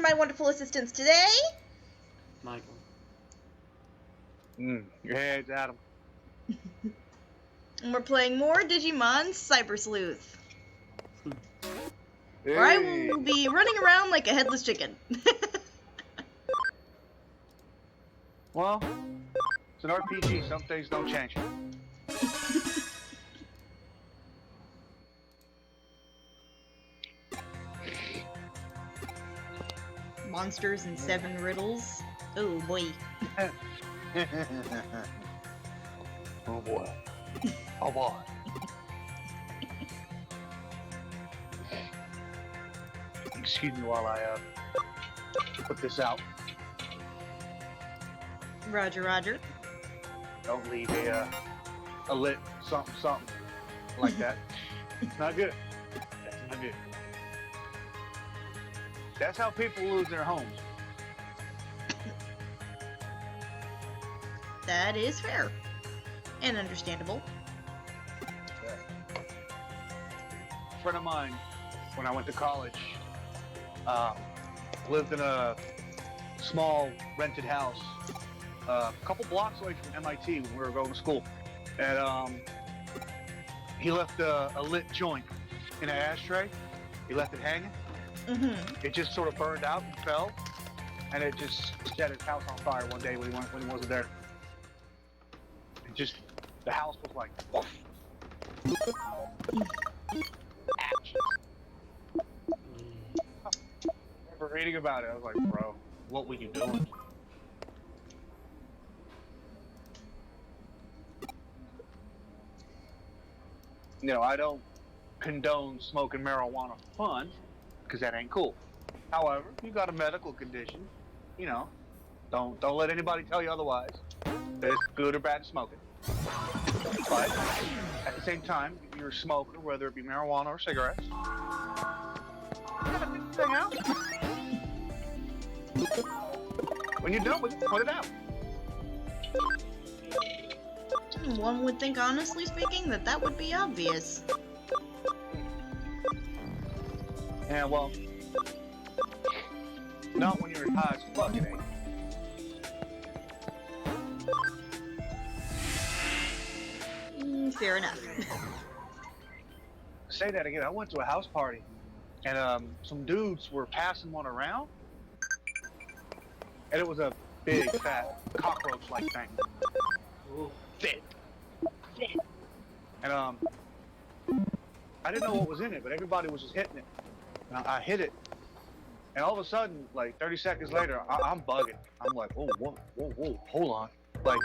my wonderful assistants today. Michael. Your head's Adam. And we're playing more Digimon Cybersleuth. Hey. Where I will be running around like a headless chicken. Well, it's an RPG. Some things don't change. Monsters and 7 riddles. Oh boy. Oh boy. Oh boy. Excuse me while I put this out. Roger, roger. Don't leave a lit something like that. Not good. That's not good. That's how people lose their homes. That is fair. And understandable. A friend of mine, when I went to college, lived in a small rented house a couple blocks away from MIT when we were going to school. And he left a lit joint in an ashtray. He left it hanging. It just sort of burned out and fell, and it just set his house on fire one day when he wasn't there. It just, the house was like, woof. I remember reading about it. I was like, bro, what were you doing? You know, I don't condone smoking marijuana for fun, because that ain't cool. However, if you got a medical condition, you know, don't let anybody tell you otherwise that it's good or bad to smoke it. But at the same time, if you're a smoker, whether it be marijuana or cigarettes, you gotta get the thing out. When you're done with it, put it out. One would think, honestly speaking, that would be obvious. Yeah, well, not when you're high as fuck, it ain't. Fair enough. Say that again. I went to a house party, and some dudes were passing one around, and it was a big, fat, cockroach-like thing. Ooh. Thick. And I didn't know what was in it, but everybody was just hitting it. And I hit it, and all of a sudden, like 30 seconds later, I'm bugging. I'm like, oh, whoa, hold on. Like,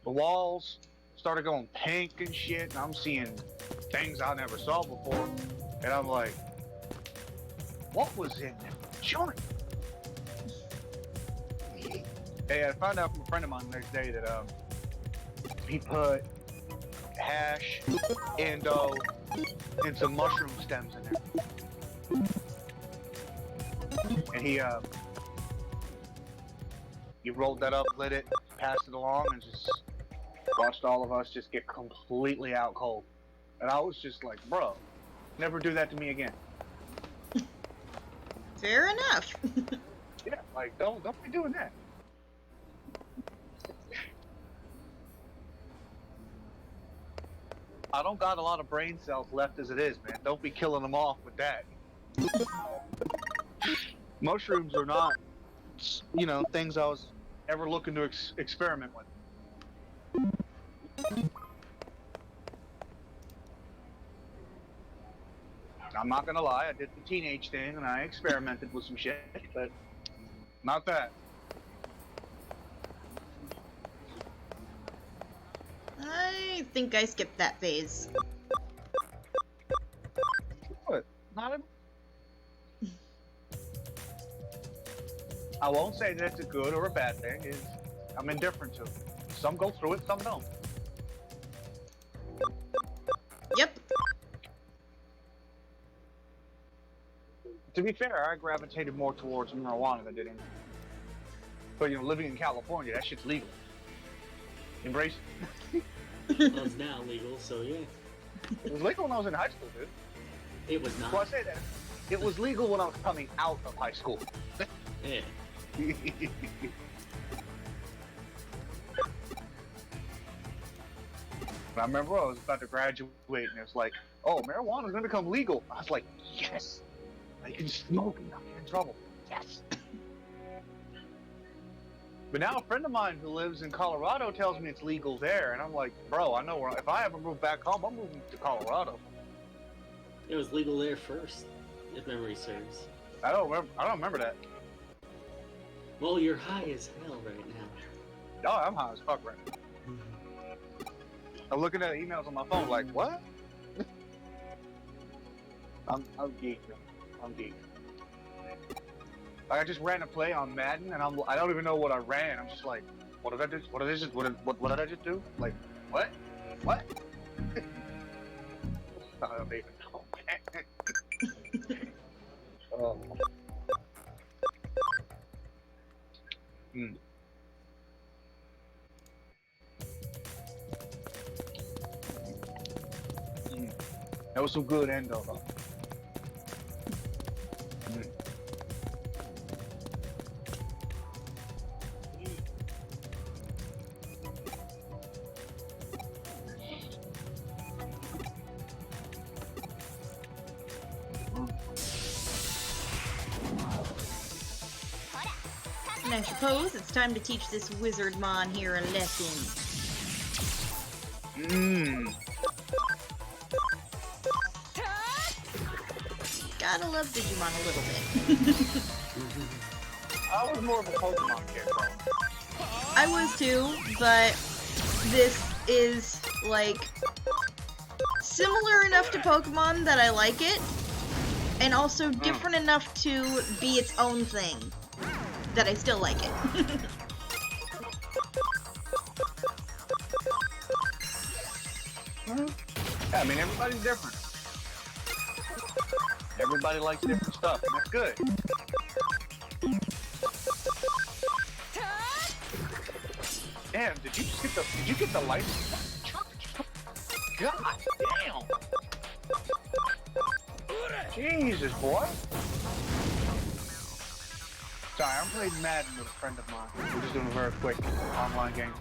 the walls started going pink and shit, and I'm seeing things I never saw before. And I'm like, what was in that joint? Hey, I found out from a friend of mine the next day that he put hash, endo, and some mushroom stems in there. And he rolled that up, lit it, passed it along, and just watched all of us just get completely out cold. And I was just like, bro, never do that to me again. Fair enough. Yeah, like, don't be doing that. I don't got a lot of brain cells left as it is, man. Don't be killing them off with that. Mushrooms are not, you know, things I was ever looking to experiment with. I'm not gonna lie, I did the teenage thing and I experimented with some shit, but not that. I think I skipped that phase. What? Not a... I won't say that it's a good or a bad thing. I'm indifferent to it. Some go through it, some don't. Yep. To be fair, I gravitated more towards marijuana than I did anything. But, you know, living in California, that shit's legal. Embrace it. Well, it's now legal, so yeah. It was legal when I was in high school, dude. It was not. Well, I say that. It was legal when I was coming out of high school. Yeah. I remember I was about to graduate and it was like, oh, marijuana's gonna become legal. I was like, yes! I can smoke and not get in trouble. Yes! But now a friend of mine who lives in Colorado tells me it's legal there, and I'm like, bro, I know where, if I ever move back home, I'm moving to Colorado. It was legal there first, if memory serves. I don't remember that. Well, you're high as hell right now. Oh, I'm high as fuck right now. I'm looking at emails on my phone like, what? I'm geeked. I'm geeked. Like, I just ran a play on Madden, and I don't even know what I ran. I'm just like, what did I do? What did I just do? Like, what? What? I don't even know. Oh. Hmm. That was some good endo though. And I suppose it's time to teach this wizard mon here a lesson. Gotta love Digimon a little bit. I was more of a Pokemon kid, bro. I was too, but this is, like, similar enough to Pokemon that I like it, and also different enough to be its own thing that I still like it. Yeah, I mean, everybody's different. Everybody likes different stuff, and that's good. Damn, did you get the license? God damn. Jesus, boy. Sorry, I'm playing Madden with a friend of mine. We're just doing a very quick online game.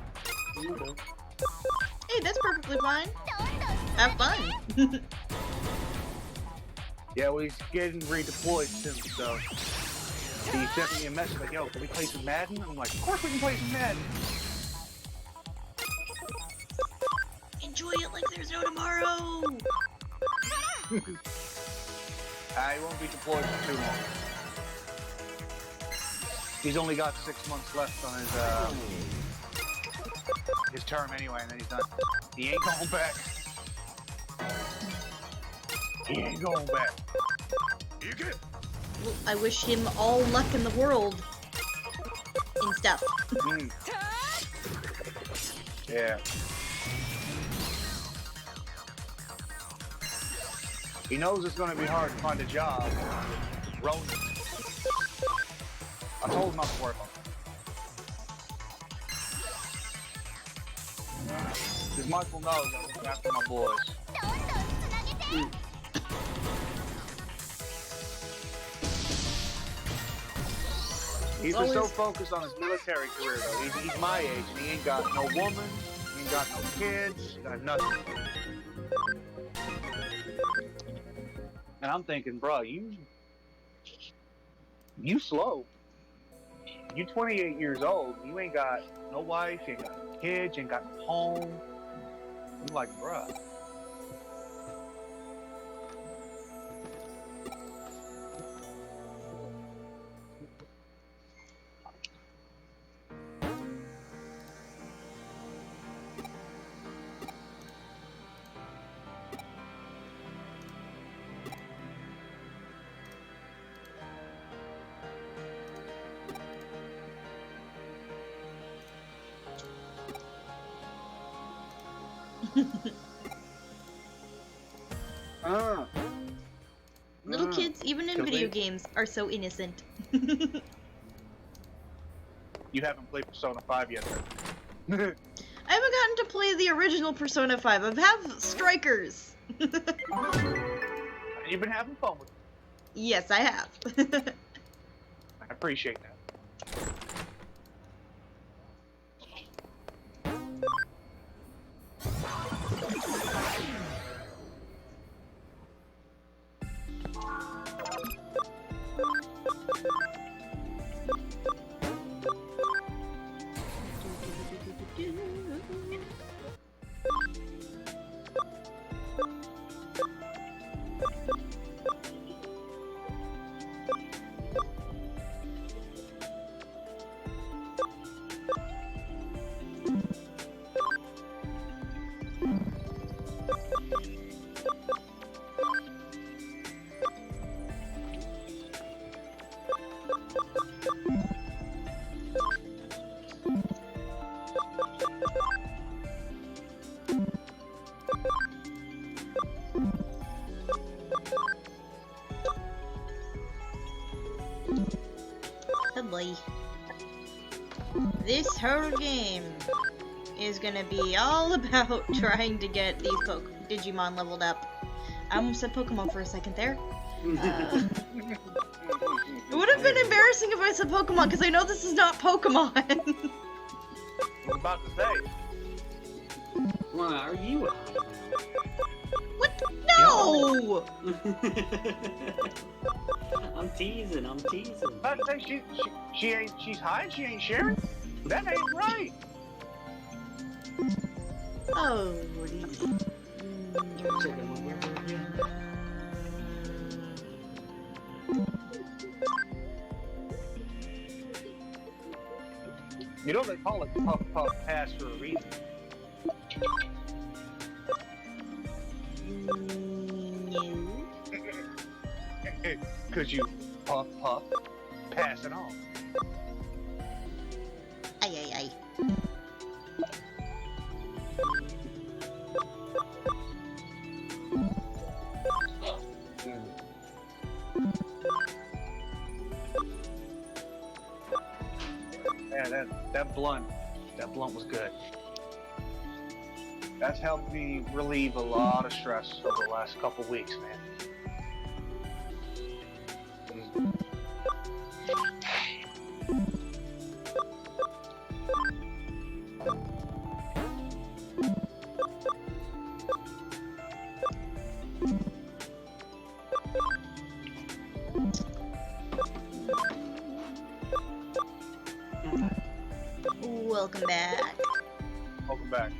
Hey, that's perfectly fine. Have fun. Yeah, well, he's getting redeployed soon, so he sent me a message like, yo, can we play some Madden? I'm like, of course we can play some Madden. Enjoy it like there's no tomorrow. He won't be deployed for too long. He's only got 6 months left on his term anyway, and then he's done. He ain't going back. He ain't going back. Well, I wish him all luck in the world and stuff. Yeah. He knows it's going to be hard to find a job. Ronan. I told him not to worry about it. Because Michael knows I'm looking after my boys. He's been so focused on his military career, though. He's my age, and he ain't got no woman, he ain't got no kids, he got nothing. And I'm thinking, bro, you slow. You 28 years old, you ain't got no wife, you ain't got no kids, you ain't got no home. You like, bruh. Little kids, even in video games, are so innocent. You haven't played Persona 5 yet, right? I haven't gotten to play the original Persona 5. I've had Strikers. You've been having fun with it. Yes, I have. I appreciate that. Oh boy. This whole game is gonna be all about trying to get these Digimon leveled up. I almost said Pokemon for a second there. It would have been embarrassing if I said Pokemon, because I know this is not Pokemon. I was about to say. Why are you? What? No! I'm teasing. I'm teasing. I was about to say she's hiding. She ain't sharing. That ain't right. Oh. Check it over again. You know they call it puff puff pass for a reason. No. Cause you puff puff, pass it on. Ay ay ay. Yeah, that blunt was good. That's helped me relieve a lot of stress over the last couple weeks, man. Welcome back. Welcome back.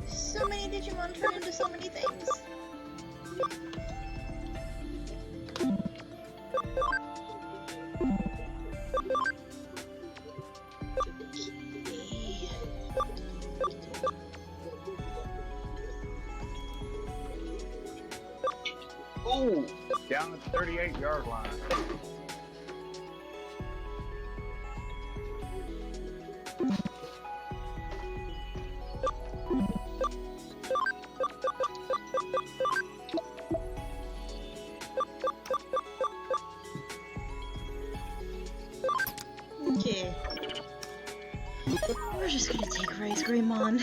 So many Digimon turn into so many things. Ooh, down at the 38-yard line. Okay. We're just gonna take Ray's Greymon.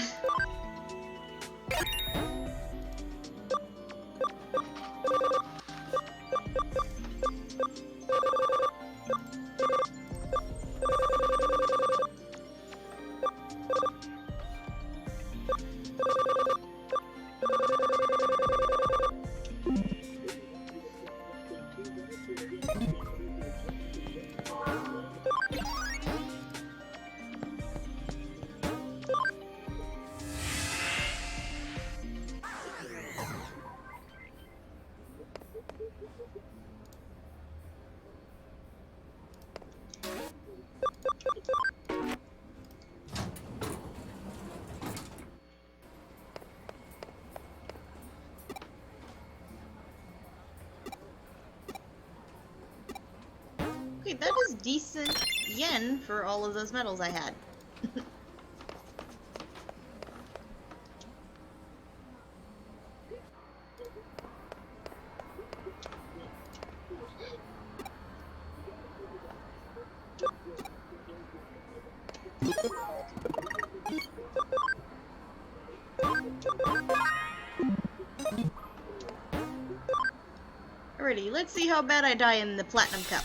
that is decent yen for all of those medals I had. Alrighty, let's see how bad I die in the Platinum Cup.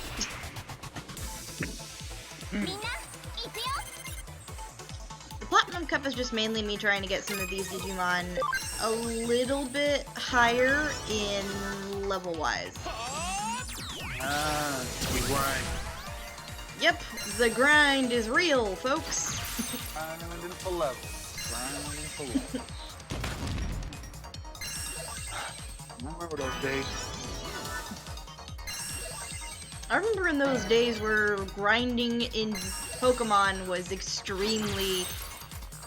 The Platinum Cup is just mainly me trying to get some of these Digimon a little bit higher in level-wise. We grind. Yep, the grind is real, folks. Grinding for levels. Grinding for levels. I remember those days. I remember in those days where grinding in Pokemon was extremely,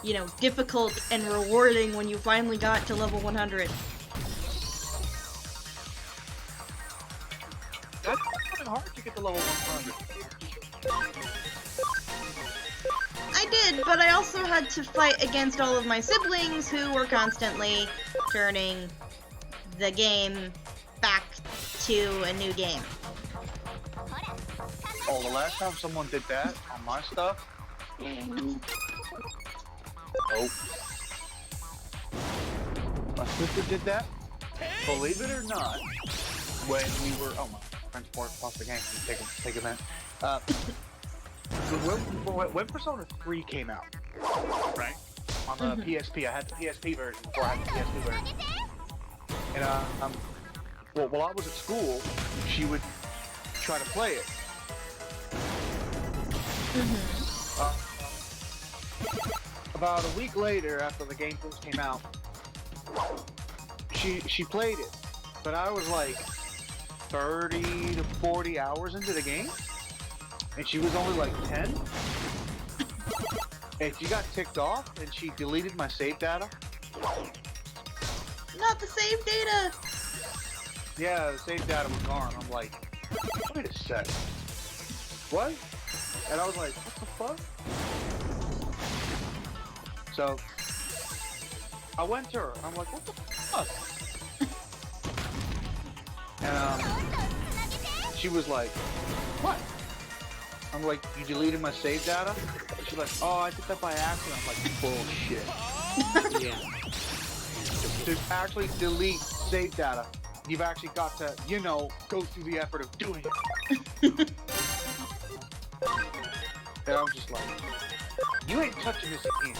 you know, difficult and rewarding when you finally got to level 100. That's kind of hard to get to level 100. I did, but I also had to fight against all of my siblings who were constantly turning the game back to a new game. Oh, the last time someone did that on my stuff? Nope. My sister did that, believe it or not, when we were, oh my friend's paused the game, take a minute. When Persona 3 came out, right, on the PSP, I had the PSP version before I had the PSP version. And, well, while I was at school, she would try to play it. About a week later, after the game first came out, she played it, but I was like 30 to 40 hours into the game, and she was only like 10, and she got ticked off, and she deleted my save data. Not the save data! Yeah, the save data was gone. I'm like, wait a sec. What? And I was like, what the fuck? So, I went to her, and I'm like, what the fuck? And, she was like, what? I'm like, you deleted my save data? And she's like, oh, I did that by accident. I'm like, bullshit. Yeah. To actually delete save data, you've actually got to, you know, go through the effort of doing it. And I was just like, you ain't touching this again.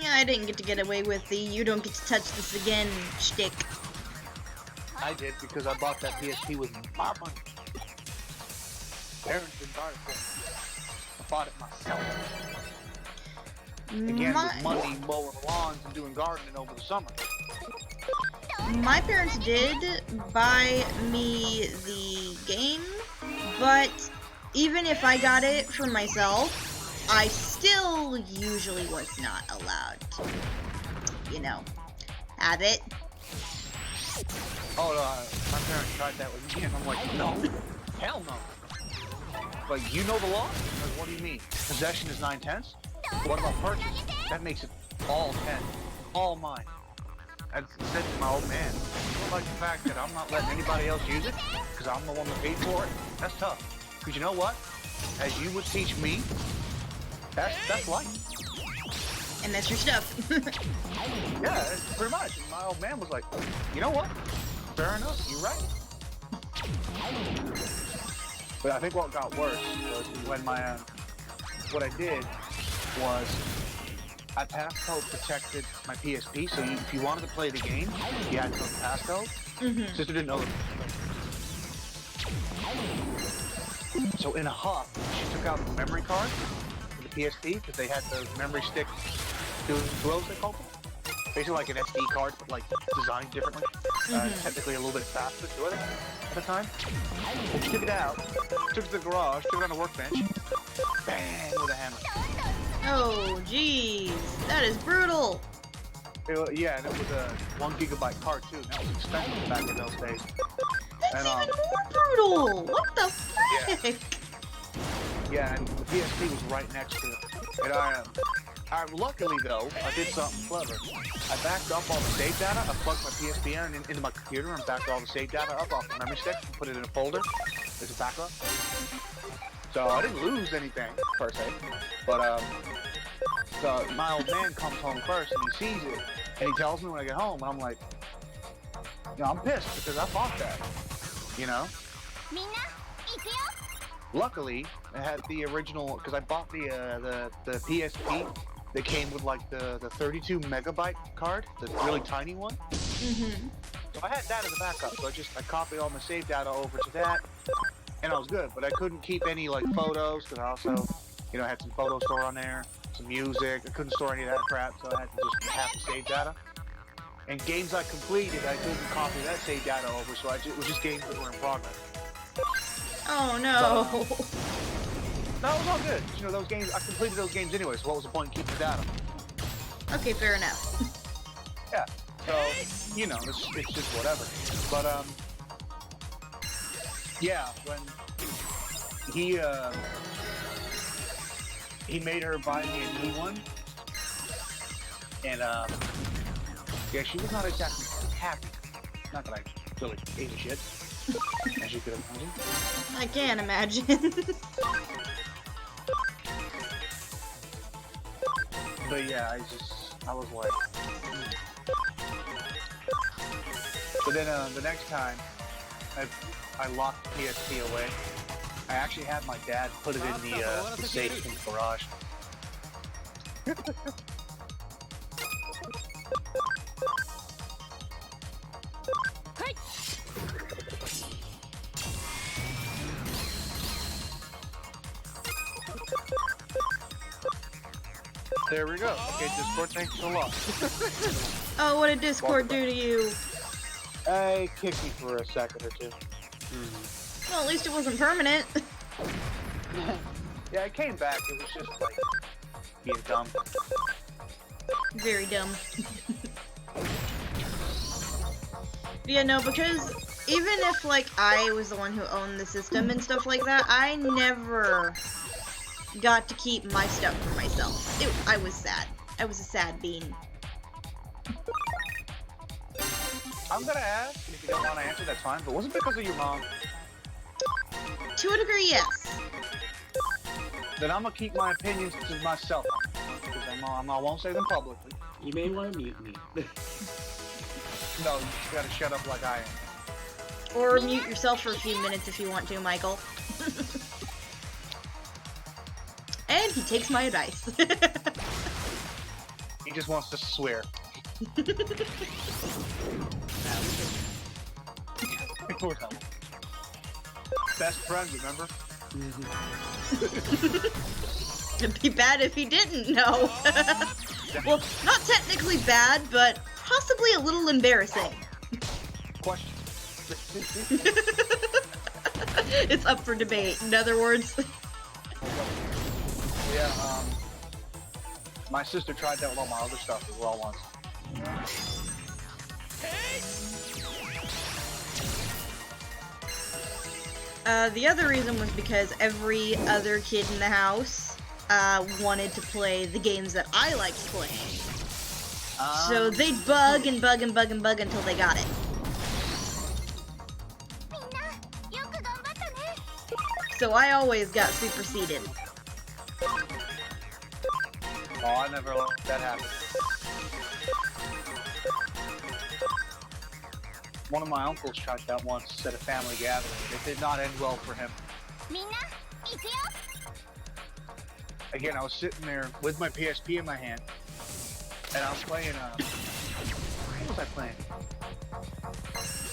Yeah, I didn't get to get away with the "you don't get to touch this again" shtick. I did because I bought that PSP with my money. Parents didn't buy it for me. I bought it myself. Again, with money mowing lawns and doing gardening over the summer. My parents did buy me the game, but even if I got it for myself, I still usually was not allowed to, you know, have it. Oh, my parents tried that with me, and I'm like, no, hell no. Like, you know the law? Like, what do you mean? Possession is 9/10? What about purchase? That makes it all 10, all mine. I said to my old man, I don't like the fact that I'm not letting anybody else use it because I'm the one that paid for it. That's tough. Because you know what? As you would teach me, that's life. And that's your stuff. Yeah, pretty much. And my old man was like, you know what? Fair enough. You're right. But I think what got worse was when what I did was I passcode protected my PSP, so if you wanted to play the game, you had to know the passcode. Sister didn't know it. So in a huff, she took out the memory card for the PSP, because they had the memory stick duos, they called them. Basically like an SD card, but like designed differently. Technically a little bit faster to it at the time. Well, she took it out, took it to the garage, took it on the workbench, bang, with a hammer. Oh, jeez. That is brutal. Yeah, and it was a 1 gigabyte card too, and that was expensive back in those days. That's And, even more brutal! What the frick? Yeah, and the PSP was right next to it. And luckily though, I did something clever. I backed up all the save data. I plugged my PSP into my computer and backed all the save data up off the memory stick and put it in a folder as a backup. So I didn't lose anything per se, but my old man comes home first and he sees it and he tells me when I get home, and I'm like, you know, I'm pissed because I bought that, you know. Luckily, it had the original, because I bought the PSP that came with like the 32 megabyte card, the really tiny one. Mm-hmm. So I had that as a backup. So I copied all my save data over to that, and I was good. But I couldn't keep any like photos because I also, you know, had some photo store on there, some music. I couldn't store any of that crap, so I had to just have the save data. And games I completed, I couldn't copy that save data over, so it was just games that were in progress. Oh no. So, no, it was all good. You know, those games, I completed those games anyway, so what was the point in keeping the data? Okay, fair enough. Yeah, so, you know, it's just whatever. But, yeah, when he made her buy me a new one, and, yeah, she was not exactly happy. Not that I really gave a shit, as you could imagine. I can't imagine. But yeah, I was like... But then the next time, I locked the PSP away. I actually had my dad put it in the safe in the garage. There we go. Okay, Discord, thanks a lot. Oh, what did Discord do to you? Hey, kicked me for a second or two. Well, at least it wasn't permanent. Yeah, I came back. It was just like being dumb. Very dumb. Yeah, no, because even if, like, I was the one who owned the system and stuff like that, I never got to keep my stuff for myself. I was sad. I was a sad bean. I'm gonna ask, and if you don't want to answer, that's fine, but was it because of your mom? To a degree, yes. Then I'm gonna keep my opinions to myself, because I won't say them publicly. You may want to mute me. No, you just gotta shut up like I am. Or mute yourself for a few minutes if you want to, Michael. And he takes my advice. He just wants to swear. Best friend, remember? It'd be bad if he didn't know. Well, not technically bad, but possibly a little embarrassing. Question. It's up for debate, in other words. Yeah, my sister tried that with all my other stuff as well once. The other reason was because every other kid in the house wanted to play the games that I liked playing. So they'd bug and bug and bug and bug until they got it. So I always got superseded. Oh, I never let that happen. One of my uncles tried that once at a family gathering. It did not end well for him. Again, I was sitting there with my PSP in my hand, and I was playing, what was I playing?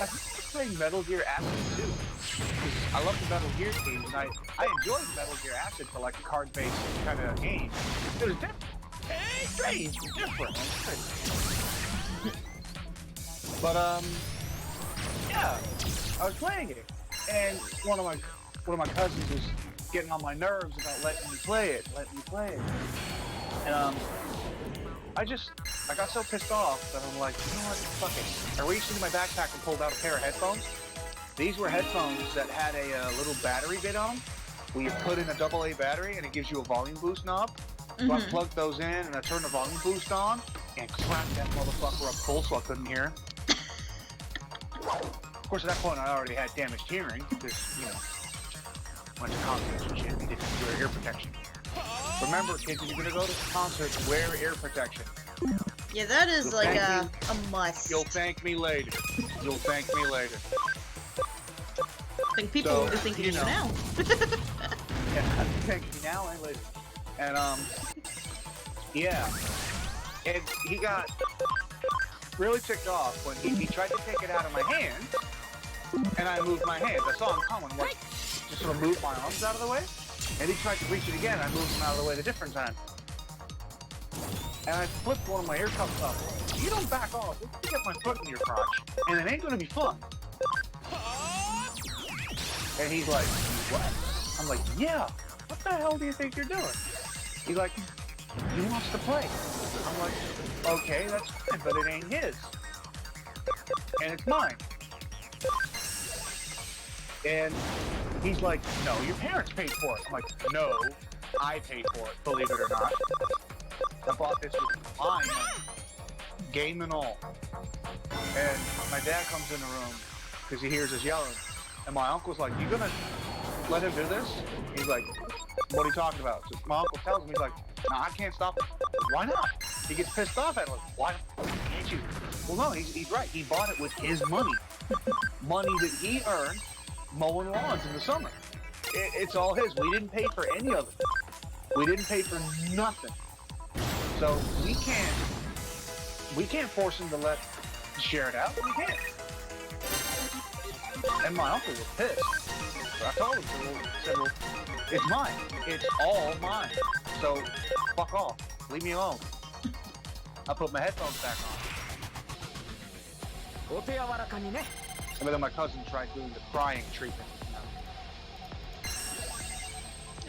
I think I was playing Metal Gear Acid 2. I love the Metal Gear games, and I enjoyed Metal Gear Acid for like a card-based kind of game. It was different. Strange, different. But yeah, I was playing it, and one of my cousins was getting on my nerves about letting me play it. And I got so pissed off that I'm like, you know what, fuck it. I reached into my backpack and pulled out a pair of headphones, These were headphones that had a little battery bit on them, where you put in a AA battery and it gives you a volume boost knob. So I plugged those in and I turned the volume boost on and cranked that motherfucker up full so I couldn't hear. Of course, at that point I already had damaged hearing because, you know, went to concerts and shit. We didn't wear ear protection. Remember, kids, if you're gonna go to concerts, wear ear protection. Yeah, that is You'll like a must. You'll thank me later. You'll thank me later. I think people will be thinking of you now. Yeah, thank me now and later. And yeah. And he got really ticked off when he tried to take it out of my hand, and I moved my hands. I saw him coming, like, just sort of moved my arms out of the way, and he tried to reach it again. I moved him out of the way the different time. And I flipped one of my ear cuffs up. You don't back off. Let's get my foot in your crotch, and it ain't gonna be fun. And he's like, what? I'm like, yeah. What the hell do you think you're doing? He's like, he wants to play. I'm like, okay, that's fine, but it ain't his. And it's mine. And he's like, no, your parents paid for it. I'm like, no, I paid for it, believe it or not. I bought this with mine, game and all. And my dad comes in the room because he hears us yelling. And my uncle's like, you gonna let him do this? He's like, what are you talking about? So my uncle tells him, he's like, no, I can't stop him. Why not? He gets pissed off at him. Like, why can't you? Well, no, he's right. He bought it with his money. Money that he earned mowing lawns in the summer. It's all his. We didn't pay for any of it. We didn't pay for nothing. So we can't force him to share it out. We can't. And my uncle was pissed. So I told him, said, well, it's mine. It's all mine. So fuck off. Leave me alone. I put my headphones back on. And then my cousin tried doing the crying treatment.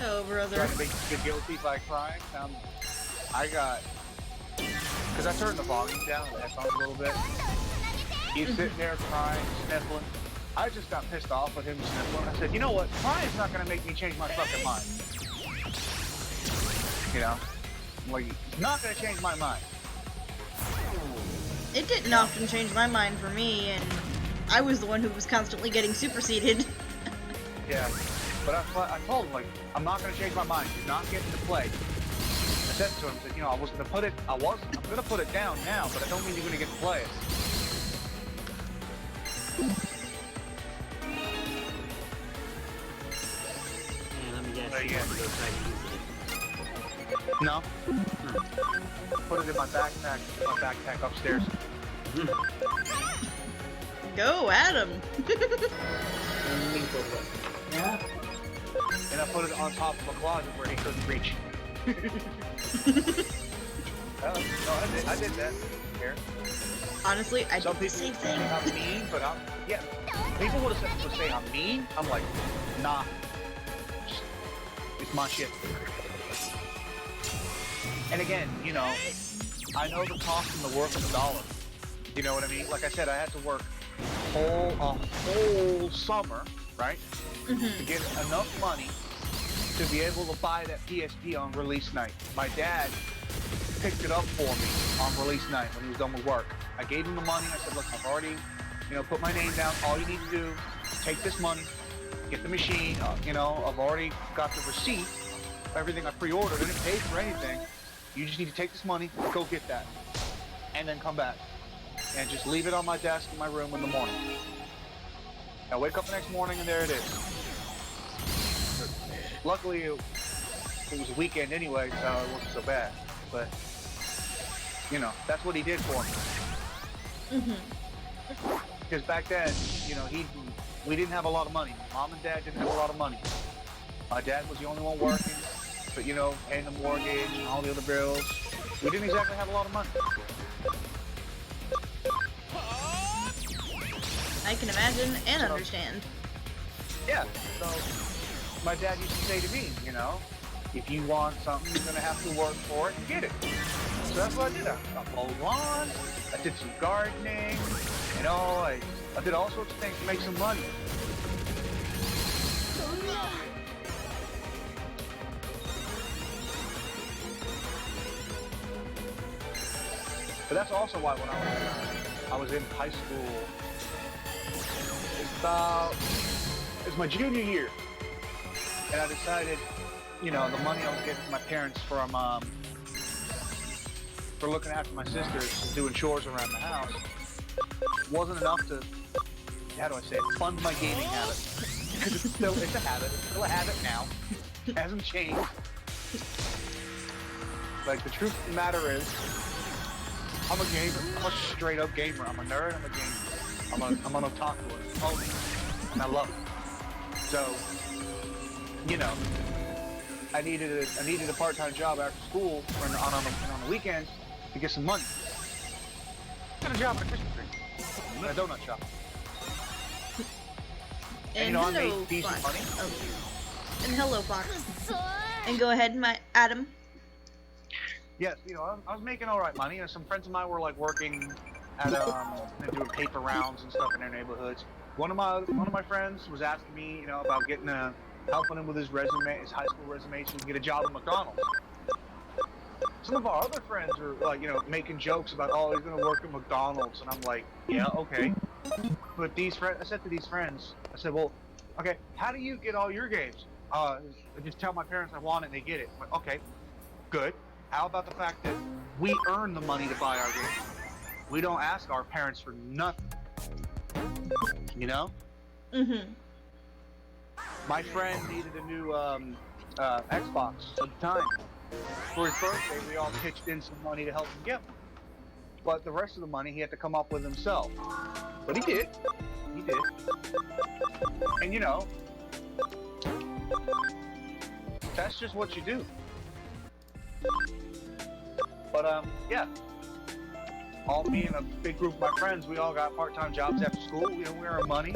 Oh, brother. Trying to make you feel guilty by crying. I got, because I turned the volume down, the headphones a little bit. He's sitting there crying, sniffling. I just got pissed off with him sniffling. I said, you know what? Crying's not going to make me change my fucking mind. You know? Like, it's not going to change my mind. It didn't often change my mind for me, and I was the one who was constantly getting superseded. Yeah. But I told him, like, I'm not going to change my mind. You're not getting to play. I said to him, you know, I'm going to put it down now, but I don't mean you're going to get to play it. No. Put it in my backpack upstairs. Go, Adam. Yeah. And I put it on top of a closet where he couldn't reach. No, I did that. Here. Honestly, I Some did the people same say thing. I'm mean, but yeah. People would say I'm mean. I'm like, nah. It's my shit. And again, you know, I know the cost and the worth of a dollar. You know what I mean? Like I said, I had to work a whole summer, right? To get enough money to be able to buy that PSP on release night. My dad picked it up for me on release night when he was done with work. I gave him the money. I said, look, I've already, you know, put my name down. All you need to do is take this money, get the machine. You know, I've already got the receipt of everything I pre-ordered. I didn't pay for anything. You just need to take this money, go get that, and then come back. And just leave it on my desk in my room in the morning. I wake up the next morning and there it is. Luckily, it was a weekend anyway, so it wasn't so bad. But, you know, that's what he did for me. Because back then, you know, we didn't have a lot of money. Mom and Dad didn't have a lot of money. My dad was the only one working, but, you know, paying the mortgage and all the other bills. We didn't exactly have a lot of money. I can imagine and understand. Yeah, so my dad used to say to me, you know, if you want something, you're going to have to work for it and get it. So that's what I did. I mowed lawns, I did some gardening, you know, I did all sorts of things to make some money. But that's also why when I was in high school, it's my junior year, and I decided, you know, the money I was getting from my parents for looking after my sisters and doing chores around the house wasn't enough to, how do I say it, fund my gaming habit. Because it's a habit. It's still a habit now. It hasn't changed. Like, the truth of the matter is, I'm a gamer. I'm a straight up gamer. I'm a nerd. I'm a gamer. I'm an otaku. And I love it. So, you know, I needed a part-time job after school or on the weekends to get some money. I got a job at a Krispy Kreme. A donut shop. And you know, I made decent money. Oh. And hello, Fox. And go ahead, Adam. Yes, you know, I was making all right money. You know, some friends of mine were like working at doing paper rounds and stuff in their neighborhoods. One of my friends was asking me, you know, about helping him with his resume, his high school resume, so he can get a job at McDonald's. Some of our other friends are like, you know, making jokes about, oh, he's gonna work at McDonald's, and I'm like, yeah, okay. But I said to these friends, I said, well, okay, how do you get all your games? I just tell my parents I want it, and they get it. I'm like, okay, good. How about the fact that we earn the money to buy our games? We don't ask our parents for nothing. You know? Mm-hmm. My friend needed a new Xbox at the time. For his birthday, we all pitched in some money to help him get one. But the rest of the money he had to come up with himself. But he did. He did. And you know, that's just what you do. But yeah. All me and a big group of my friends, we all got part-time jobs after school. You know, we earned money.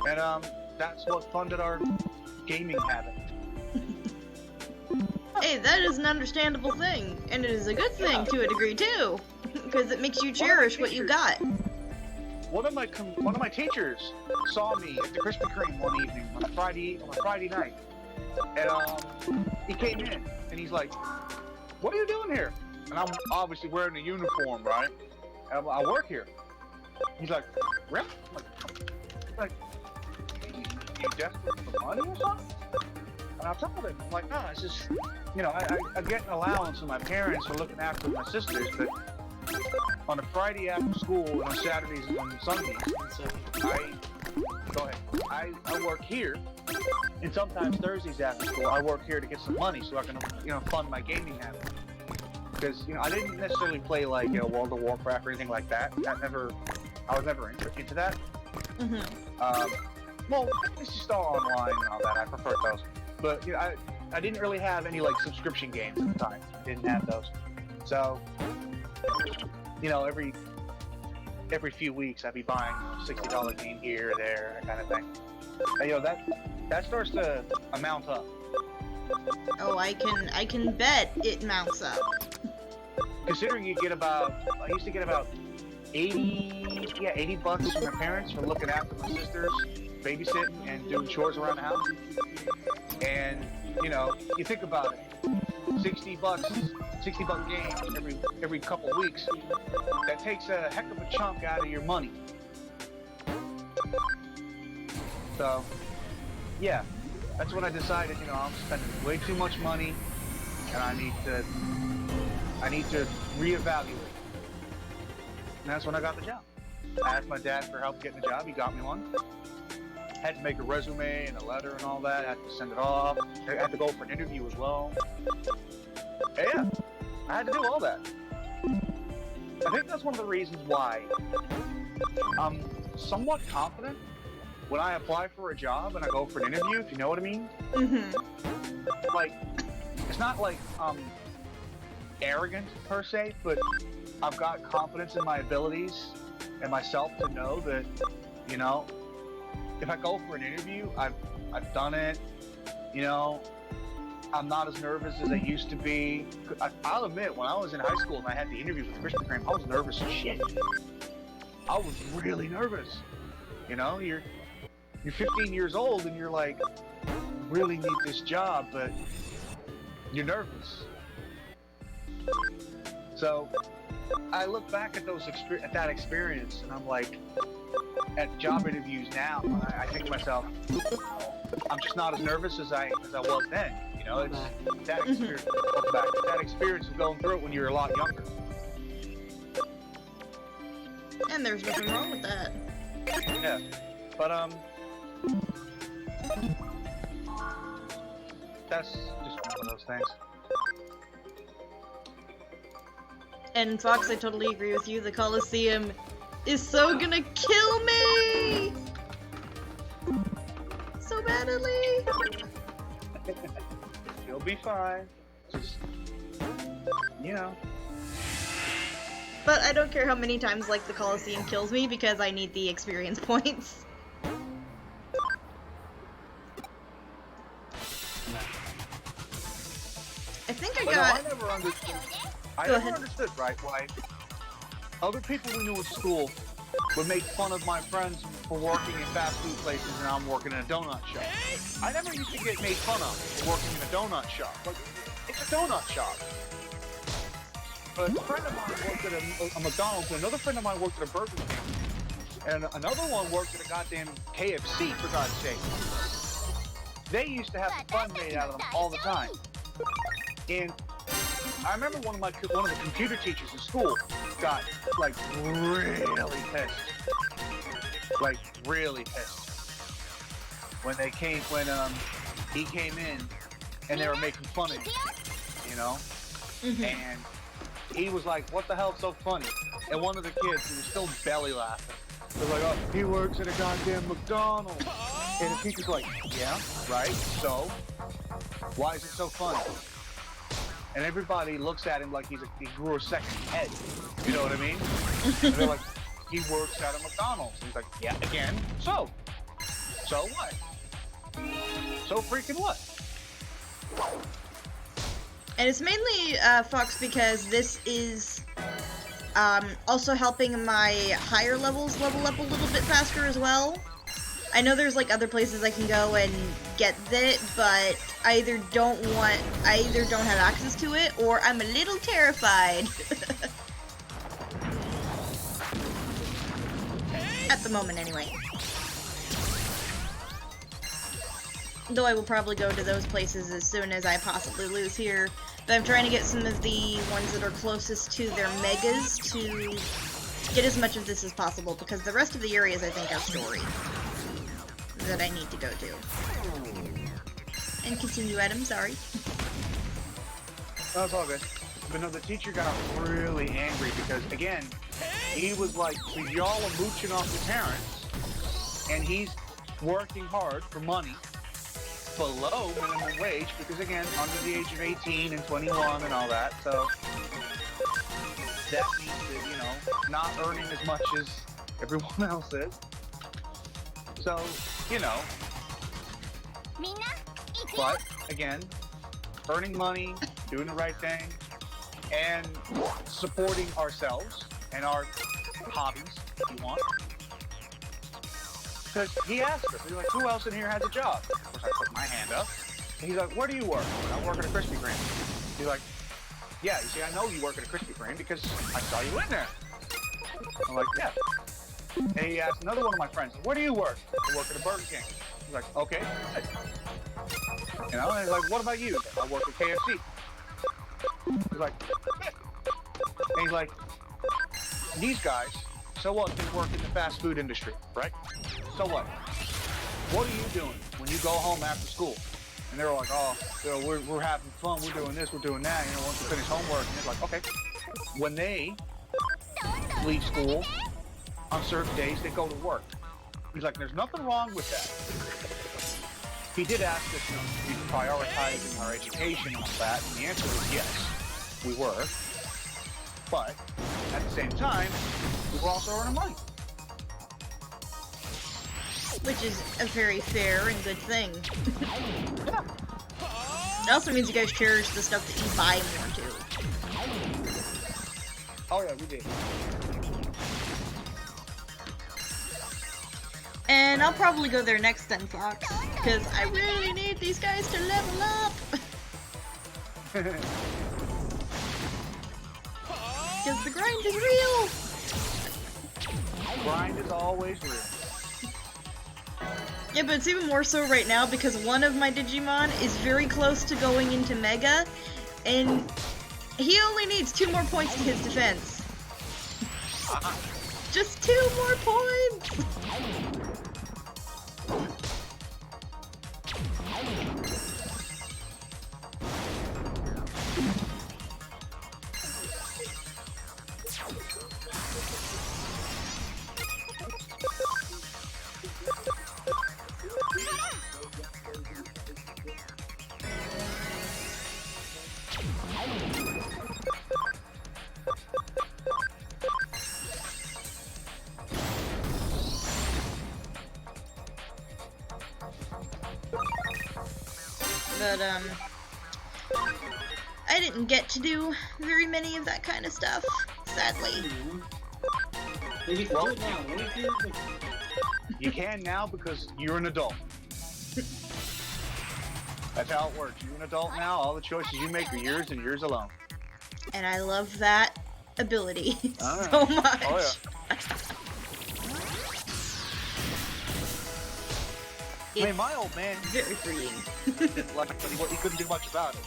And that's what funded our gaming habit. Hey, that is an understandable thing, and it is a good thing to a degree too, because it makes you cherish what you got. One of my teachers saw me at the Krispy Kreme one evening on a Friday night, and he came in and he's like, "What are you doing here?" And I'm obviously wearing a uniform, right? And I work here. He's like, "Really?" I'm like, you desperate for money or something? And I told him, I'm like, no, it's just, you know, I get an allowance from my parents for looking after my sisters, but on a Friday after school and on Saturdays and on Sundays, I work here, and sometimes Thursdays after school, I work here to get some money so I can, you know, fund my gaming habit. Because, you know, I didn't necessarily play, like, you know, World of Warcraft or anything like that. I was never into that. Mm-hmm. Well, it's just all online and all that. I prefer those. But, you know, I didn't really have any, like, subscription games at the time. I didn't have those. So, you know, every few weeks I'd be buying a $60 game here or there, that kind of thing. And, you know, that starts to amount up. Oh, I can bet it mounts up. Considering I used to get about 80 bucks from my parents for looking after my sisters, babysitting and doing chores around the house. And, you know, you think about it, 60 buck game every couple weeks, that takes a heck of a chunk out of your money. So, yeah, that's when I decided, you know, I'm spending way too much money, and I need to reevaluate. And that's when I got the job. I asked my dad for help getting a job. He got me one. Had to make a resume and a letter and all that. Had to send it off. I had to go for an interview as well. And yeah, I had to do all that. I think that's one of the reasons why I'm somewhat confident when I apply for a job and I go for an interview, if you know what I mean. Mm-hmm. Like, it's not like arrogant per se, but I've got confidence in my abilities and myself to know that, you know, if I go for an interview, I've done it, you know, I'm not as nervous as I used to be. I'll admit, when I was in high school and I had the interview with Krispy Kreme, I was nervous as shit. I was really nervous. You know, you're 15 years old and you're like, really need this job, but you're nervous. So, I look back at at that experience, and I'm like, at job interviews now, and I think to myself, I'm just not as nervous as I was then. You know, it's that experience. Look back, that experience of going through it when you were a lot younger. And there's nothing wrong with that. Yeah, but that's just one of those things. And Fox, I totally agree with you. The Coliseum is so gonna kill me! So badly! You'll be fine. Just, you know. But I don't care how many times, like, the Coliseum kills me because I need the experience points. I think I got... I never understood. I Go never ahead. understood, right, why other people we knew at school would make fun of my friends for working in fast food places and I'm working in a donut shop. I never used to get made fun of for working in a donut shop. Like, it's a donut shop. But a friend of mine worked at a McDonald's, and another friend of mine worked at a Burger King, and another one worked at a goddamn KFC, for God's sake. They used to have fun made out of them all the time. And I remember one of the computer teachers in school got like really pissed when he came in and they were making fun of him, you know. And he was like, "What the hell's so funny?" And one of the kids, who was still belly laughing, was like, "Oh, he works at a goddamn McDonald's." And the teacher's like, "Yeah, right. So why is it so funny?" And everybody looks at him like he grew a second head. You know what I mean? And they're like, "He works at a McDonald's." And he's like, "Yeah, again. So what? So freaking what?" And it's mainly, Fox, because this is, also helping my higher levels level up a little bit faster as well. I know there's, like, other places I can go and get it, but I either don't have access to it, or I'm a little terrified. At the moment, anyway. Though I will probably go to those places as soon as I possibly lose here. But I'm trying to get some of the ones that are closest to their megas to get as much of this as possible, because the rest of the areas, I think, are story that I need to go to. And continue, Adam, sorry. That's all good. But no, the teacher got really angry because, again, he was like, "So y'all are mooching off your parents, and he's working hard for money below minimum wage," because, again, under the age of 18 and 21 and all that, so that means that, you know, not earning as much as everyone else is. So, you know, but, again, earning money, doing the right thing, and supporting ourselves and our hobbies, if you want. Because he asked us, he's like, "Who else in here has a job?" Of course, I put my hand up. And he's like, "Where do you work?" "I work at a Krispy Kreme." He's like, "Yeah, you see, I know you work at a Krispy Kreme because I saw you in there." I'm like, "Yeah." And he asked another one of my friends, "Where do you work?" "I work at a Burger King." He's like, "Okay." You know, and he's like, "What about you?" "I work at KFC." He's like, "Yeah." And he's like, "These guys, so what, they work in the fast food industry, right? So what? What are you doing when you go home after school?" And they were like, "Oh, you know, we're having fun, we're doing this, we're doing that, you know, once we finish homework." And it's like, okay. When they leave school, on certain days, they go to work. He's like, "There's nothing wrong with that." He did ask us, you know, to be prioritizing our education and all that, and the answer was yes, we were. But at the same time, we were also earning money. Which is a very fair and good thing. Yeah. It also means you guys cherish the stuff that you buy more too. Oh yeah, we did. And I'll probably go there next then, Fox, because I really need these guys to level up. because the grind is real. Grind is always real. Yeah, but it's even more so right now because one of my Digimon is very close to going into Mega, and he only needs 2 more points to his defense. Just 2 more points! But, I didn't get to do very many of that kind of stuff, sadly. Maybe you can do it now. What if you You can now because you're an adult. That's how it works. You're an adult now. All the choices you make are yours and yours alone. And I love that ability Alright. so much. Oh, yeah. I mean, my old man, Very freeing. like, he couldn't do much about it.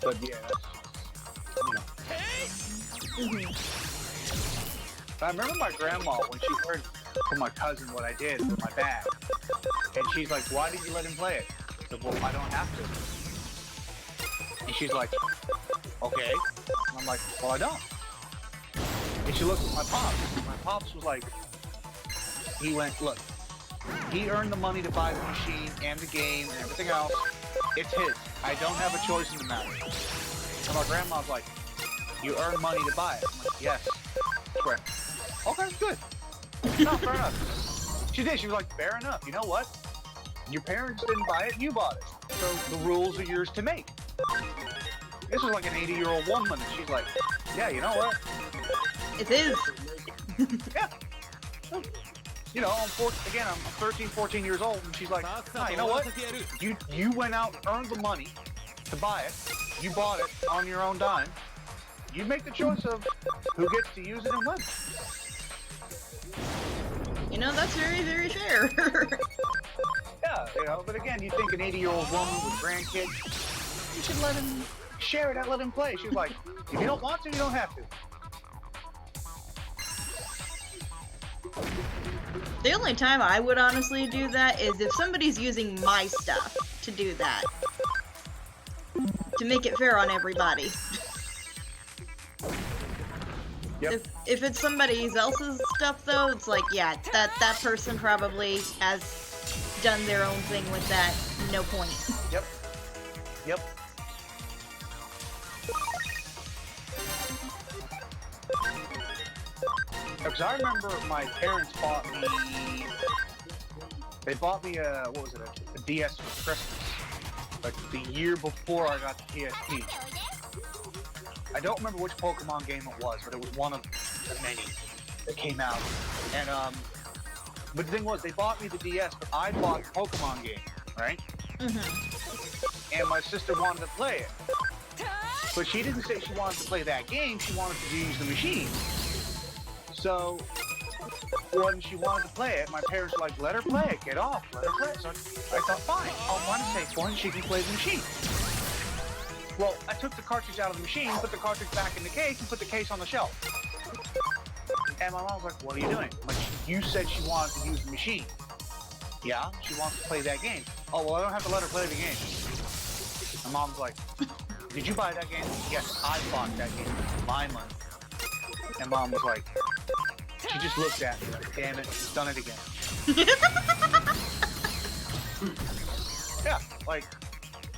But yeah, that's, you know. I remember my grandma when she heard from my cousin what I did with my bag, and she's like, "Why did you let him play it?" I said, "Well, I don't have to." And she's like, "Okay." And I'm like, "Well, I don't." And she looked at my pops. My pops was like, he went, "Look, he earned the money to buy the machine and the game and everything else. It's his. I don't have a choice in the matter." And my grandma's like, "You earn money to buy it." I'm like, "Yes, correct." "Okay, good." No, fair enough. She did. She was like, "Fair enough. You know what? Your parents didn't buy it, you bought it. So the rules are yours to make." This is like an 80-year-old woman, and she's like, "Yeah, you know what? It is. Yeah." You know, I'm 13, 14 years old, and she's like, "Ah, you know what? You went out and earned the money to buy it. You bought it on your own dime. You make the choice of who gets to use it and when." You know, that's very, very fair. Yeah, you know, but again, you think an 80-year-old woman with grandkids, you should let him share it and let him play. She's like, "If you don't want to, you don't have to." The only time I would honestly do that is if somebody's using my stuff to do that. To make it fair on everybody. Yep. If it's somebody else's stuff though, it's like, yeah, that person probably has done their own thing with that, no point. Yep. Yep. Because I remember my parents bought me. They bought me a DS for Christmas, like the year before I got the PSP. I don't remember which Pokemon game it was, but it was one of the many that came out. And but the thing was, they bought me the DS, but I bought the Pokemon game, right? Mm-hmm. And my sister wanted to play it, but she didn't say she wanted to play that game. She wanted to use the machine. So when she wanted to play it, my parents were like, "Let her play it, get off, let her play it." So I thought, fine, I'll run a safe point, she can play the machine. Well, I took the cartridge out of the machine, put the cartridge back in the case, and put the case on the shelf. And my mom was like, "What are you doing?" I'm like, "You said she wanted to use the machine." "Yeah, she wants to play that game." "Oh, well, I don't have to let her play the game." My mom's like, "Did you buy that game?" "Yes, I bought that game with my money." And Mom was like, she just looked at me like, "Damn it, she's done it again." Yeah, like,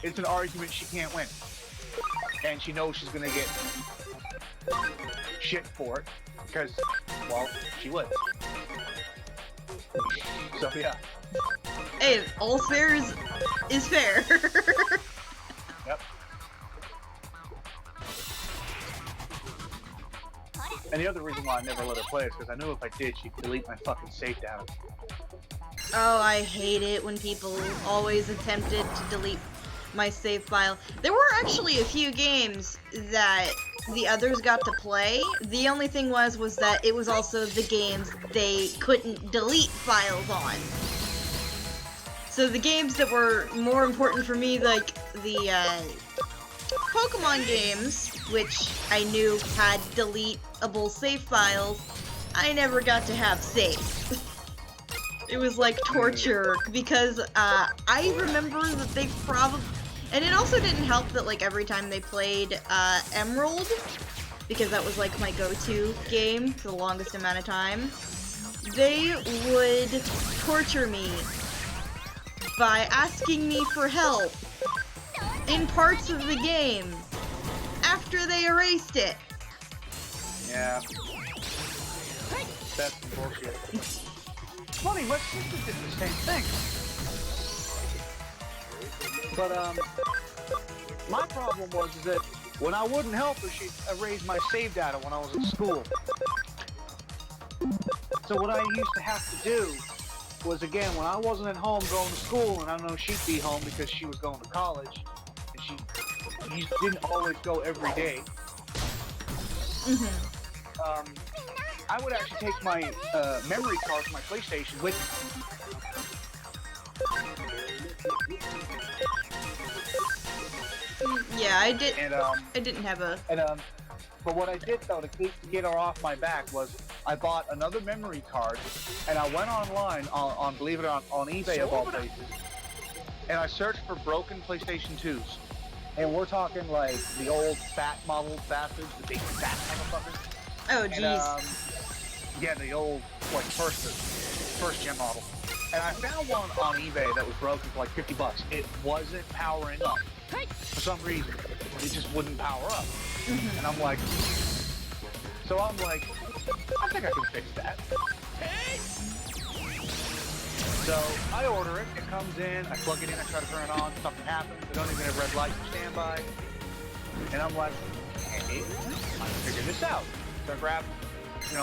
it's an argument she can't win. And she knows she's gonna get shit for it, because, well, she would. So, yeah. Hey, all fair is fair. Yep. And the other reason why I never let her play is because I knew if I did, she'd delete my fucking save data. Oh, I hate it when people always attempted to delete my save file. There were actually a few games that the others got to play. The only thing was that it was also the games they couldn't delete files on. So the games that were more important for me, like the Pokemon games, which I knew had deleteable save files, I never got to have saves. It was like torture, because I remember that they probably... And it also didn't help that, like, every time they played Emerald, because that was, like, my go-to game for the longest amount of time, they would torture me by asking me for help in parts of the game after they erased it. Yeah. That's some bullshit. Funny, my sister did the same thing. But, my problem was is that when I wouldn't help her, she'd erase my save data when I was in school. So what I used to have to do was, again, when I wasn't at home going to school, and I know she'd be home because she was going to college, and she didn't always go every day. I would actually take my memory card from my PlayStation with me. Yeah, I did. And, I didn't have a. But what I did though to get her off my back was I bought another memory card, and I went online on believe it or not, on eBay of all places, and I searched for broken PlayStation 2s, and we're talking like the old fat model bastards, the big fat motherfuckers. Oh, jeez. And, yeah, the old like first gen model. And I found one on eBay that was broken for like $50. It wasn't powering up. For some reason, it just wouldn't power up. And I'm like, I think I can fix that. So I order it, it comes in, I plug it in, I try to turn it on, something happens, they don't even have red lights for standby. And I'm like, hey, I'm figure this out. So I grab,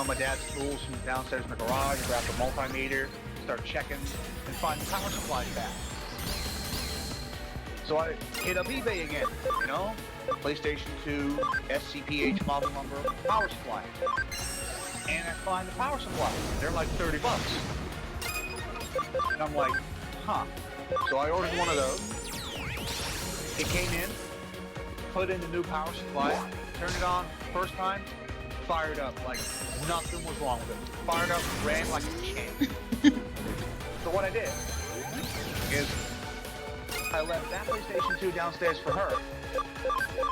my dad's tools from downstairs in the garage, I grab the multimeter, start checking, and find the power supply back. So I hit up eBay again, PlayStation 2, SCPH model number, power supply. And I find the power supply. They're like $30. And I'm like, huh. So I ordered one of those. It came in, put in the new power supply, turned it on, first time, fired up like nothing was wrong with it. Fired up, ran like a champ. So what I did is I left that PlayStation 2 downstairs for her.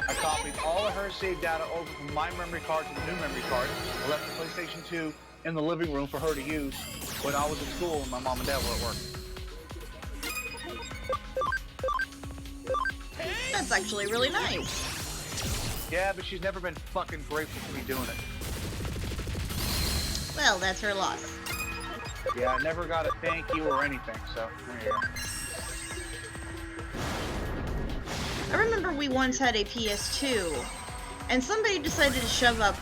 I copied all of her saved data over from my memory card to the new memory card. I left the PlayStation 2 in the living room for her to use when I was at school and my mom and dad were at work. That's actually really nice. Yeah, but she's never been fucking grateful for me doing it. Well, that's her loss. Yeah, I never got a thank you or anything, so there you go. I remember we once had a PS2, and somebody decided to shove up,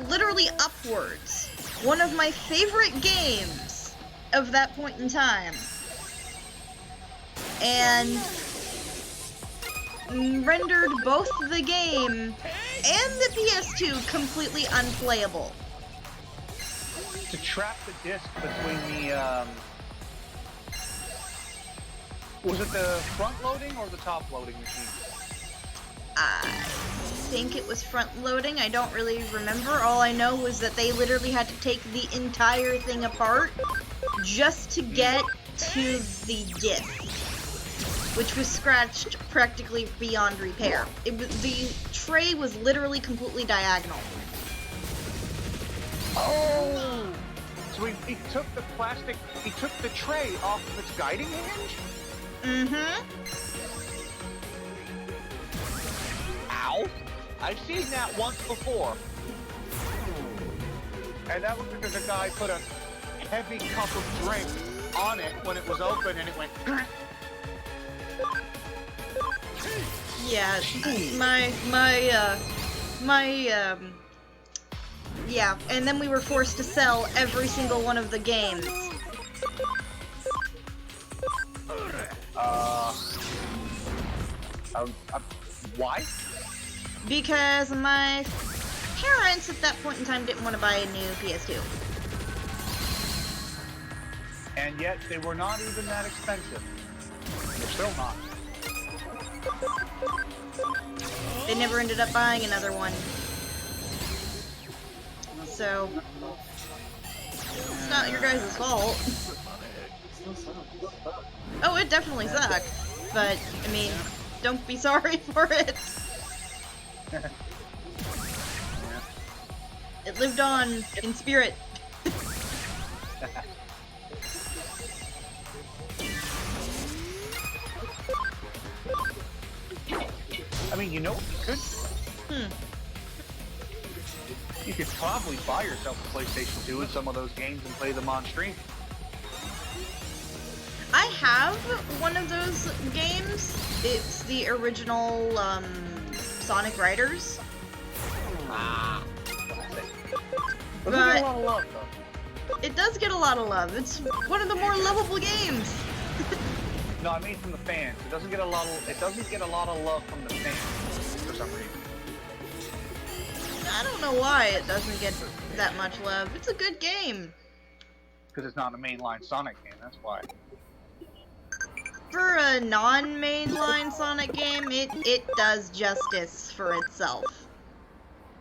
literally upwards, one of my favorite games of that point in time. And rendered both the game and the PS2 completely unplayable. To trap the disc between the, was it the front loading or the top loading machine? I think it was front loading. I don't really remember. All I know was that they literally had to take the entire thing apart just to get to the disc, which was scratched practically beyond repair. The tray was literally completely diagonal. Oh! So he took the plastic, he took the tray off of its guiding hinge? Mm-hmm. Ow! I've seen that once before. And that was because a guy put a heavy cup of drink on it when it was open and it went... Yeah, Yeah, and then we were forced to sell every single one of the games. Why? Because my parents at that point in time didn't want to buy a new PS2. And yet they were not even that expensive. They're still not. They never ended up buying another one. So, it's not your guys' fault. Still sucks. Oh, it definitely sucked. But, I mean, don't be sorry for it. It lived on in spirit. I mean, you know, you could. You could probably buy yourself a PlayStation 2 in some of those games and play them on stream. I have one of those games. It's the original Sonic Riders. Doesn't get a lot of love, though. It does get a lot of love. It's one of the more lovable games. No, I mean from the fans. It doesn't get a lot of. It doesn't get a lot of love from the fans for some reason. I don't know why it doesn't get that much love. It's a good game. Because it's not a mainline Sonic game. That's why. For a non-mainline Sonic game, it does justice for itself.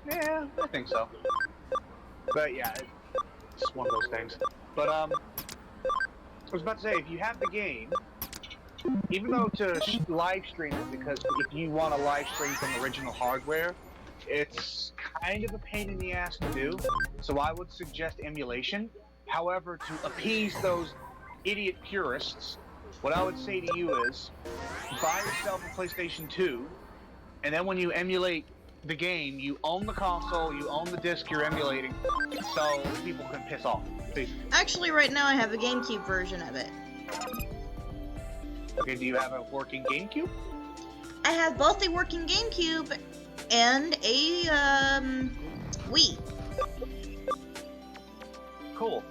Yeah, I think so. But yeah, it's one of those things. But I was about to say, if you have the game, even though to live stream it, because if you want to live stream from original hardware, it's kind of a pain in the ass to do. So I would suggest emulation. However, to appease those idiot purists, what I would say to you is, buy yourself a PlayStation 2, and then when you emulate the game, you own the console, you own the disc you're emulating, so people can piss off. Actually, right now I have a GameCube version of it. Okay, do you have a working GameCube? I have both a working GameCube and a Wii. Cool.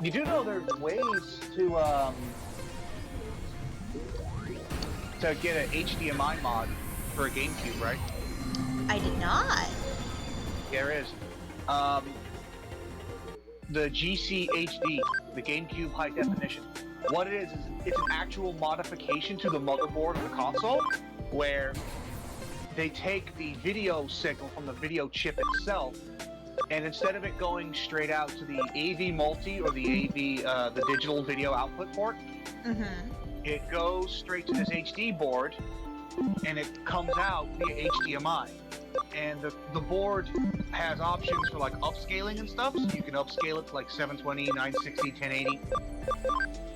You do know there's ways to get an HDMI mod for a GameCube, right? I did not. There is. The GCHD, the GameCube High Definition. What it is it's an actual modification to the motherboard of the console, where they take the video signal from the video chip itself, and instead of it going straight out to the AV multi or the AV, the digital video output port, it goes straight to this HD board, and it comes out via HDMI. And the board has options for like upscaling and stuff, so you can upscale it to like 720, 960, 1080,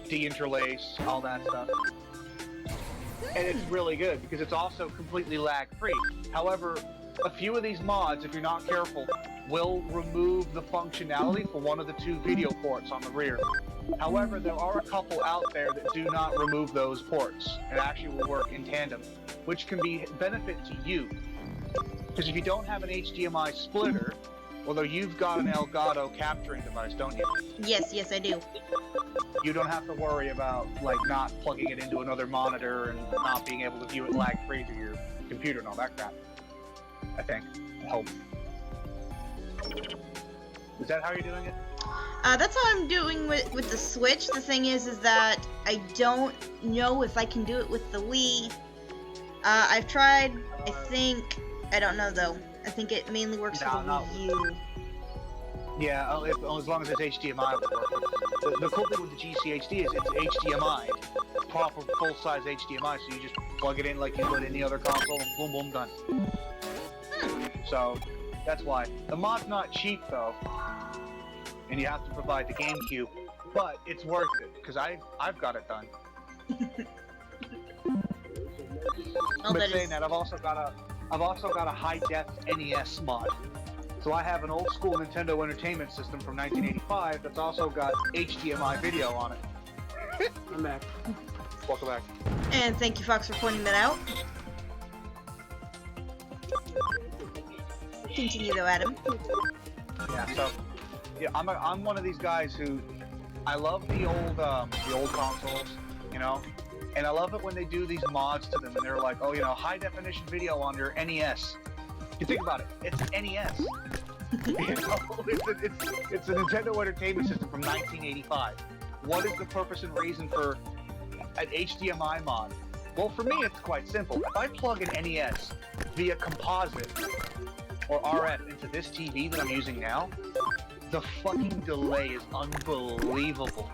deinterlace, all that stuff. And it's really good because it's also completely lag-free. However, a few of these mods, if you're not careful, will remove the functionality for one of the two video ports on the rear. However, there are a couple out there that do not remove those ports and actually will work in tandem, which can be benefit to you. Because if you don't have an HDMI splitter, although you've got an Elgato capturing device, don't you? Yes, I do. You don't have to worry about like not plugging it into another monitor and not being able to view it lag-free through your computer and all that crap. I think. I hope. Is that how you're doing it? That's how I'm doing with the Switch. The thing is that I don't know if I can do it with the Wii. I've tried, I don't know though. I think it mainly works for the Wii U. Yeah, as long as it's HDMI, it will work. The cool thing with the GCHD is it's HDMI, proper full-size HDMI, so you just plug it in like you would any other console, and boom, boom, done. So, that's why. The mod's not cheap though, and you have to provide the GameCube, but it's worth it, because I've got it done. But saying that, I've also got a high-def NES mod. So I have an old-school Nintendo Entertainment System from 1985 that's also got HDMI video on it. I'm back. Welcome back. And thank you, Fox, for pointing that out. Continue though, Adam. Yeah, so yeah, I'm one of these guys who I love the old consoles, you know, and I love it when they do these mods to them and they're like, oh, you know, high definition video on your NES. You think about it, it's an NES. You know, it's a Nintendo Entertainment System from 1985. What is the purpose and reason for an HDMI mod? Well, for me, it's quite simple. If I plug an NES via composite or RF into this TV that I'm using now, the fucking delay is unbelievable.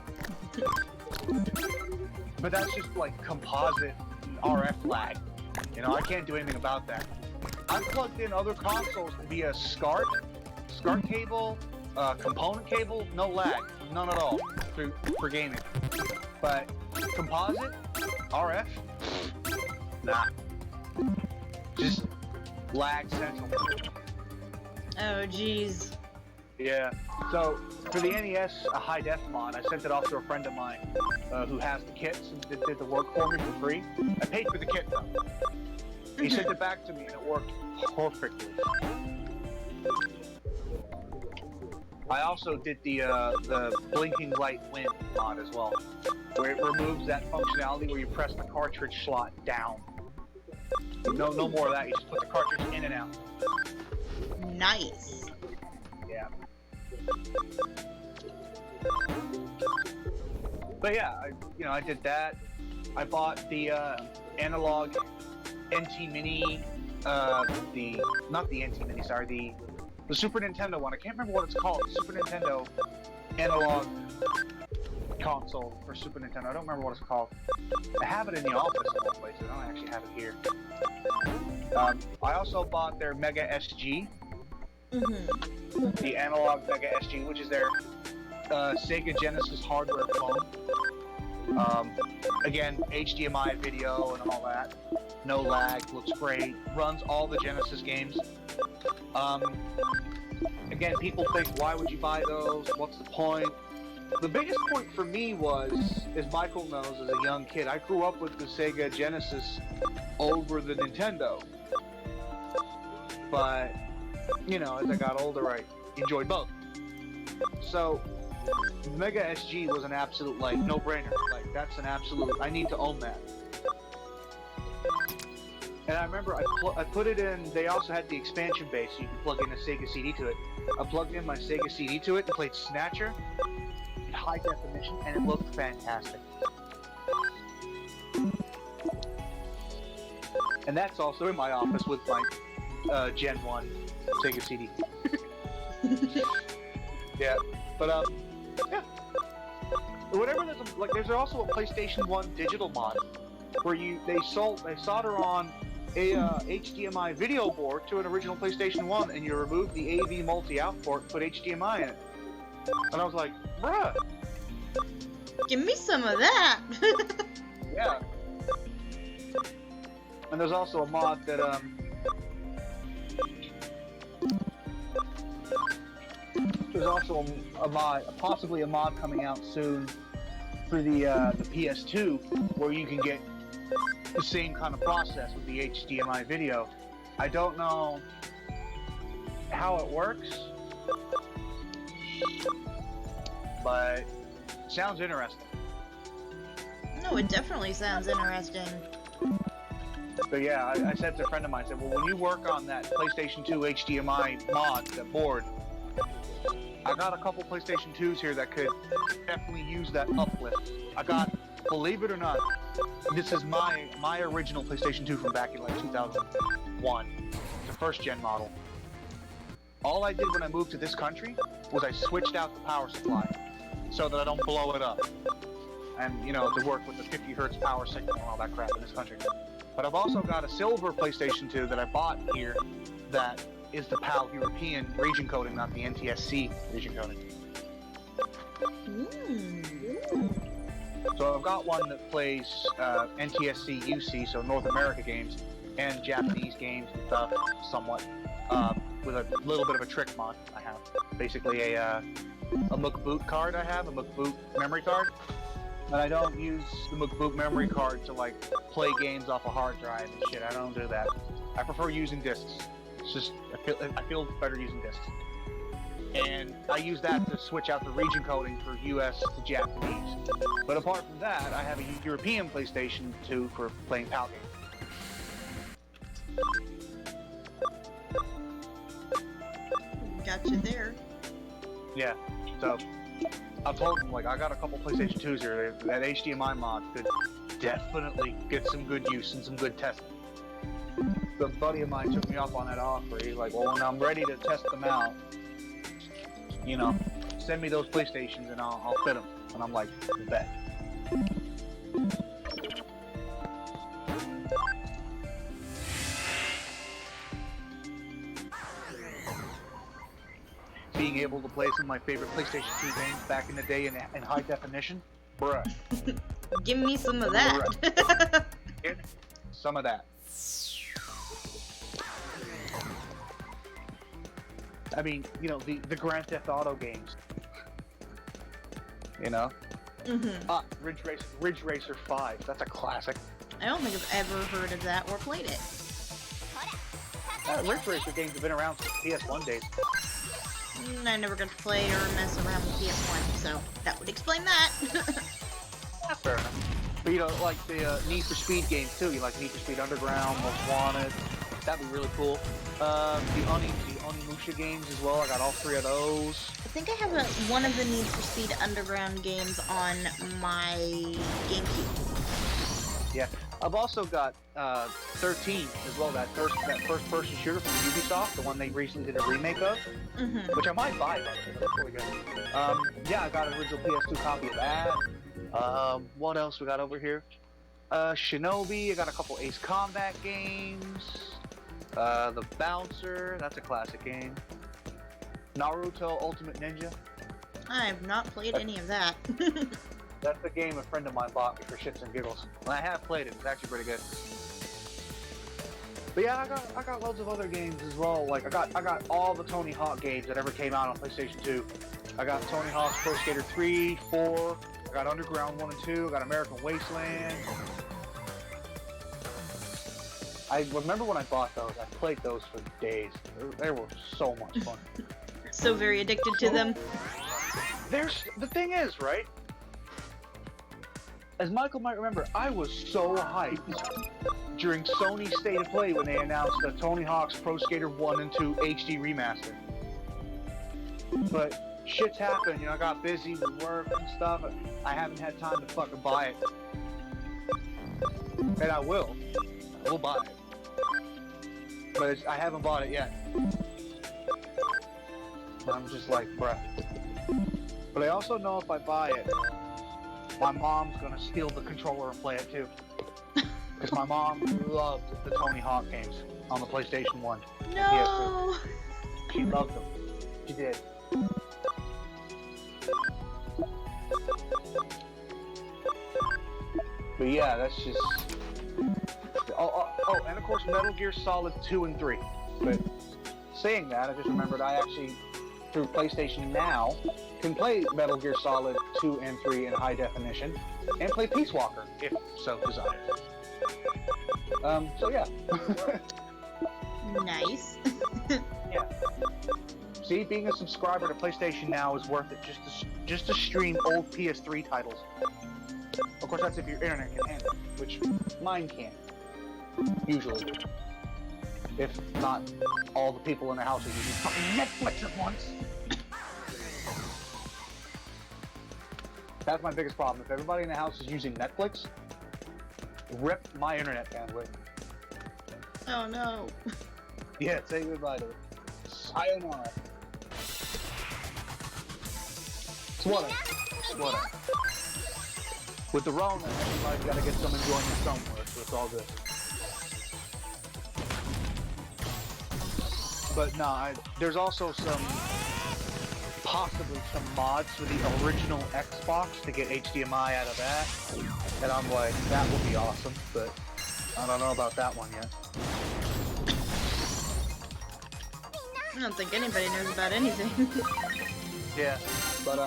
But that's just like composite RF lag. You know, I can't do anything about that. I've plugged in other consoles via SCART cable, component cable, no lag, none at all for gaming. But composite, RF, nah. Just lag central. Oh, jeez. Yeah. So for the NES, a high def mod, I sent it off to a friend of mine who has the kits and did the work for me for free. I paid for the kit though. He sent it back to me and it worked perfectly. I also did the blinking light win mod as well, where it removes that functionality where you press the cartridge slot down. No more of that. You just put the cartridge in and out. Nice. Yeah. But yeah, I did that. I bought the analog NT Mini, not the NT Mini, sorry, the Super Nintendo one. I can't remember what it's called. Super Nintendo analog console for Super Nintendo. I don't remember what it's called. I have it in the office in one place. I don't actually have it here. I also bought their Mega SG. Mm-hmm. The analog Mega SG, which is their Sega Genesis hardware phone. Again, HDMI video and all that. No lag, looks great, runs all the Genesis games. Again, people think, why would you buy those? What's the point? The biggest point for me was, as Michael knows, as a young kid, I grew up with the Sega Genesis over the Nintendo. But, you know, as I got older, I enjoyed both. So, Mega SG was an absolute, like, no-brainer. Like, that's an absolute, I need to own that. And I remember I put it in, they also had the expansion base, so you can plug in a Sega CD to it. I plugged in my Sega CD to it and played Snatcher in high definition, and it looked fantastic. And that's also in my office with my Gen 1 Sega CD. Yeah, but yeah. Whatever, there's also a PlayStation 1 digital mod where they solder on a HDMI video board to an original PlayStation 1, and you remove the AV multi-out port and put HDMI in it. And I was like, bruh! Give me some of that! Yeah. And there's also a mod that, there's also a mod, possibly a mod coming out soon for the PS2, where you can get the same kind of process with the HDMI video. I don't know how it works, but it sounds interesting. No, it definitely sounds interesting. So yeah, I said to a friend of mine, I said, well, when you work on that PlayStation 2 HDMI mod, that board, I got a couple PlayStation 2s here that could definitely use that uplift. I got, believe it or not, this is my original PlayStation 2 from back in like 2001, the first gen model. All I did when I moved to this country was I switched out the power supply so that I don't blow it up. And, you know, to work with the 50 hertz power signal and all that crap in this country. But I've also got a silver PlayStation 2 that I bought here that is the PAL European region coding, not the NTSC region coding. So I've got one that plays NTSC UC, so North America games, and Japanese games and stuff, somewhat, with a little bit of a trick mod I have. Basically a McBoot card I have, a McBoot memory card. But I don't use the McBoot memory card to, like, play games off a hard drive and shit. I don't do that. I prefer using discs. It's just I feel better using discs. And I use that to switch out the region coding for US to Japanese. But apart from that, I have a European PlayStation 2 for playing PAL games. Gotcha there. Yeah, so I told him, like, I got a couple PlayStation 2s here. That HDMI mod could definitely get some good use and some good testing. A buddy of mine took me up on that offer. He's like, well, when I'm ready to test them out, you know, send me those PlayStations and I'll fit them. And I'm like, bet. Being able to play some of my favorite PlayStation 2 games back in the day in high definition, bruh. Give me some of that. Get some of that. I mean, you know, the Grand Theft Auto games. You know? Mm-hmm. Ridge Racer 5. That's a classic. I don't think I've ever heard of that or played it. Ridge Racer games have been around since PS1 days. I never got to play or mess around with PS1, so that would explain that. Yeah, fair enough. But you know, like the Need for Speed games too. You like Need for Speed Underground, Most Wanted. That'd be really cool. The Onimusha games as well. I got all 3 of those. I think I have one of the Need for Speed Underground games on my GameCube. Yeah, I've also got 13 as well. That first-person shooter from Ubisoft, the one they recently did a remake of, which I might buy. That's really good. Yeah, I got an original PS2 copy of that. What else we got over here? Shinobi. I got a couple Ace Combat games. The Bouncer. That's a classic game. Naruto Ultimate Ninja. I have not played any of that. That's the game a friend of mine bought me for shits and giggles. And I have played it. It's actually pretty good. But yeah, I got loads of other games as well. Like I got all the Tony Hawk games that ever came out on PlayStation 2. I got Tony Hawk's Pro Skater 3, 4. I got Underground 1 and 2. I got American Wasteland. I remember when I bought those. I played those for days. They were so much fun. So very addicted to them. The thing is, right? As Michael might remember, I was so hyped during Sony's State of Play when they announced the Tony Hawk's Pro Skater 1 and 2 HD remaster. But shit's happened, you know, I got busy with work and stuff. I haven't had time to fucking buy it. And I will. I will buy it. But I haven't bought it yet. I'm just like, bruh. But I also know if I buy it, my mom's gonna steal the controller and play it too. Because my mom loved the Tony Hawk games on the PlayStation 1 and No. PS2. She loved them. She did. But yeah, that's just... Oh, and of course Metal Gear Solid 2 and 3. But saying that, I just remembered I actually, through PlayStation Now, can play Metal Gear Solid 2 and 3 in high definition, and play Peace Walker, if so desired. So yeah. Nice. Yeah. See, being a subscriber to PlayStation Now is worth it just to stream old PS3 titles. Of course, that's if your internet can handle it, which mine can't. Usually. If not, all the people in the house are using fucking Netflix at once. That's my biggest problem. If everybody in the house is using Netflix, rip my internet bandwidth. Oh no. Yeah, say goodbye to it. Sayonara. What? With the Rona, everybody's got to get some enjoyment somewhere, so it's all good. But no, there's also possibly some mods for the original Xbox to get HDMI out of that. And I'm like, that would be awesome, but I don't know about that one yet. I don't think anybody knows about anything. Yeah, but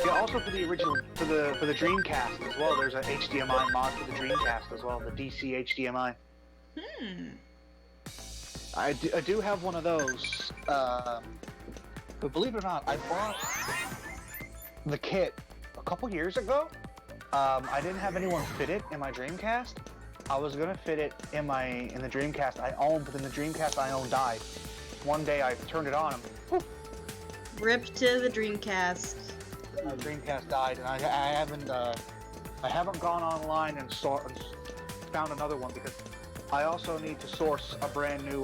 yeah, also for the original, for the Dreamcast as well, there's an HDMI mod for the Dreamcast as well, the DC HDMI. I do have one of those. But believe it or not, I bought the kit a couple years ago. I didn't have anyone fit it in my Dreamcast. I was gonna fit it in the Dreamcast I owned, but then the Dreamcast I owned died. One day I turned it on and whew, Rip to the Dreamcast. my Dreamcast died, and I haven't gone online and found another one because I also need to source a brand new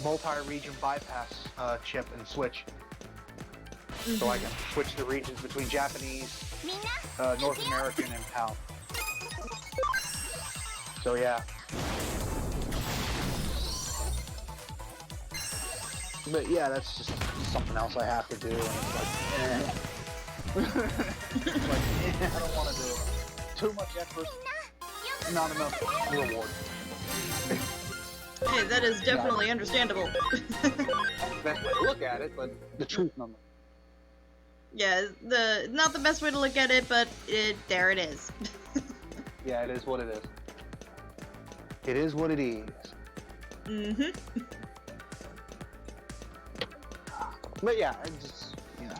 multi-region bypass chip and switch, so I can switch the regions between Japanese, North American, and PAL. So yeah. But yeah, that's just something else I have to do, and it's like, it's like, I don't want to do it. Too much effort, not enough reward. Hey, that is definitely understandable. That's the best way to look at it, but the truth number. Yeah, not the best way to look at it, but there it is. Yeah, it is what it is. It is what it is. But yeah, I just, you know.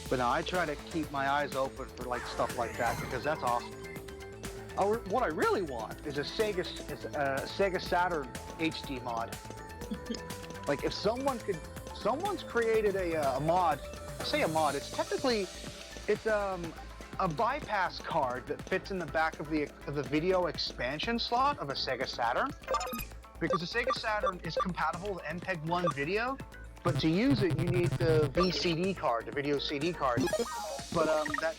But no, I try to keep my eyes open for like stuff like that because that's awesome. What I really want is a Sega Saturn HD mod. Like if someone's created a mod. I say a mod. It's technically, it's a bypass card that fits in the back of the video expansion slot of a Sega Saturn. Because the Sega Saturn is compatible with MPEG-1 video, but to use it you need the VCD card, the video CD card. But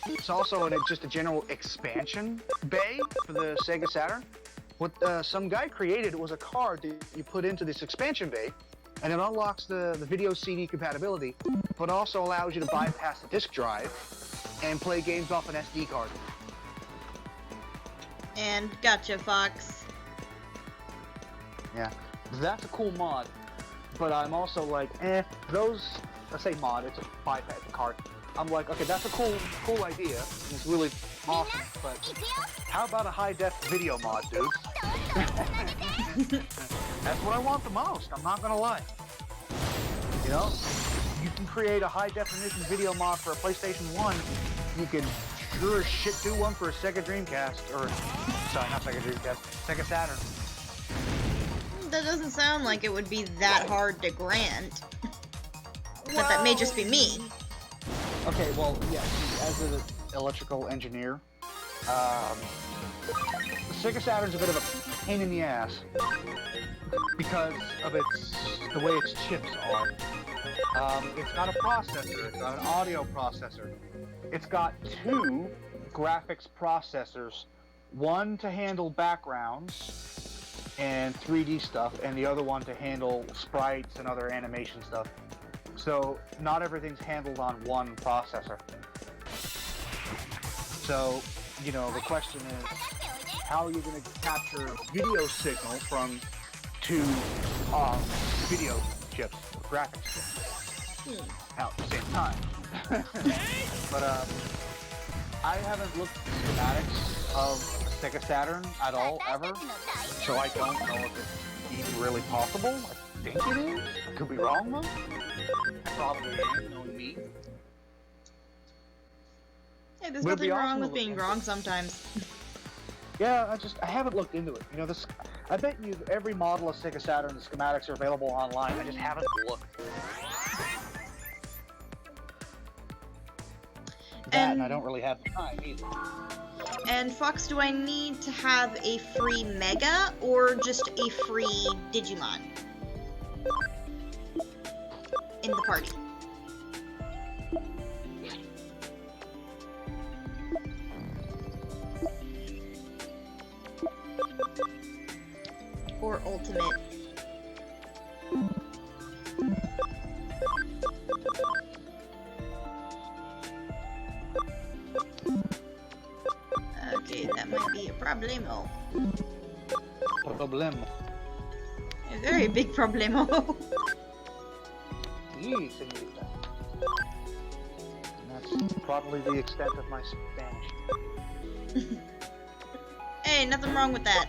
it's also just a general expansion bay for the Sega Saturn. What some guy created was a card that you put into this expansion bay, and it unlocks the video CD compatibility, but also allows you to bypass the disk drive and play games off an SD card. And gotcha, Fox. Yeah, that's a cool mod, but I'm also like, I say mod, it's a bypass card. I'm like, okay, that's a cool idea, and it's really awesome, but how about a high-def video mod, dude? That's what I want the most, I'm not gonna lie. You know, you can create a high-definition video mod for a PlayStation 1, you can sure as shit do one for a Sega Dreamcast, or, sorry, not Sega Dreamcast, Sega Saturn. That doesn't sound like it would be that hard to grant. But that may just be me. Okay, well, yeah, as an electrical engineer, the Sega Saturn's a bit of a pain in the ass because of the way its chips are. It's got a processor, it's got an audio processor. It's got two graphics processors, one to handle backgrounds and 3D stuff, and the other one to handle sprites and other animation stuff. So not everything's handled on one processor. So, you know, the question is, how are you going to capture video signal from two video chips, graphics chips, out at the same time? But I haven't looked at the schematics of Sega Saturn at all, ever, so I don't know if it's even really possible. I think it is. I could be wrong, though. I probably am, knowing me. Hey, there's nothing wrong with being wrong sometimes. Yeah, I haven't looked into it. You know, I bet you every model of Sega Saturn, the schematics are available online. I just haven't looked. And I don't really have the time either. And Fox, do I need to have a free Mega or just a free Digimon in the party? Or Ultimate? Okay, that might be a problemo. Problemo. A very big problemo. Sí, señorita. And that's probably the extent of my Spanish. Hey, nothing wrong with that.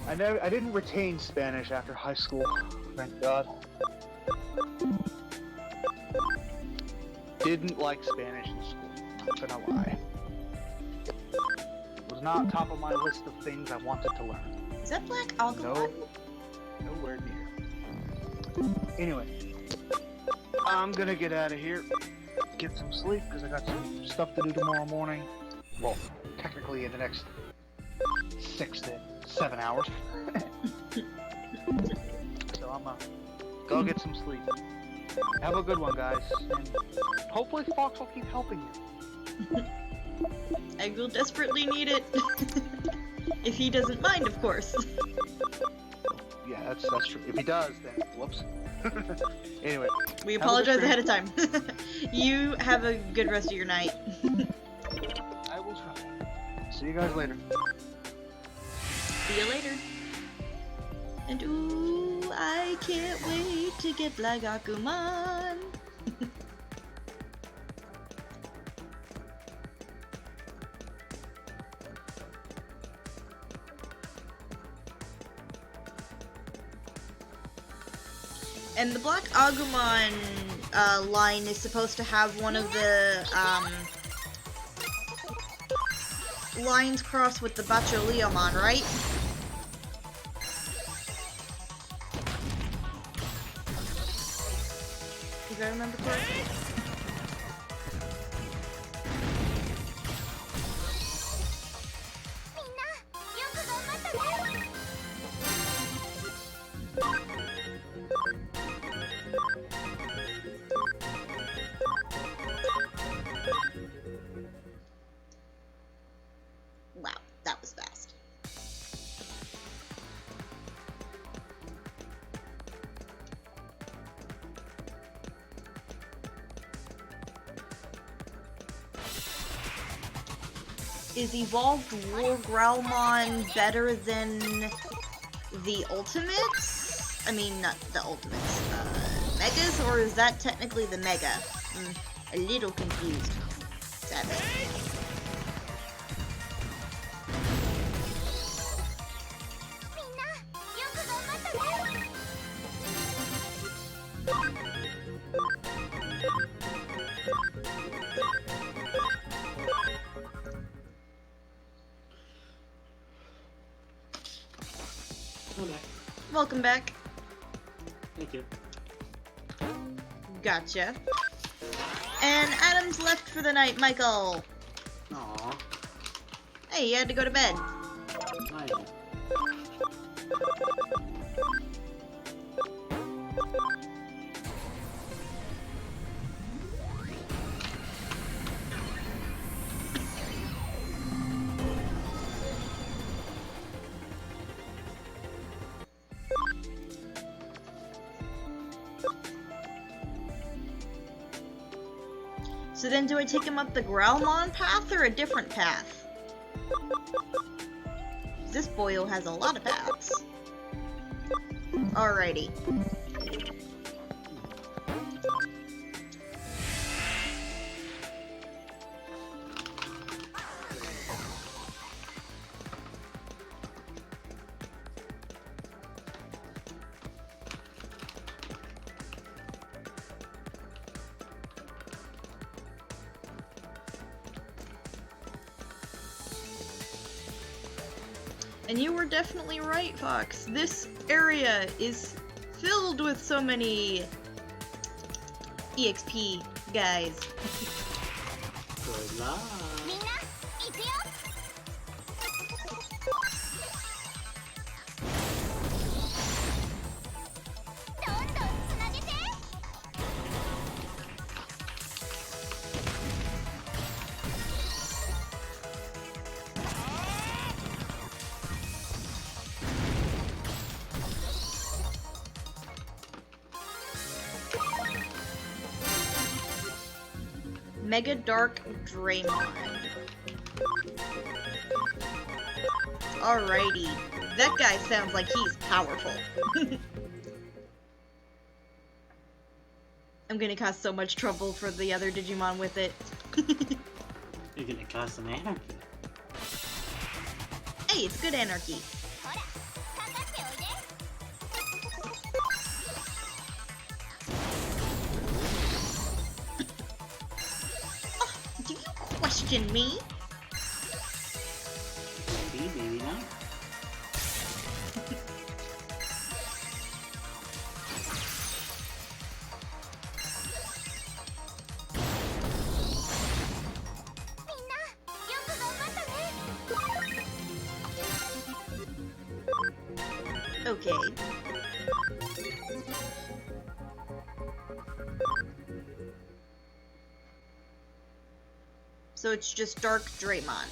I didn't retain Spanish after high school, thank God. Didn't like Spanish in school, not gonna lie. It was not top of my list of things I wanted to learn. Is that black alcohol? No, nowhere near. Anyway, I'm gonna get out of here, get some sleep, because I got some stuff to do tomorrow morning. Well, technically in the next 6 to 7 hours. So I'm gonna go get some sleep. Have a good one, guys. And hopefully Fox will keep helping you. I will desperately need it. If he doesn't mind, of course. Yeah, that's true. If he does, then whoops. Anyway. We apologize ahead of time. You have a good rest of your night. I will try. See you guys later. See you later. And ooh, I can't wait to get Black Agumon. And the Black Agumon line is supposed to have one of the lines crossed with the Bacholiomon, right? If I remember correctly. Wow, that was fast. Is Evolved War Growlmon better than the Ultimates? I mean, not the Ultimates, Megas, or is that technically the Mega? I'm a little confused, sadly. Okay. Welcome back. Thank you. Gotcha. And Adam's left for the night, Michael. Aww. Hey, you had to go to bed. I So then do I take him up the Growlmon path or a different path? This boyo has a lot of paths. Alrighty. And you were definitely right, Fox. This area is filled with so many EXP guys. Good luck. Mega Dark Draymon. Alrighty. That guy sounds like he's powerful. I'm gonna cause so much trouble for the other Digimon with it. You're gonna cause some anarchy. Hey, it's good anarchy. question me? Maybe, maybe not. Okay. So it's just Dark Draymond.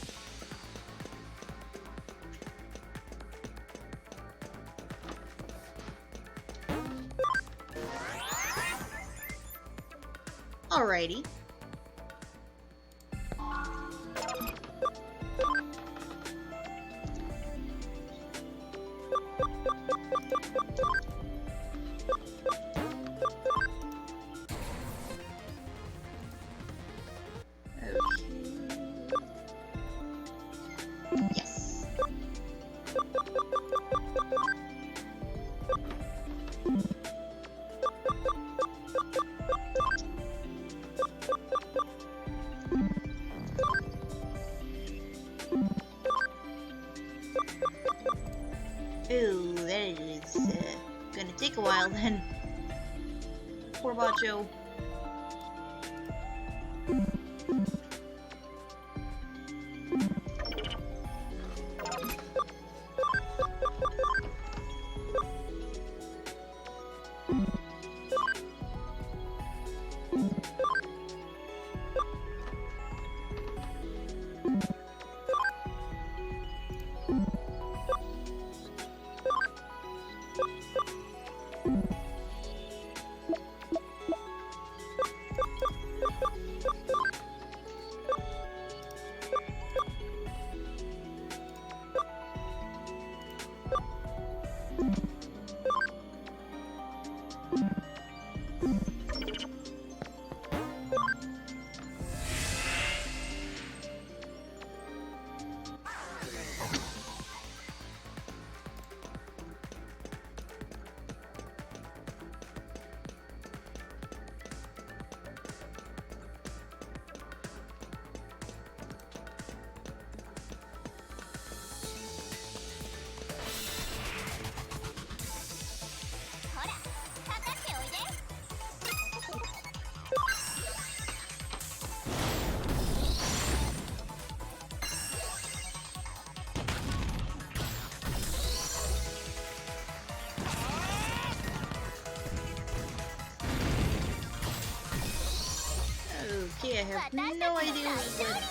Alrighty. Yes. Ooh, that is gonna take a while then. Poor Bacho. Okay, I have no idea what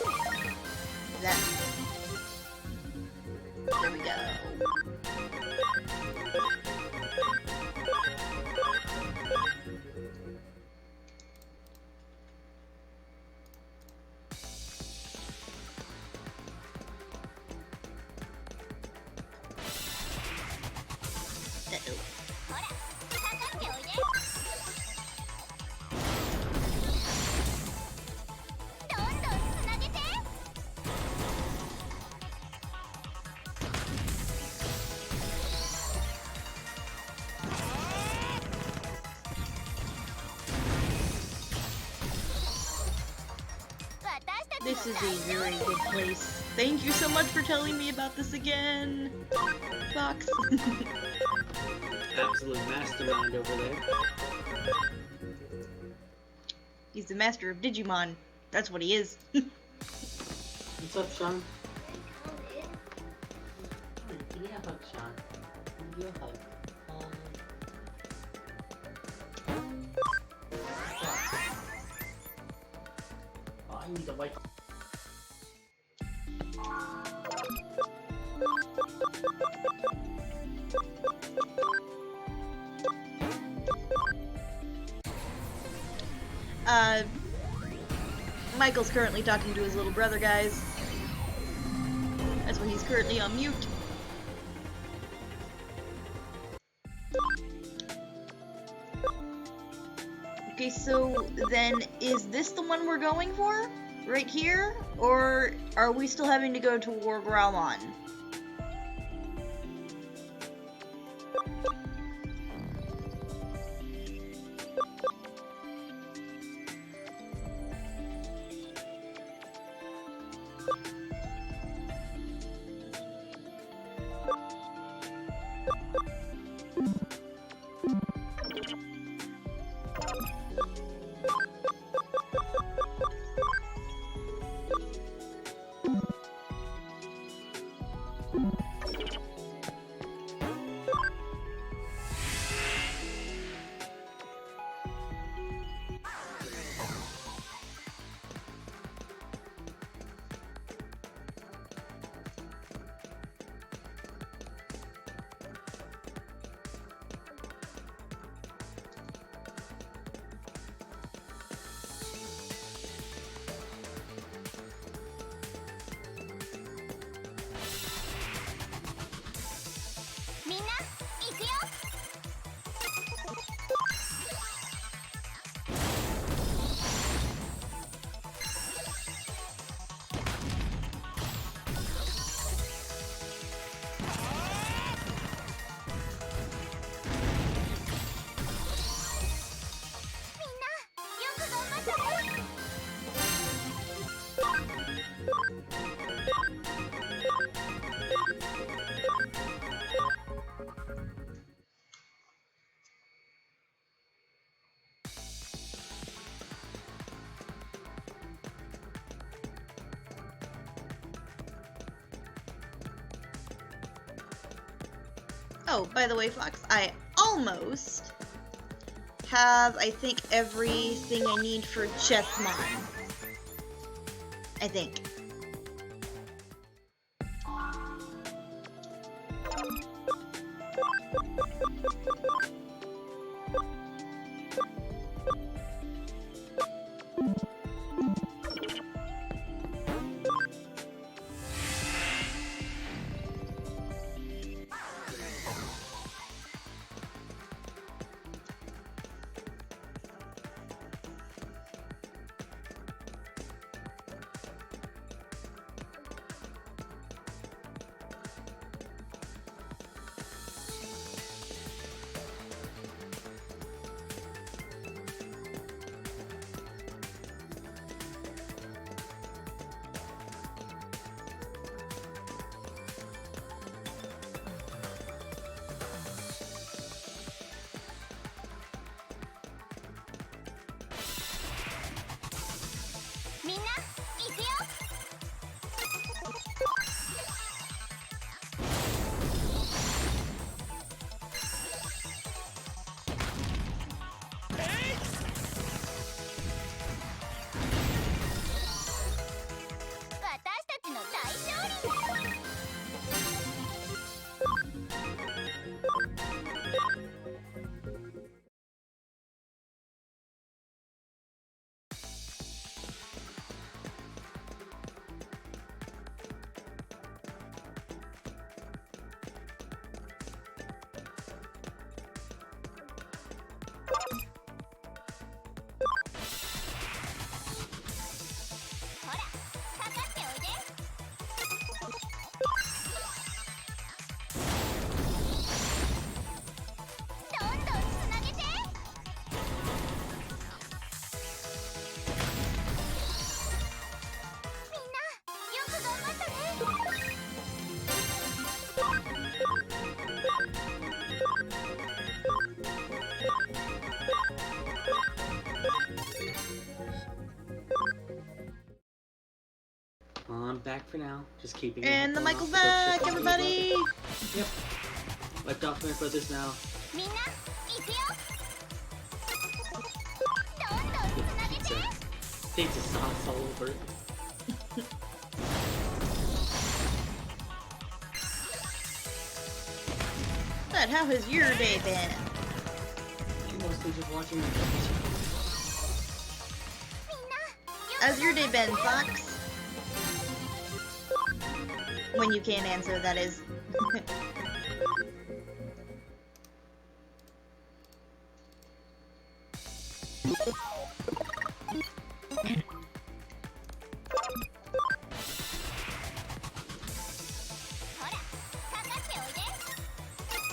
that means. There we go. This is a very good place. Thank you so much for telling me about this again, Fox. Absolute mastermind over there. He's the master of Digimon. That's what he is. What's up, Sean? Give me a hug, Sean. Give you a hug. Oh, I need a wipe. Michael's currently talking to his little brother, guys. That's why he's currently on mute. Okay, so then is this the one we're going for? Right here? Or are we still having to go to War Growlon? Oh, by the way, Fox, I almost have, I think, everything I need for Chessmon. I think. I'm back for now. Just keeping it. And the Michael's back, everybody! Yep. Wiped off my brothers now. Pizza sauce all over it. But how has your day been? Mostly just watching the How's your day been, Fox? When you can't answer, that is.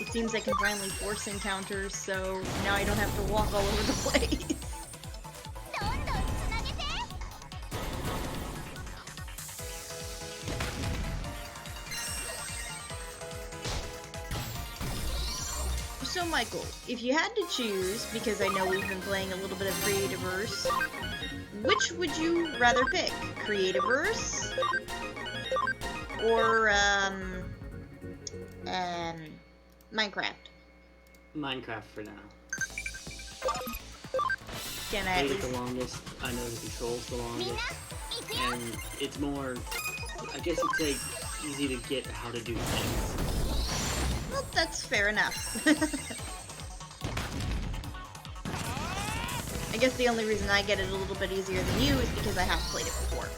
It seems I can finally force encounters, so now I don't have to walk all over the place. So Michael, if you had to choose, because I know we've been playing a little bit of Creativerse, which would you rather pick? Creativerse? Or, Minecraft. Minecraft for now. Can I I at played it least... the longest. I know the controls the longest. And it's more, I guess it's like easy to get how to do things. Well, that's fair enough. I guess the only reason I get it a little bit easier than you is because I have played it before.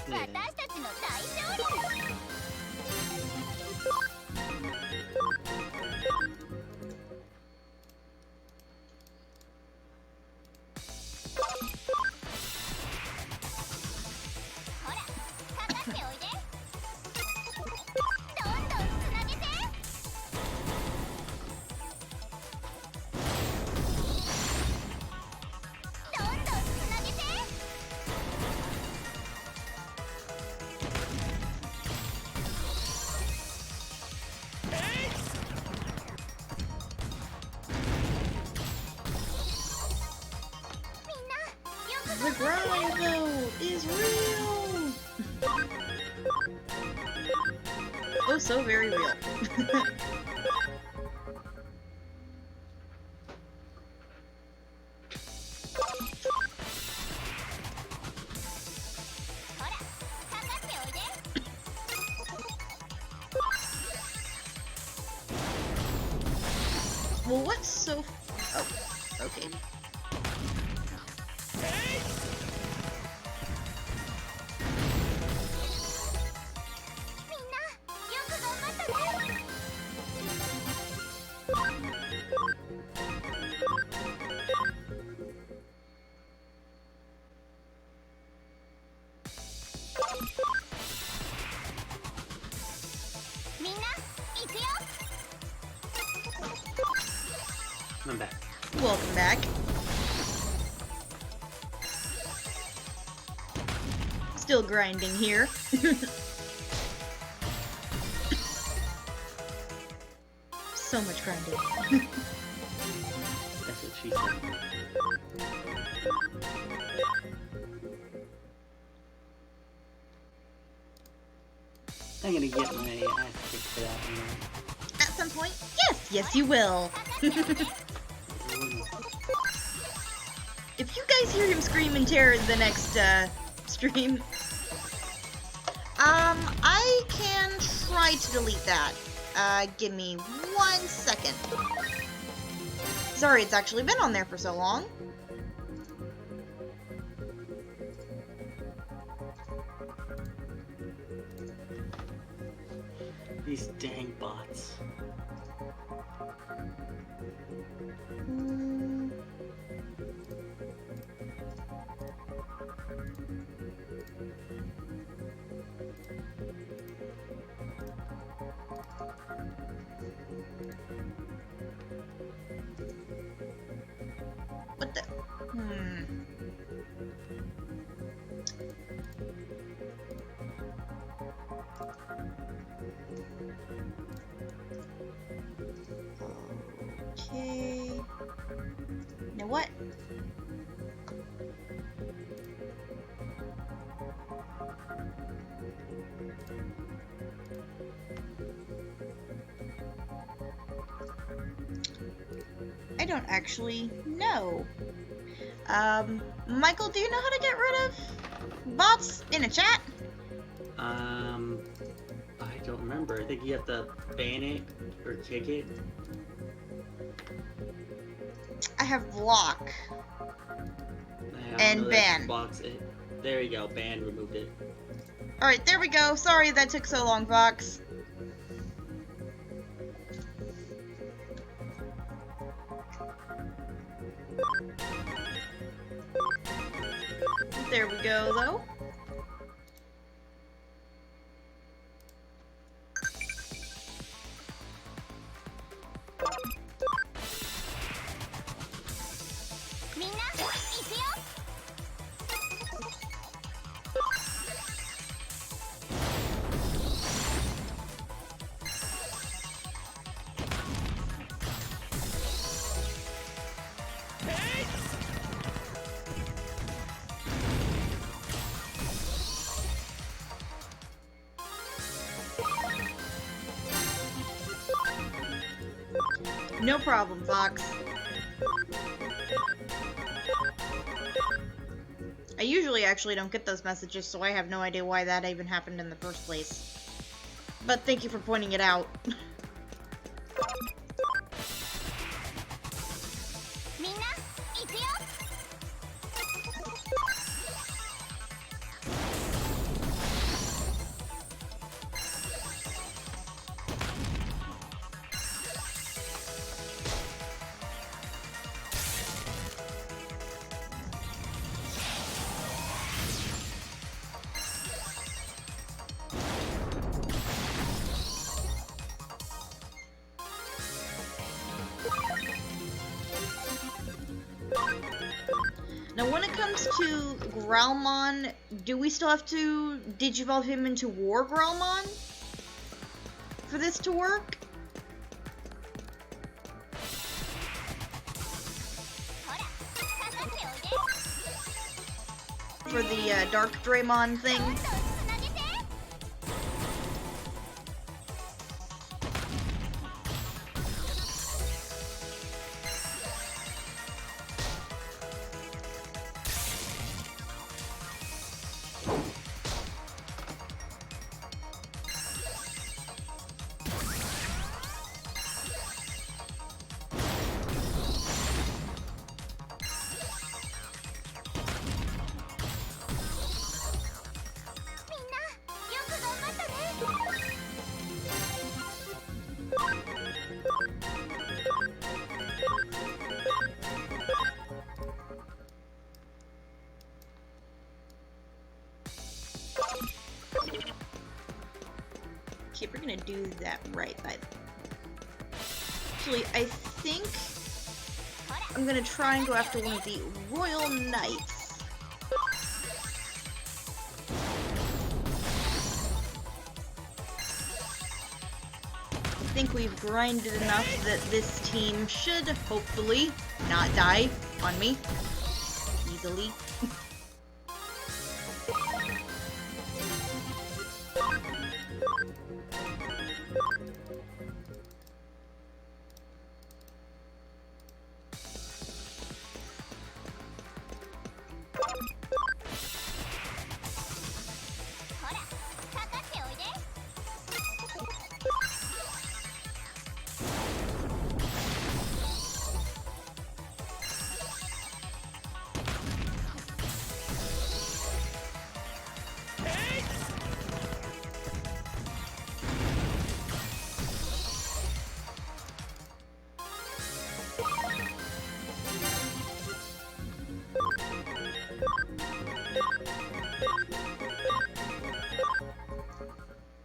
Yeah. The grind, though, is real! Oh, so very real. Well, what's so... Oh, okay. I'm back. Welcome back. Still grinding here. So much grinding. That's what she said. I'm gonna get my ass kicked for that one. At some point? Yes, yes you will. If you guys hear him scream in terror the next stream, I can try to delete that. Give me 1 second. Sorry, it's actually been on there for so long. These dang bots. What the? Okay. You know what? I don't actually know. Michael, do you know how to get rid of bots in a chat? I don't remember. I think you have to ban it or kick it. I have block. I don't And know, that's ban. Box it. There you go. Ban removed it. Alright, there we go. Sorry that took so long, Vox. There we go, though. No problem, Fox. I usually actually don't get those messages, so I have no idea why that even happened in the first place. But thank you for pointing it out. Now, when it comes to Growlmon, do we still have to digivolve him into War Growlmon for this to work? For the Dark Draymon thing? Okay, we're gonna do that right by... Actually, I think I'm gonna try and go after one of the Royal Knights. I think we've grinded enough that this team should, hopefully, not die on me easily.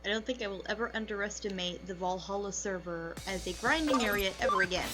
I don't think I will ever underestimate the Valhalla server as a grinding area ever again.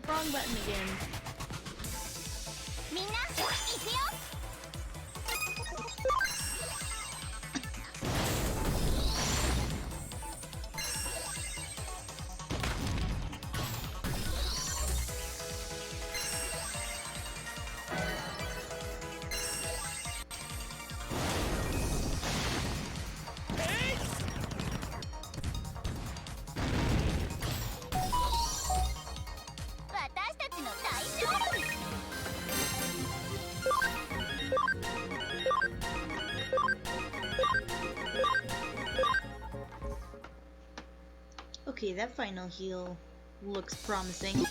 Wrong button again. Okay, that final heal looks promising.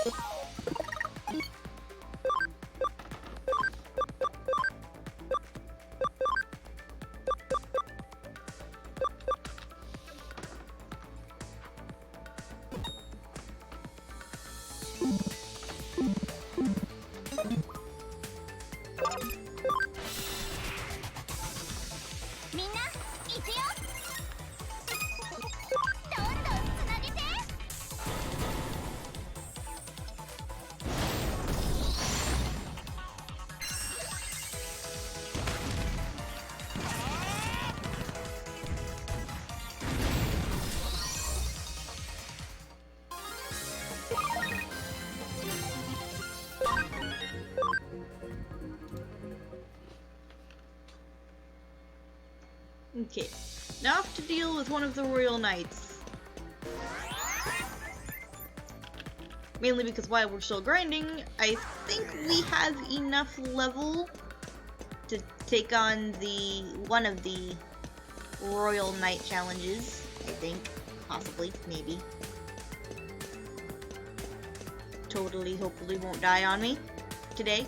Okay, now off to deal with one of the Royal Knights. Mainly because while we're still grinding, I think we have enough level to take on one of the Royal Knight challenges. I think, possibly, maybe. Totally, hopefully won't die on me today.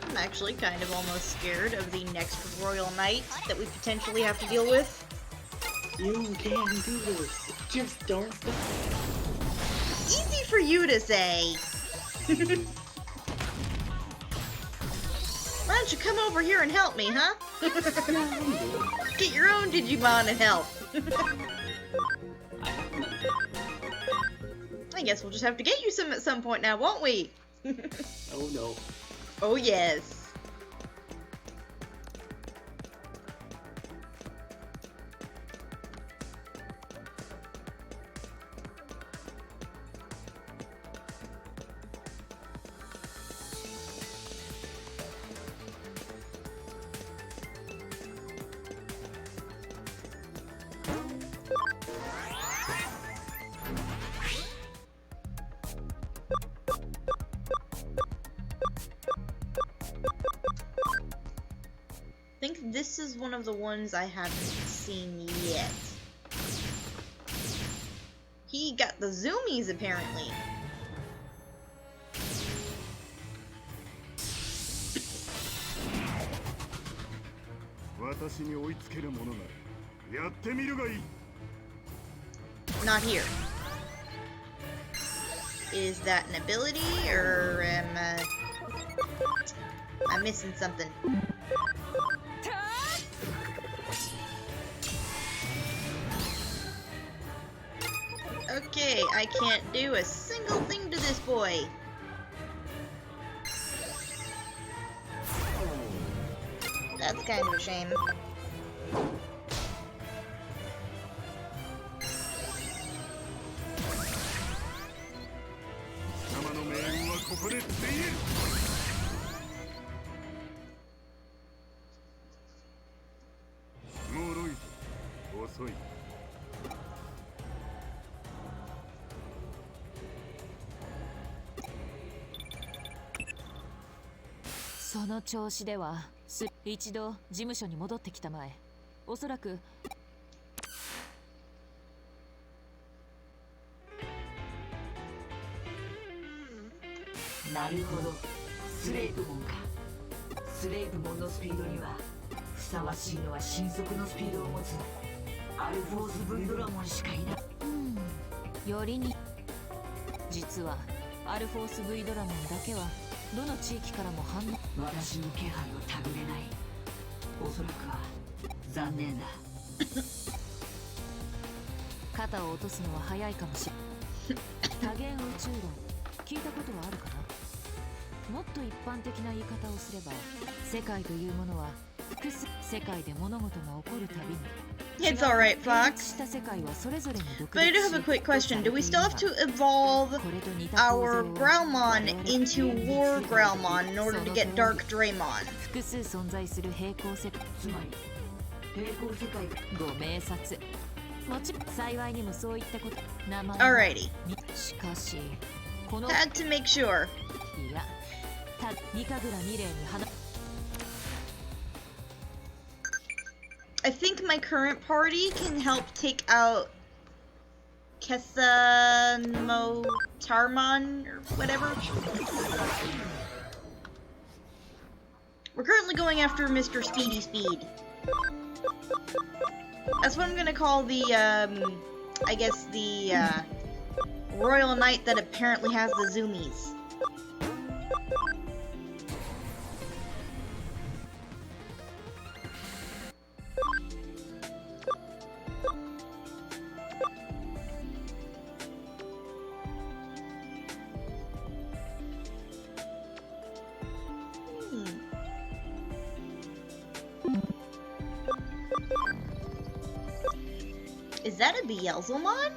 I'm actually kind of almost scared of the next Royal Knight that we potentially have to deal with. You can do this. Just don't die. Easy for you to say. Why don't you come over here and help me, huh? Get your own Digimon and help. I guess we'll just have to get you some at some point now, won't we? Oh no. Oh yes. I think this is one of the ones I haven't seen yet. He got the zoomies, apparently. Not here. Is that an ability, or am I missing something? Okay, I can't do a single thing to this boy. That's kind of a shame. So の調子では一度事務所に戻ってきたまえ。おそらくなるほど、スレーブモンか。スレーブモンのスピードにはふさわしいのは神速のスピードを持つアルフォース V ドラモンしかいない。よりに実はアルフォース V ドラモンだけはどの地域からも反応。私の気配をたぐれない。おそらくは残念だ。肩を落とすのは早いかもしれ多元宇宙論聞いたことはあるかな。もっと一般的な言い方をすれば、世界というものは複数世界で物事が起こるたびに It's alright, Fox. した世界はそれぞれに独 But I do have a quick question. Do we still have to evolve our Growlmon into War Growlmon in order to get Dark Draymon? 複数存在する平行世界、つまり平行世界ご明察。もちろん幸いにもそういったこと名前 Alrighty. しかしこの Had to make sure. いやニカグラ2例に話 I think my current party can help take out Kesamo Tarmon or whatever. We're currently going after Mr. Speedy Speed. That's what I'm gonna call the, I guess the, Royal Knight that apparently has the zoomies. Is that a Beelzemon?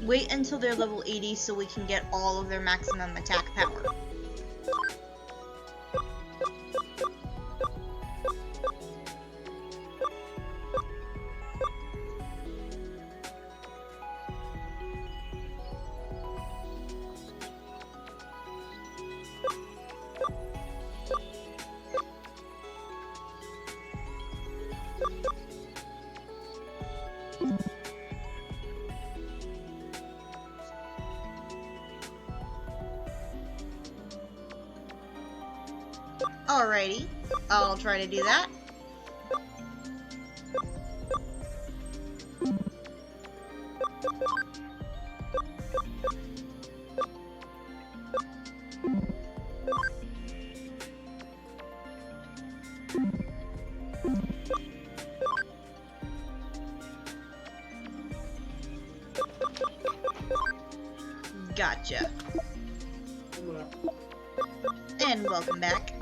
Wait until they're level 80 so we can get all of their maximum attack power. Alrighty, I'll try to do that. Gotcha. And welcome back.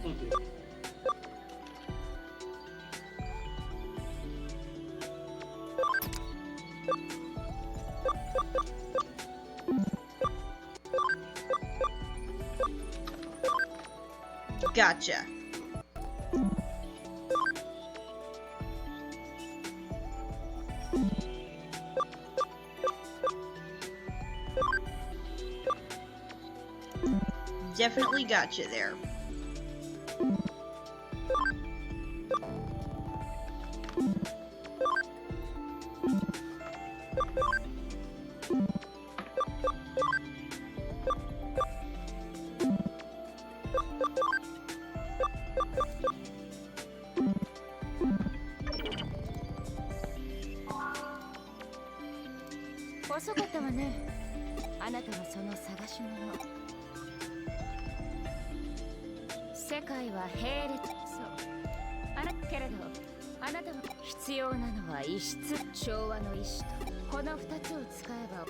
Thank you. Gotcha. Definitely gotcha there. なたはその探し物。世界は並列。そうけれどあなたは必要なのは異質、調和の意志とこの2つを使えば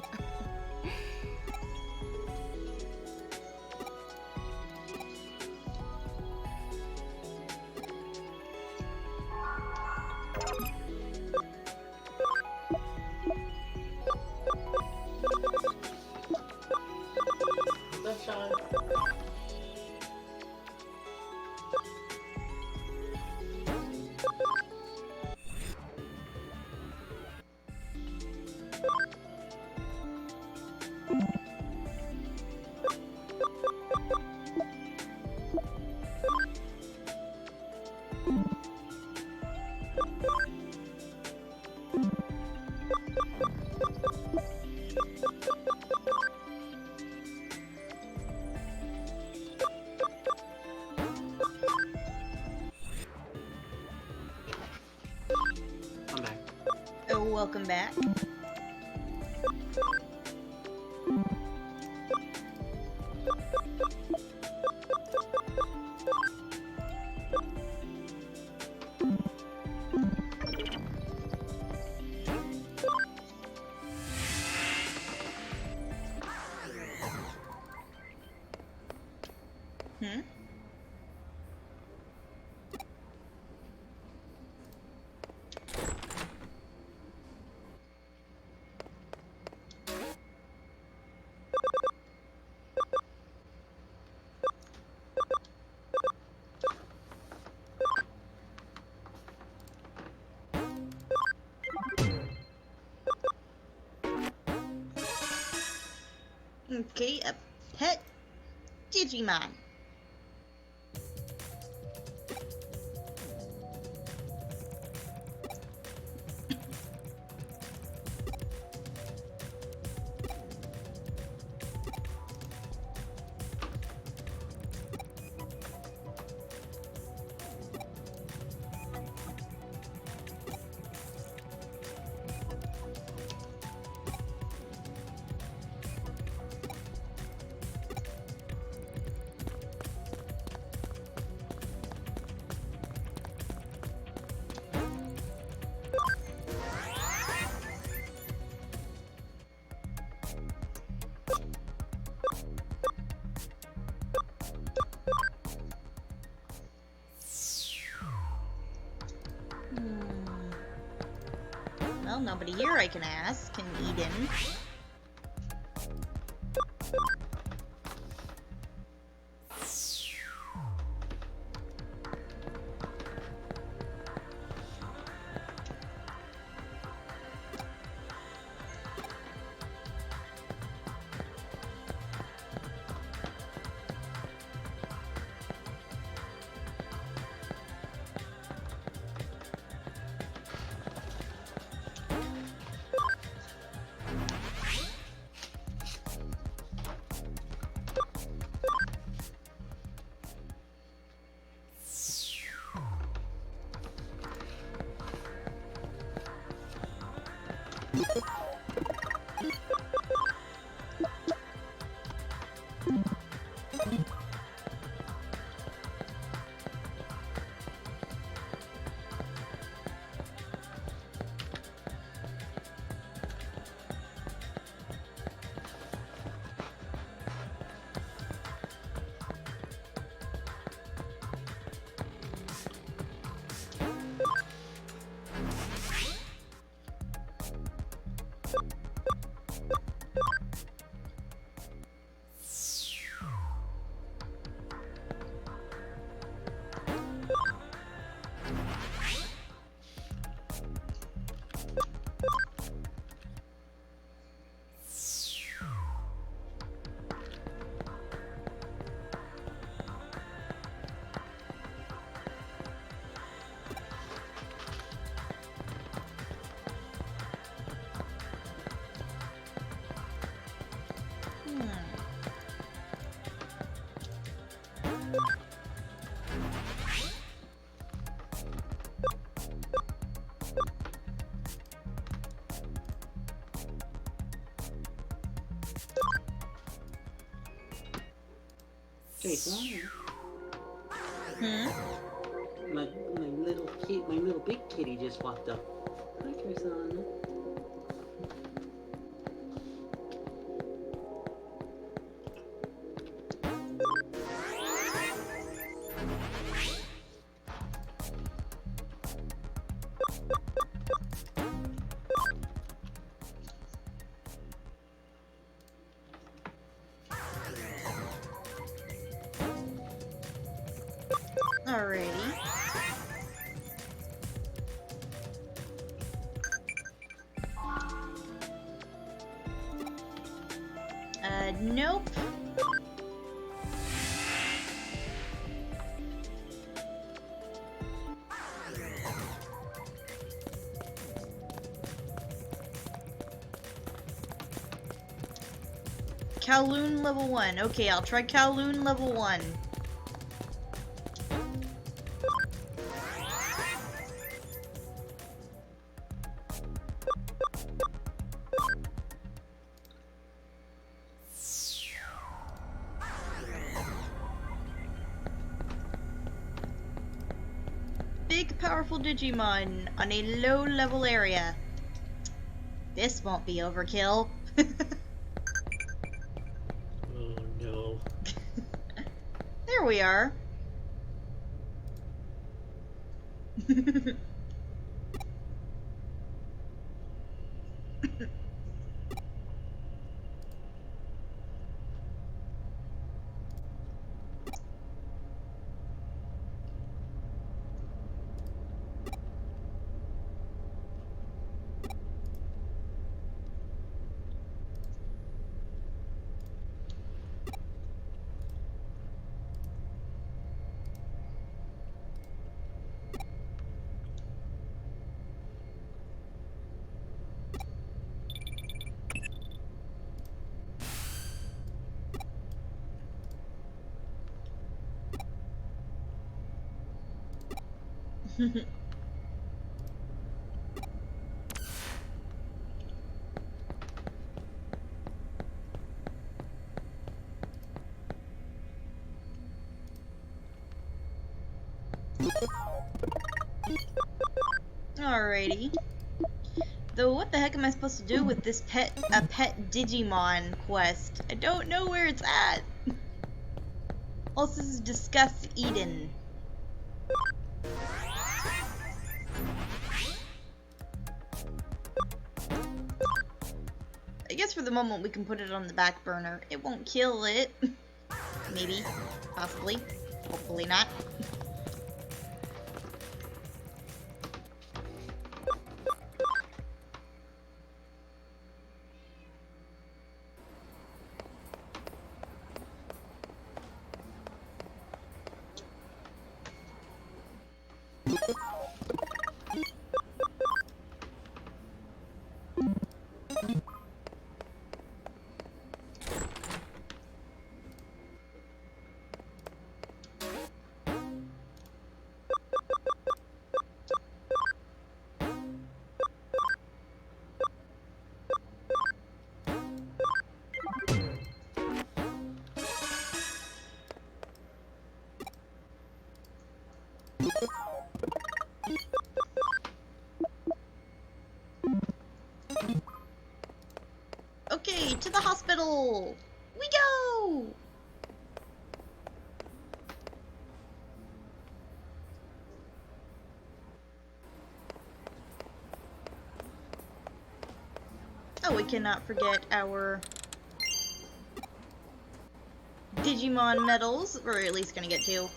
I'm back. Oh, welcome back. Hmm? Okay, a pet Digimon. Well, nobody here I can ask can eat him. Jason, Hmm? my little kid, my little big kitty just walked up. Hi, Jason. Alrighty. Nope. Kowloon level 1. Okay, I'll try Kowloon level 1. Big, powerful Digimon on a low-level area. This won't be overkill. Oh no. There we are. Alrighty. Though what the heck am I supposed to do with this pet Digimon quest? I don't know where it's at. Also, this is Discuss Eden. I guess for the moment we can put it on the back burner. It won't kill it. Maybe. Possibly. Hopefully not. Okay, to the hospital! We go! Oh, we cannot forget our Digimon medals. We're at least gonna get 2.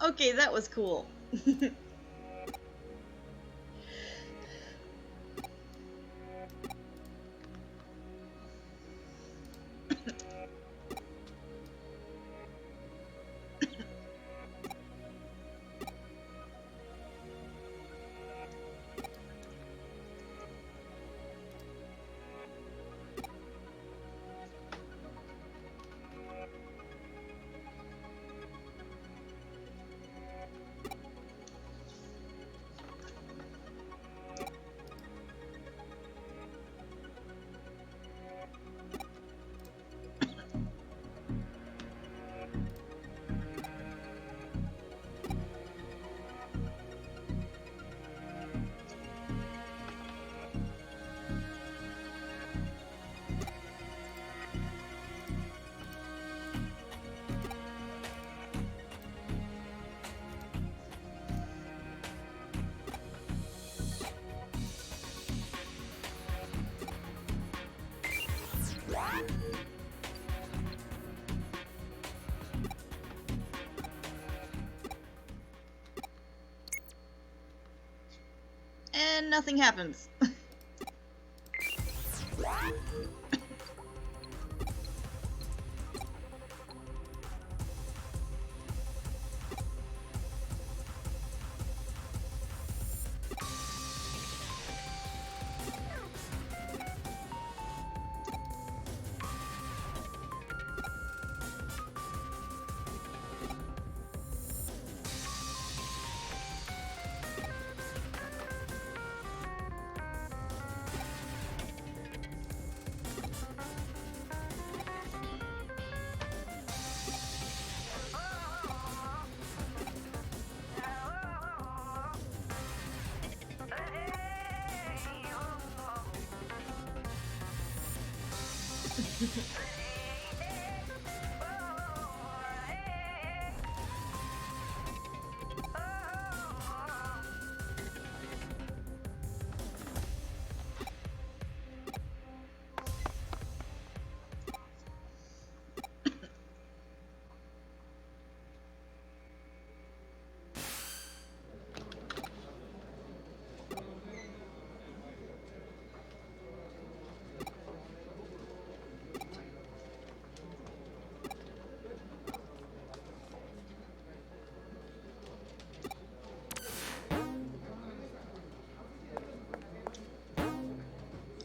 Okay, that was cool. and nothing happens.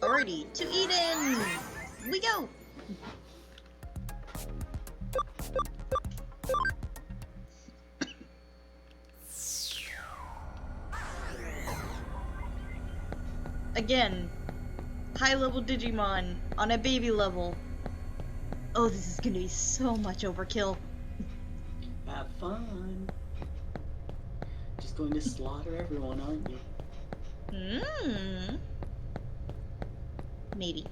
Alrighty, to Eden! We go! Again, high level Digimon on a baby level. Oh, this is gonna be so much overkill. Have fun. Just going to slaughter everyone, aren't you? Maybe.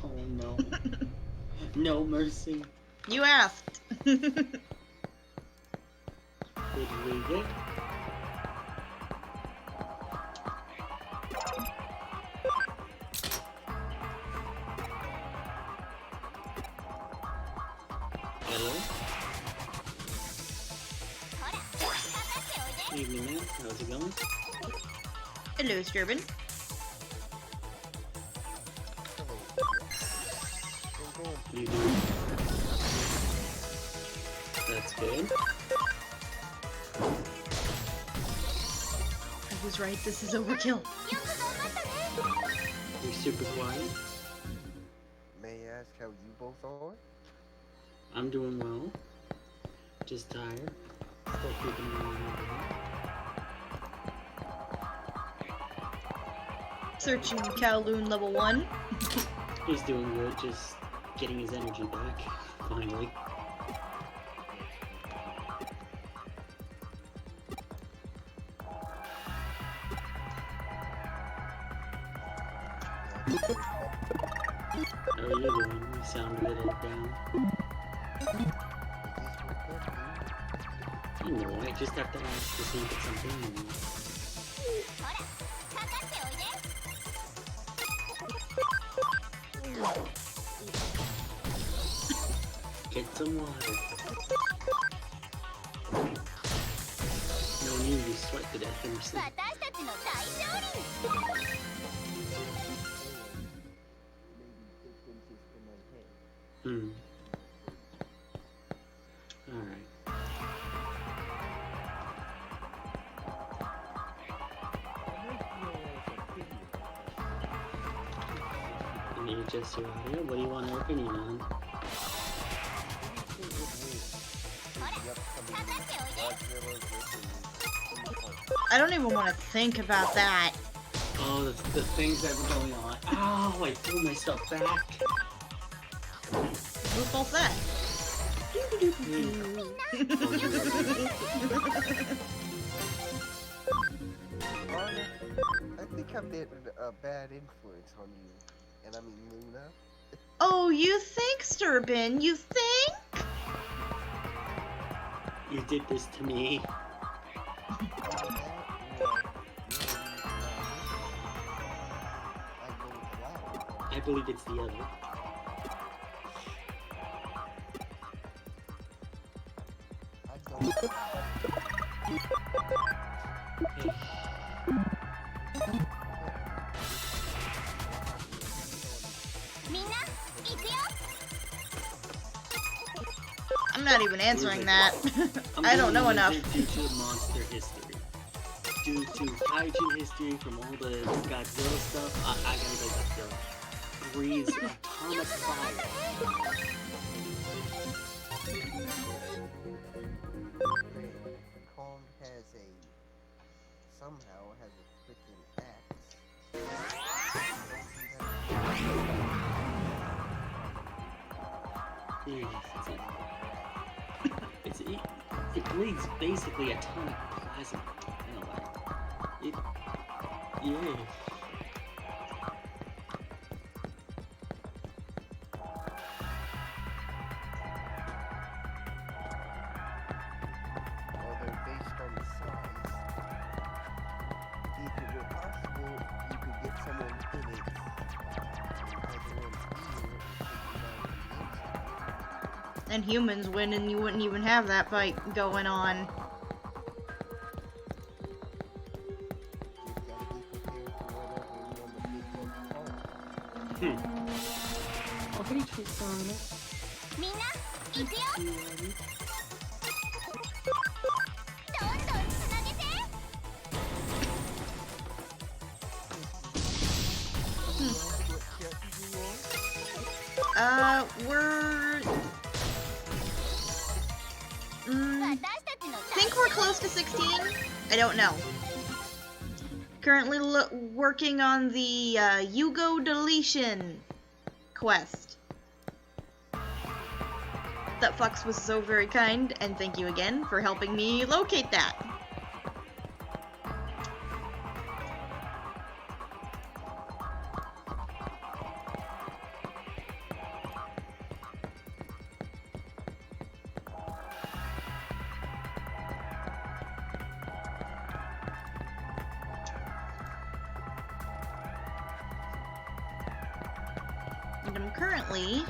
Oh no. No mercy. You asked. Did we get? Hello? Evening, man. How's it going? Hello, Sturbin. You do. That's good. I was right, this is overkill. You're super quiet. May I ask how you both are? I'm doing well. Just tired. Still keeping me on Searching Kowloon level 1. He's doing good, just getting his energy back, finally. How are you doing? You sound a little down. You know, I just have to ask to see if it's something new. Get some water. No need to sweat to death in your sleep. Alright. Let me adjust your audio. What do you want our opinion on? I don't even want to think about that. Oh, the things that were going on. Ow, I threw myself back. Who fault that? I think I'm a bad influence on you. And I mean Luna. Oh, you think, Sturbin? You think? You did this to me. I believe it's the other. not even answering that. I'm I don't going know enough. lizard due to monster history. Due to kaiju history from all the Godzilla stuff, I gotta go Godzilla. Breathes atomic fire. Kong somehow has a freaking axe. It bleeds basically atomic plasma in a way. Yeah. Although based on the size, if it were possible, you could get someone in it, and either one here, And humans win and you wouldn't even have that fight going on. Okay, Tristana. We're... think we're close to 16? I don't know. Currently working on the Yugo deletion quest. That Fox was so very kind, and thank you again for helping me locate that. And I'm currently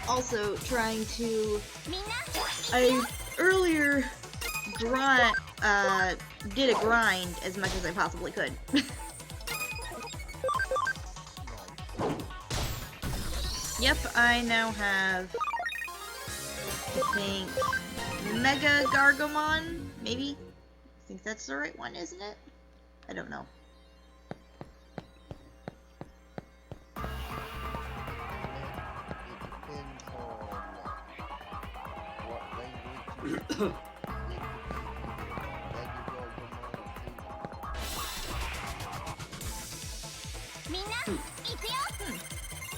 also trying to... I earlier did a grind as much as I possibly could. Yep, I now have, I think, Mega Gargomon, maybe? I think that's the right one, isn't it? I don't know.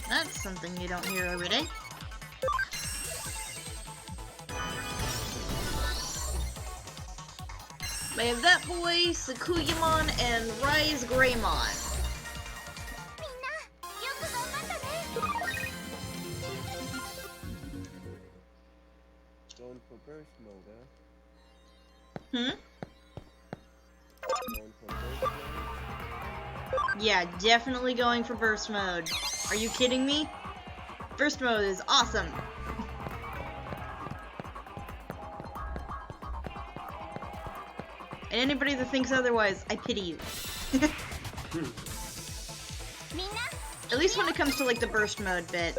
That's something you don't hear every day. I have that boy, Sakuyamon, and Rise Greymon. Going for burst mode, Hmm? Going for burst mode? Yeah, definitely going for burst mode. Are you kidding me? Burst mode is awesome. And anybody that thinks otherwise, I pity you. At least when it comes to like the burst mode bit.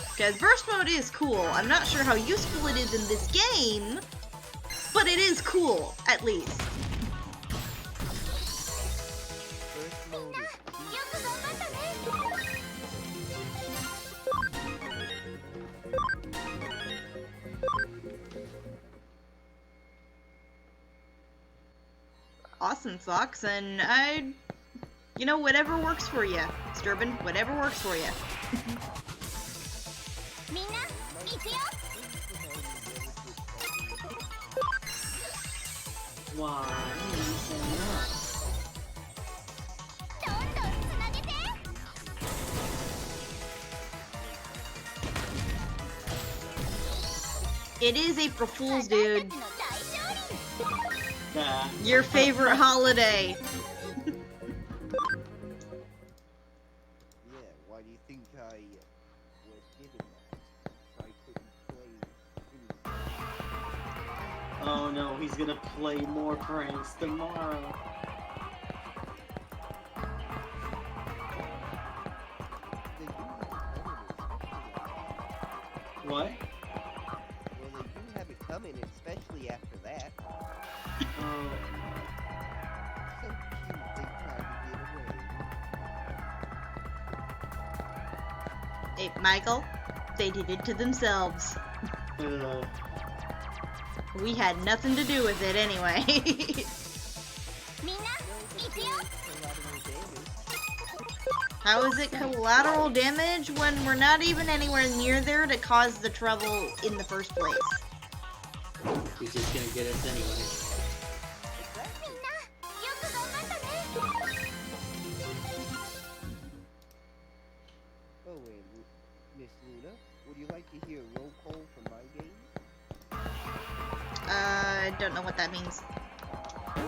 Because burst mode is cool. I'm not sure how useful it is in this game, but it is cool, at least. Burst mode is Awesome, Fox, and you know, whatever works for you. Sturban, whatever works for you. Why? It is April Fool's, dude. Yeah. Your favorite holiday. Yeah, why do you think I was given that? So I couldn't play. Oh no, he's gonna play more pranks tomorrow. So cute they tried to get away. Hey, Michael, they did it to themselves. We had nothing to do with it anyway. No, but there's collateral damage. How is it collateral damage when we're not even anywhere near there to cause the trouble in the first place? He's just gonna get us anyway. Oh, and Miss Luna, would you like to hear a roll call from my game? I don't know what that means. Would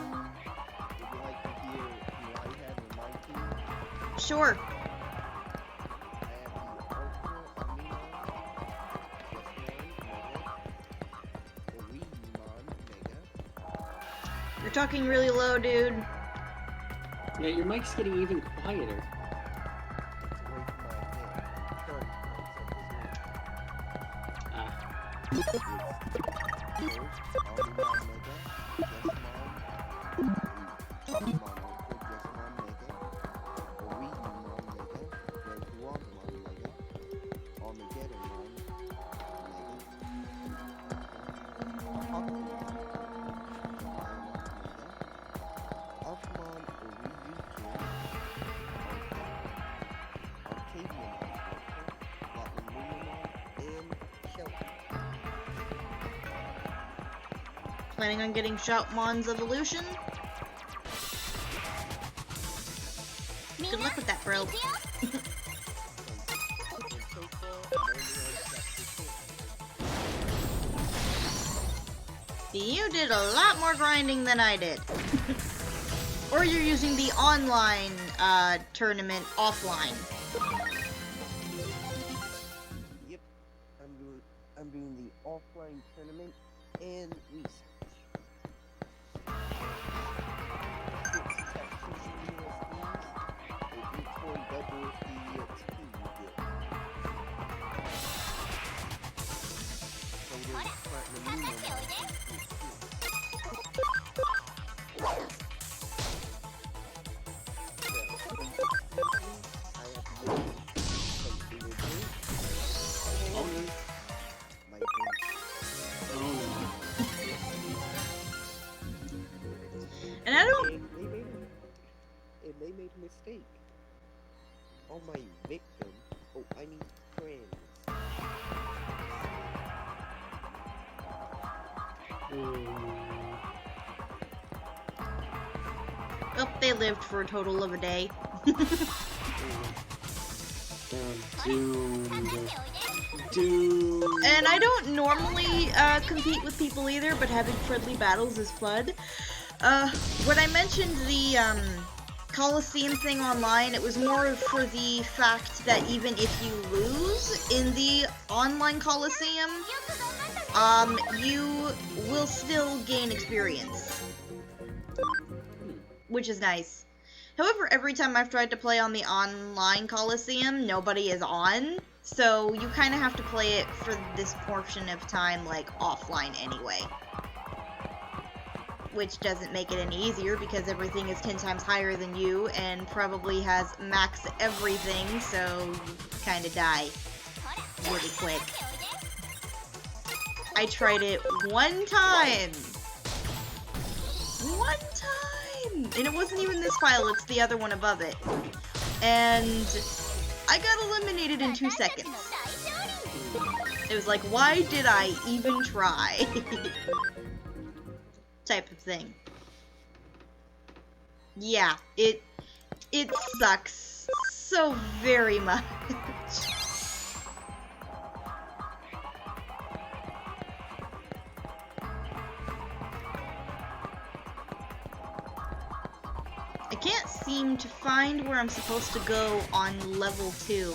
you like to hear who I have on my team? Sure. I have the Ultra Amino, Yes Man Mega, Orimon Mega. You're talking really low, dude. Yeah, your mic's getting even quieter. It's away from my head. Turn Ah, It's first Orimon Mega, Yes Man, Orimon Ultra, Yes Man Mega, Orimon Mega, Greguamon Mega, Armageddon Mega, Aquamon Mega, Alphamon Oryukin, Arcadian Ultra, Latinumon, and Shelton. Planning on getting Shoutmon's evolution? Good luck with that, bro. And so far, I'm only on chapter 10. You did a lot more grinding than I did. Or you're using the online tournament offline. Yep, I'm doing the offline tournament and research. Six tactician USDs, and each one doubles the XP you get. So there's platinum Lumon on each too. I have no something to do. oh no. My brain. Oh And I don't. And they made a mistake. Oh, my victim. Oh, I need friends. no. Oh, they lived for a total of a day. Doomed. Doomed. And I don't normally compete with people either, but having friendly battles is fun. When I mentioned the Coliseum thing online, it was more for the fact that even if you lose in the online Coliseum, you will still gain experience, which is nice. However, every time I've tried to play on the online Coliseum, nobody is on, so you kind of have to play it for this portion of time, like, offline anyway. Which doesn't make it any easier, because everything is 10 times higher than you, and probably has max everything, so you kind of die really quick. I tried it one time! One time! And it wasn't even this file, it's the other one above it. And I got eliminated in 2 seconds. It was like, why did I even try? Type of thing. Yeah, it sucks so very much. I can't seem to find where I'm supposed to go on level 2.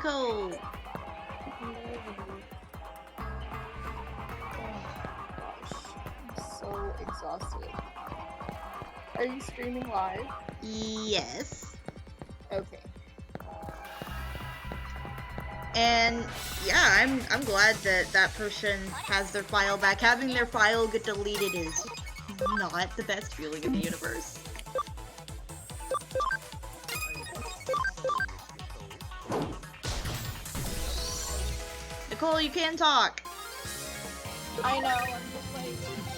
Nicole. I'm so exhausted. Are you streaming live? Yes. Okay. And yeah, I'm glad that that person has their file back. Having their file get deleted is not the best feeling in the universe. Nicole, you can talk. I know, I'm just like,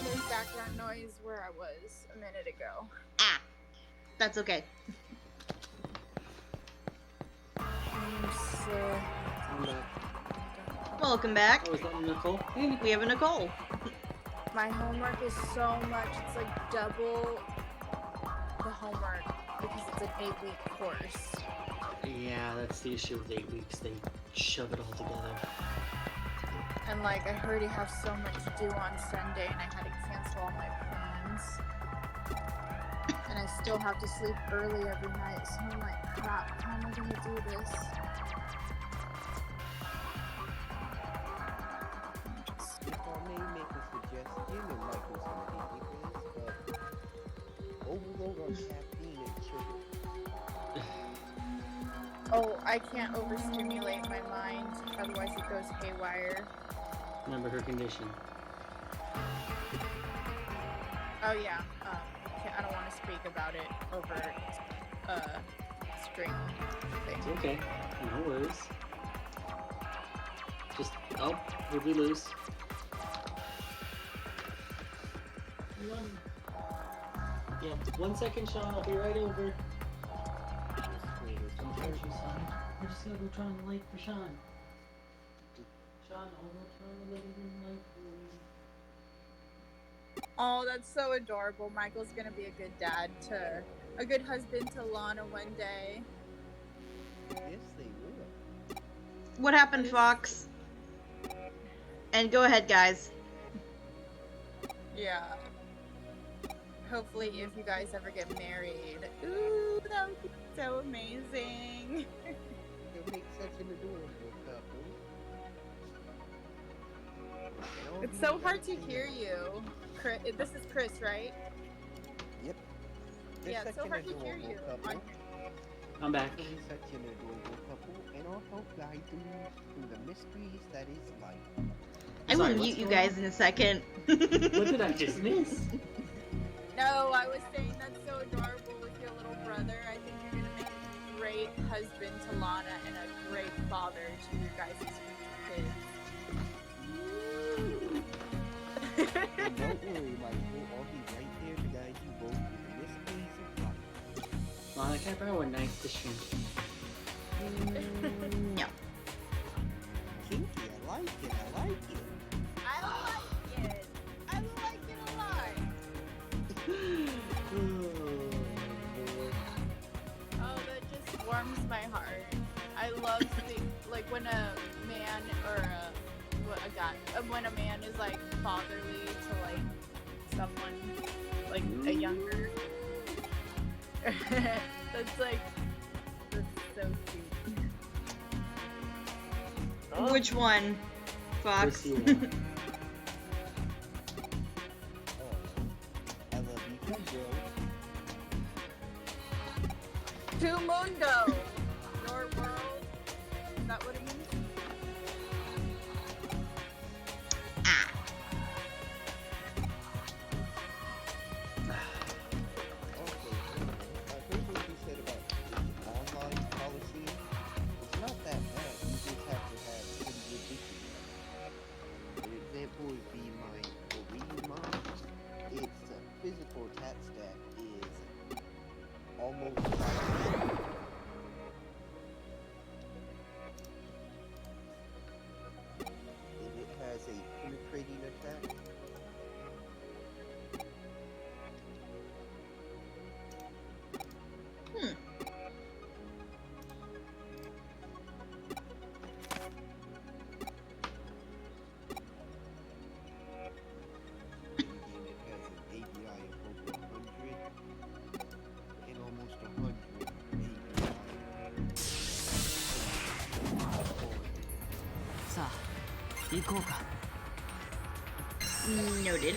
there's background noise where I was a minute ago. Ah, that's okay. I'm back. Welcome back. Oh, is that Nicole? We have a Nicole. My homework is so much, it's like double the homework because it's an 8-week course. Yeah, that's the issue with 8 weeks. They shove it all together. And like, I already have so much to do on Sunday and I had to cancel all my plans. And I still have to sleep early every night, so I'm like, crap, how am I gonna do this? If I may make a suggestion, and Michael's gonna hate me for this, but overload on caffeine and sugar. Oh, I can't overstimulate my mind, otherwise it goes haywire. Remember her condition. Oh yeah, I don't want to speak about it over stream thing. It's okay. No worries. Just, oh, who'd we lose? Yeah, 1 second, Sean. I'll be right over. Don't touch you, son. I just gotta go try and light for Sean. Sean, I'll go try and light for you. Oh, that's so adorable. Michael's gonna be a good dad to, a good husband to Lana one day. Yes, they will. What happened, Fox? And go ahead, guys. Yeah. Hopefully, if you guys ever get married, ooh, that would be so amazing. They'll make such an adorable couple. And all It's he so has hard to do- hear you. Chris, this is Chris, right? Yep. They're Yeah, it's such so an hard to hear adorable you. couple. I'm back. They're such an adorable couple, and I'll help guide them through the mysteries that is life. I will Sorry, mute what's you going guys on? in a second. What did I just miss? No, I was saying that's so adorable with your little brother. I think you're gonna make a great husband to Lana and a great father to your guys' future kids. And don't worry, Michael, I'll be right there to guide you both through the mysteries of life. Lana, can I borrow a knife to shrink? No. Kinky, I like it, I like it. I like it. I like it a lot. Oh, that just warms my heart. I love like when a man or a guy, when a man is like fatherly to like someone, like a younger. That's like, that's so sweet. Which one, Fox? Priscilla. I love you too, girl. Tu mundo, your world. Is that what it means? Ah. Also, I heard what you said about the online policy. It's not that bad. You just have to have pretty good Digimon. An example would be my Digimon. Its physical attack stat is almost 5. And it has a penetrating attack. Hmm. And it has an ABI of over 100 and almost 100行こうか。 Noted.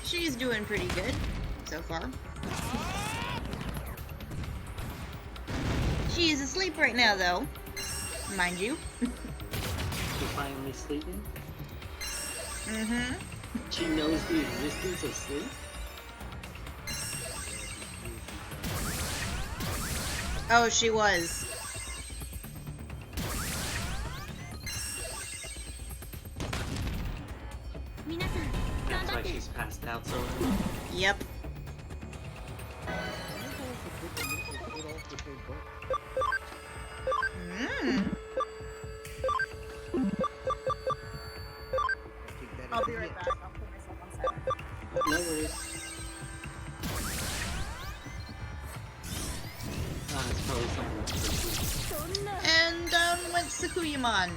She's doing pretty good so far. She is asleep right now, though. Mind you. She's finally sleeping. Mm-hmm. She knows the existence of sleep. Oh, she was. That's why she's passed out so early. Yep. Mm. I'll be right back. I'll put myself on silent. No worries. It's probably something else. And down went Sakuyamon.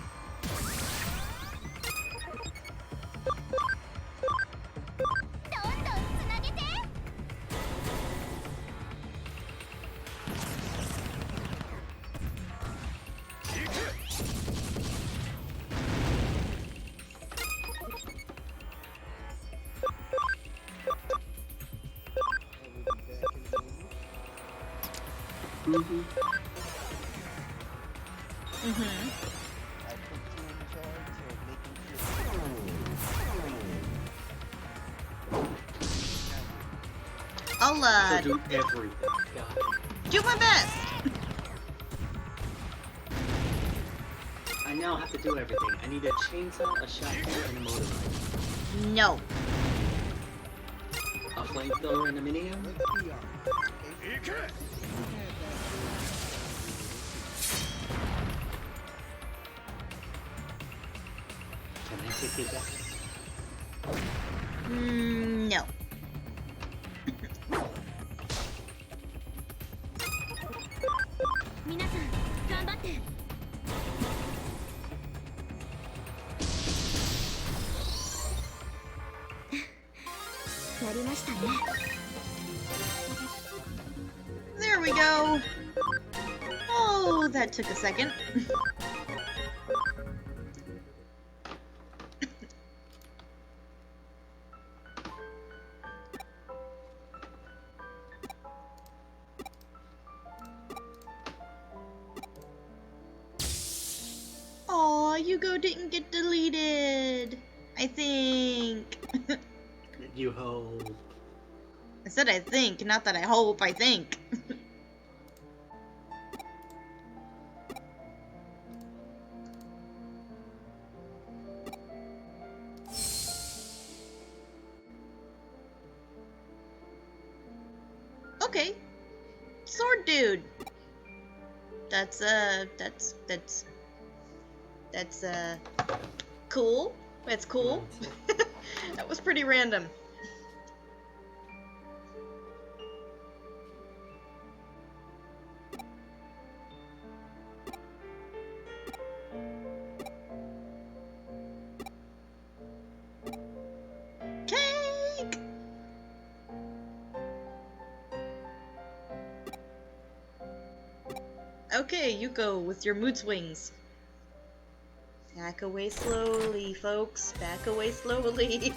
Mm-hmm. Mm-hmm. I put you in charge of making sure. I'll, She'll do everything. Got it. do my best. I now have to do everything. I need a chainsaw, a shotgun, and a motorbike. No. A flamethrower and a minigun? Let's be honest. Okay? Can I kick it back? No. There we go. Oh, that took a second. Aw, Yugo didn't get deleted. I think. You hope. I said I think, not that I hope, I think. Okay. Sword dude. That's cool. That's cool. That was pretty random. Cake! Okay, you go with your mood swings. Back away slowly, folks. Back away slowly.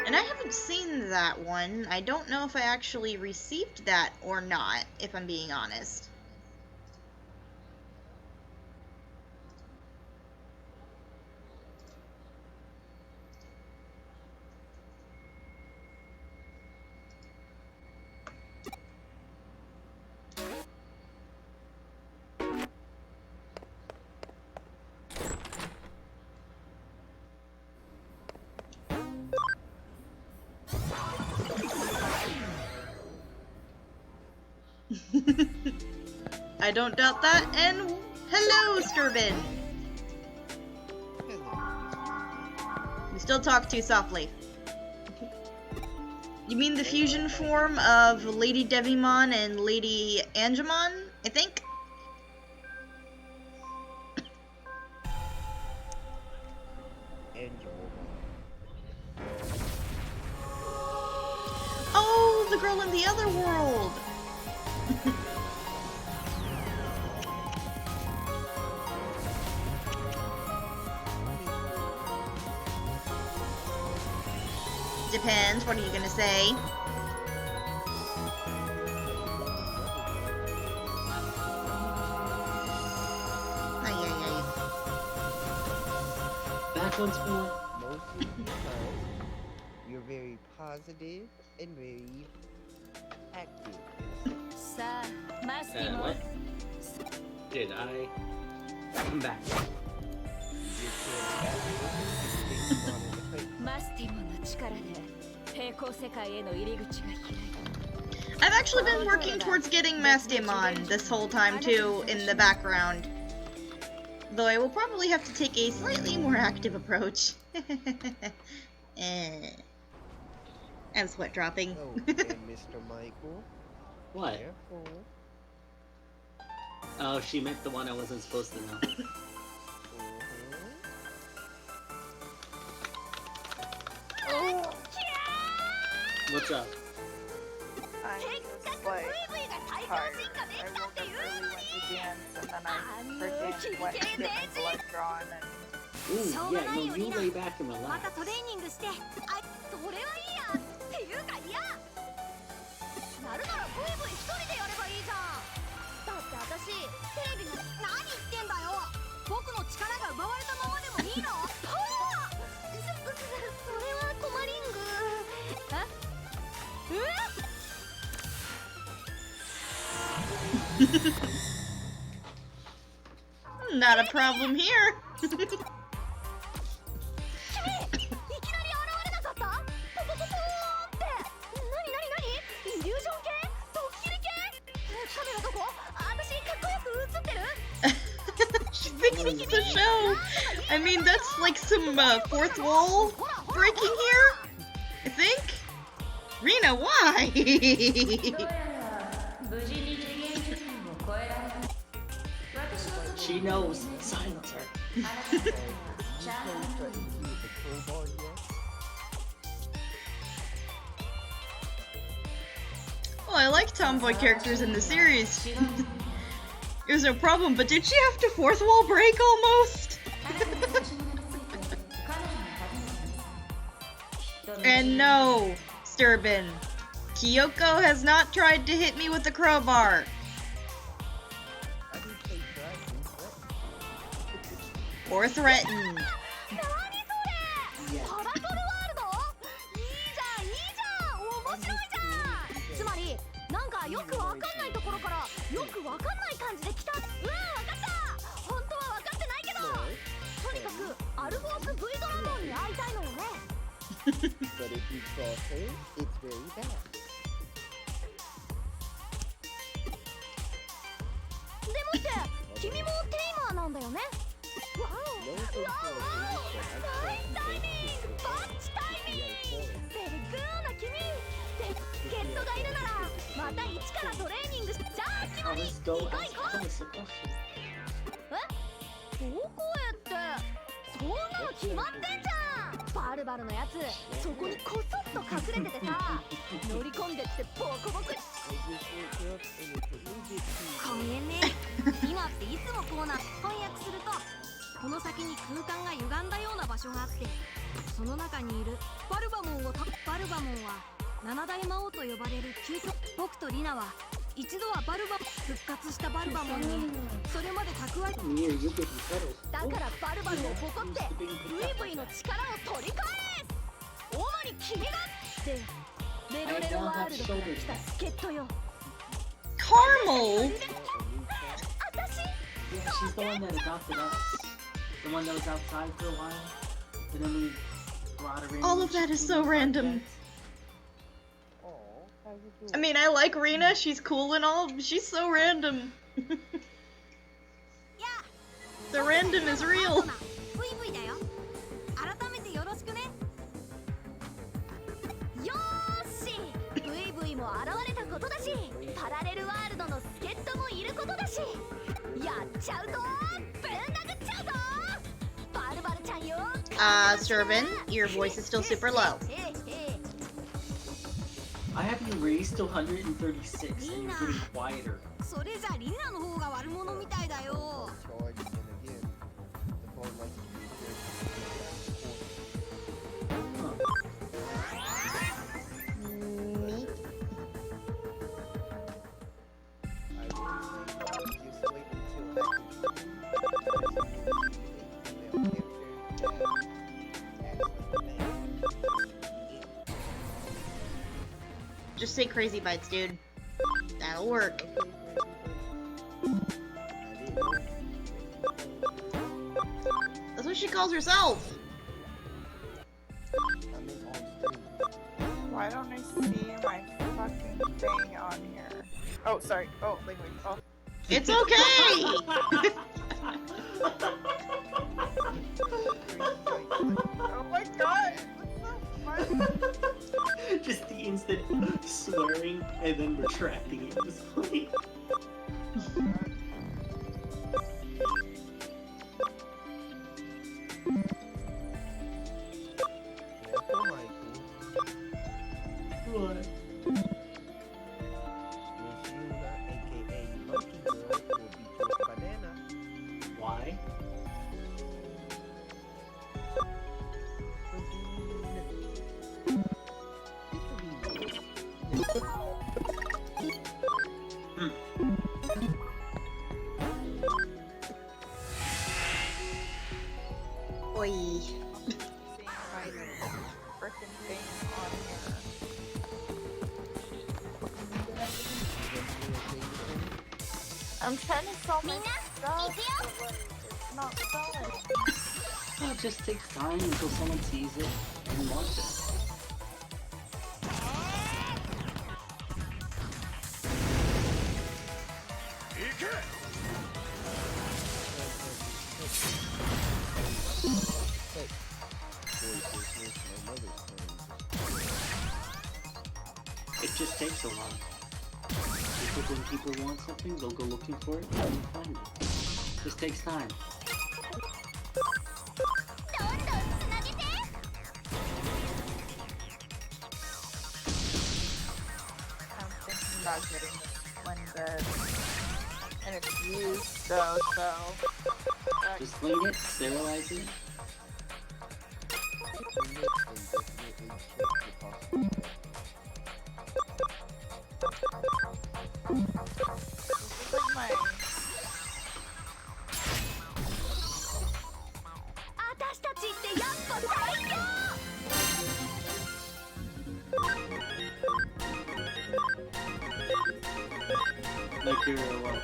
And I haven't seen that one. I don't know if I actually received that or not, if I'm being honest. I don't doubt that. And hello, Skirbin. You still talk too softly. You mean the fusion form of Lady Devimon and Lady Angemon, I think? Oh, the girl in the other world! Depends, what are you gonna say? Ay, ay, ay. Back once more. Mostly because you're very positive and very active. さあマスティも What? Did I come back? マスティモの力で平行世界への入り口が開いた I've actually been working towards getting Mastemon this whole time too, in the background. Though I will probably have to take a slightly more active approach. I'm sweat dropping. Oh, and Mr. Michael, What? careful. Oh, she meant the one I wasn't supposed to know. What's up? I'm just like tired. I woke up early, went to dance, and then I freaking went to get my blood drawn and Ooh, yeah, no, you lay back and ま relax. たトレーニングしてあそれはいいやっていうかいやなるならブイブイ一人でやればいいじゃんだって私テレビの何言ってんだよ僕の力が奪われたままでもいいのはあそれはコマリングNot a problem here. いきなり現れなかったポポポポーンって何イリュージョン系ドッキリ系カメラどこ私かっこよく映ってる She thinks it's the show. I mean, that's like some fourth wall breaking here, I think. Rina, why? She knows. Silence her. You played something cute with the crowbar yet? Well, I like tomboy characters in the series. It was no problem, but did she have to fourth wall break almost? And no, Sturbin. Kyoko has not tried to hit me with the crowbar. I didn't say threatening, Or threatened. 何それパラトルワールドいいじゃん面白いじゃんつまりなんかよくわかんないところからよくわかんない感じで来たわかった本当はわかってないけどとにかくアルフォース V ドラゴンに会いたいのよね but if you cross her, it's very bad. でもって君もテイマーなんだよねわお No offense to our babies, but I ナイスタイミングバッチタイミングベリグーな君でゲットがいるならまた一からトレーニングしじゃあ決ま Oh, り let's go. 行こう Ask 行こう Thomas a question. どこへってそんなの決まってんじゃんバルバルのやつそこにこそっと隠れててさ乗り込んでってボコボコ I just woke up and it's a little bit too ごめんね今っていつもこうな翻訳するとこの先に空間が歪んだような場所があってその中にいるバルバモンは七大魔王と呼ばれる究極僕とリナは一度はバルバ復活したバルバモンにそれまで蓄え Mir, you get settled. だからバルバルを誇ってブイブイの力を取り返す主に君がってレロレロワールドから来た助っ人よ Caramel? Yeah, she's the one that adopted us. The one that was outside for a while. And then we brought her in. All of that is so random. Aw, How you doing? I mean, I like Rena. She's cool and all, but she's so random. The random is real. ブイブイだよ。改めてよろしくね。よーし、ブイブイも現れたことだし、パラレルワールドの助っ人もいることだし、やっちゃうぞ。ぶん殴っちゃうぞ。バルバルちゃんよ。Servant, your voice is still super low. I have you raised to 136 and you're getting quieter. それじゃリナの方が悪者みたいだよ。 Charge, and again, the phone likes to be Neat. I would say just wait until Just say crazy bites, dude. That'll work. That's what she calls herself. Why don't I see my fucking thing on here? Oh, sorry. Oh, language. Oh. It's okay! Oh my god! What's so funny? Just the instant swearing and then retracting it was funny. What? Why? Oi. Seeing my frickin' thing on here. I'm trying to sell my stuff, but like, it's not selling. Oh, it just takes time until someone sees it and wants it. It just takes a while. Because when people want something, they'll go looking for it and they'll find it. Just takes time. I'm thinking about getting this one good. And it's used though, so. Just clean it, sterilize it. This is like my. 私たちってやっぱ最強。 Like your what?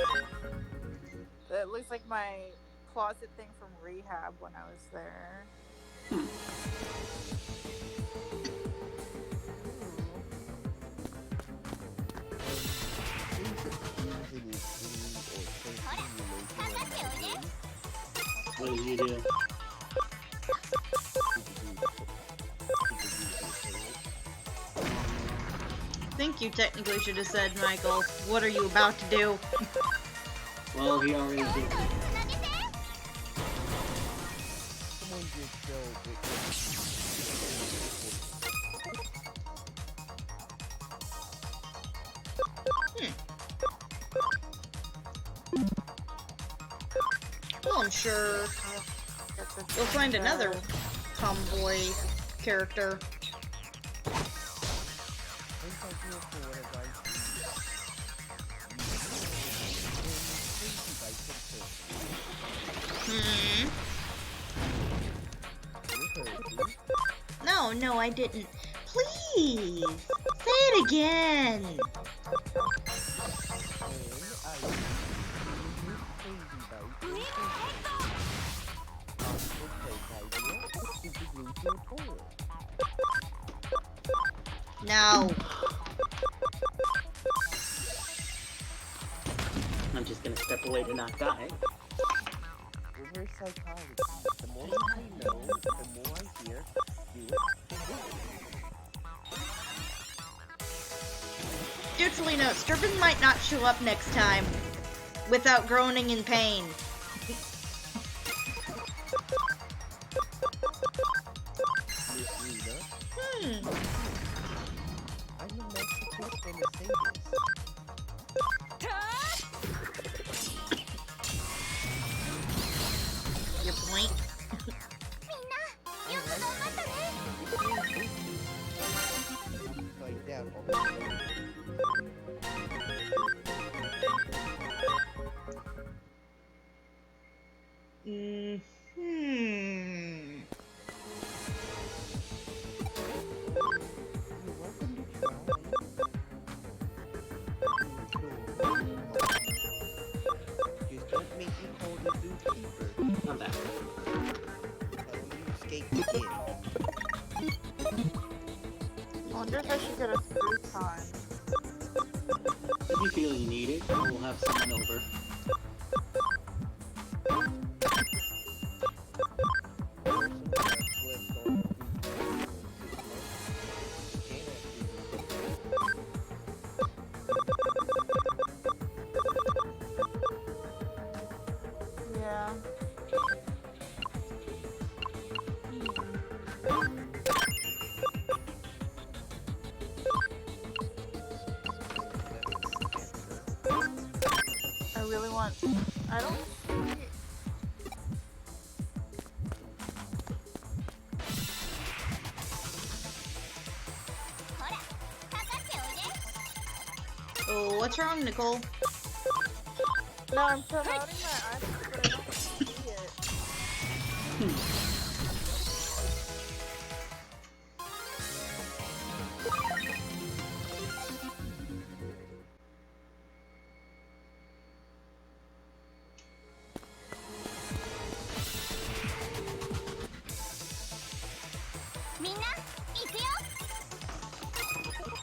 It looks like my closet thing from rehab when I was there. What did you do? I think you technically should have said, Michael, what are you about to do? Well, he already did. Well, I'm sure you'll find another tomboy character. Hmm. No, I didn't. Please! Say it again! No. gonna step away to not die. Reverse psychology. The more you say no, the more I hear, do it, do it. Dutifully note, Sturban might not show up next time without groaning in pain. Miss Rita, Hmm. I'm the next person to say this. Your point? Like that already. Hmm. You're welcome to try. Just don't make me call the zookeeper. I'm back. Tell him you escaped again. I wonder if I should get a screw time. If you feel you need it, we'll have someone over. Yeah. I really want. I don't see. Oh, what's wrong, Nicole? No, I'm promoting my item, but I don't see it.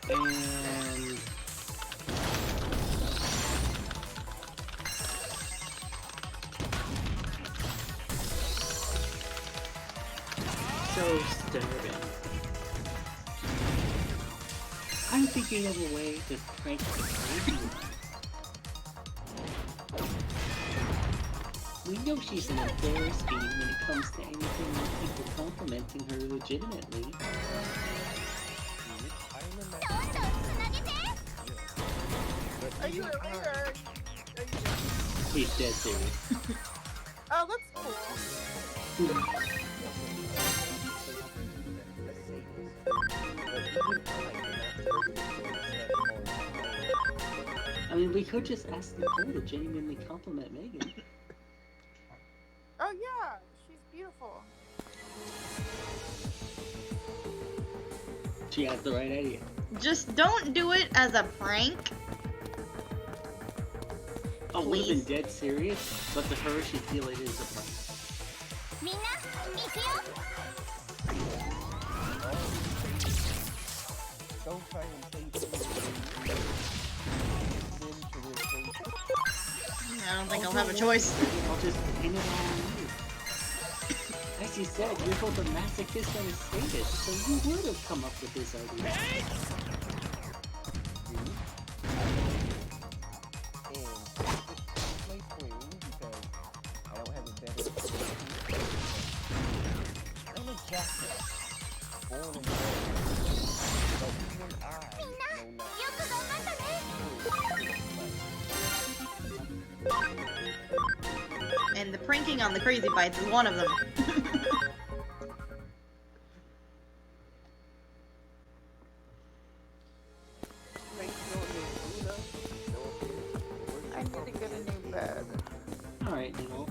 And so disturbing. I'm thinking of a way to prank the crazy one. We know she's an embarrassed being when it comes to anything like people complimenting her legitimately. Are you really or are you... He's dead serious. Oh, that's cool. I mean, we could just ask Nicole to genuinely compliment Megan. Oh yeah, she's beautiful. She has the right idea. Just don't do it as a prank. Oh, would have been Please. dead serious, but to her, she'd feel it is a prank. Don't try and say things I don't think I'll have a choice. I'll just pin it on you. As you said, you're both a masochist and a sadist, so you would have come up with this idea. my friend because I don't have a better I'm a jackass. Born and bred. But even I know not. And the pranking on the crazy bites is one of them. I need to get a new bed. Alright, Nicole.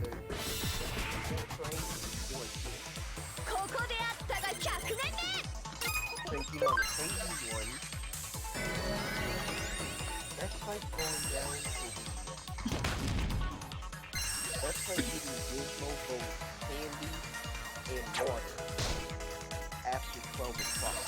Thinking on the crazy one. That's like going down to that's like giving Gizmo both candy and water after 12 o'clock.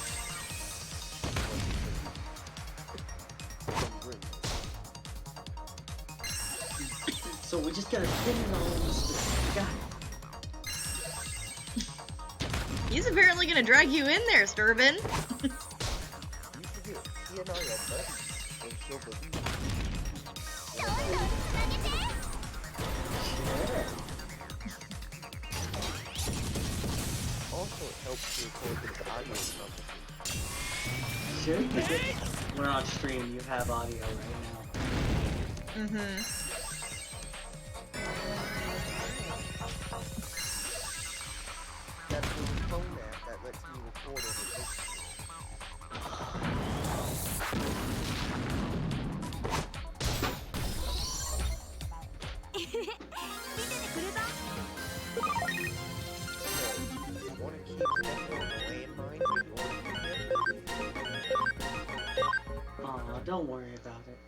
So we just gotta pin it all in this. Got it. He's apparently gonna drag you in there, Sturban. You forget, he and I are buddies, and she'll believe you. Also, it helps you record the audio conversation. Sure, because we're on stream, you have audio right now. Mm-hmm. That's the phone app that lets me record over this. Aw, don't worry about it.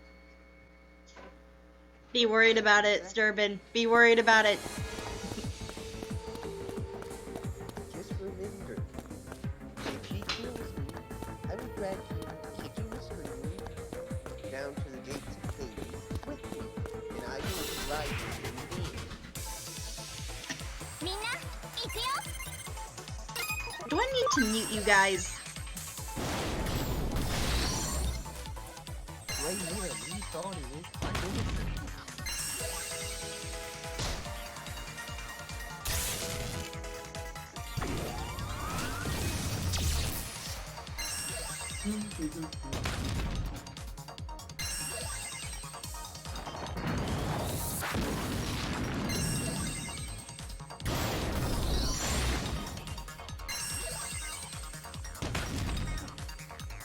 Be worried about it, Sturban. Be worried about it. Just remember, if she kills me, I will drag you, kicking and screaming, down to the gates of Hades with me, and I will ride you in the end. Do I need to mute you guys? Right here, me thought it was innocent.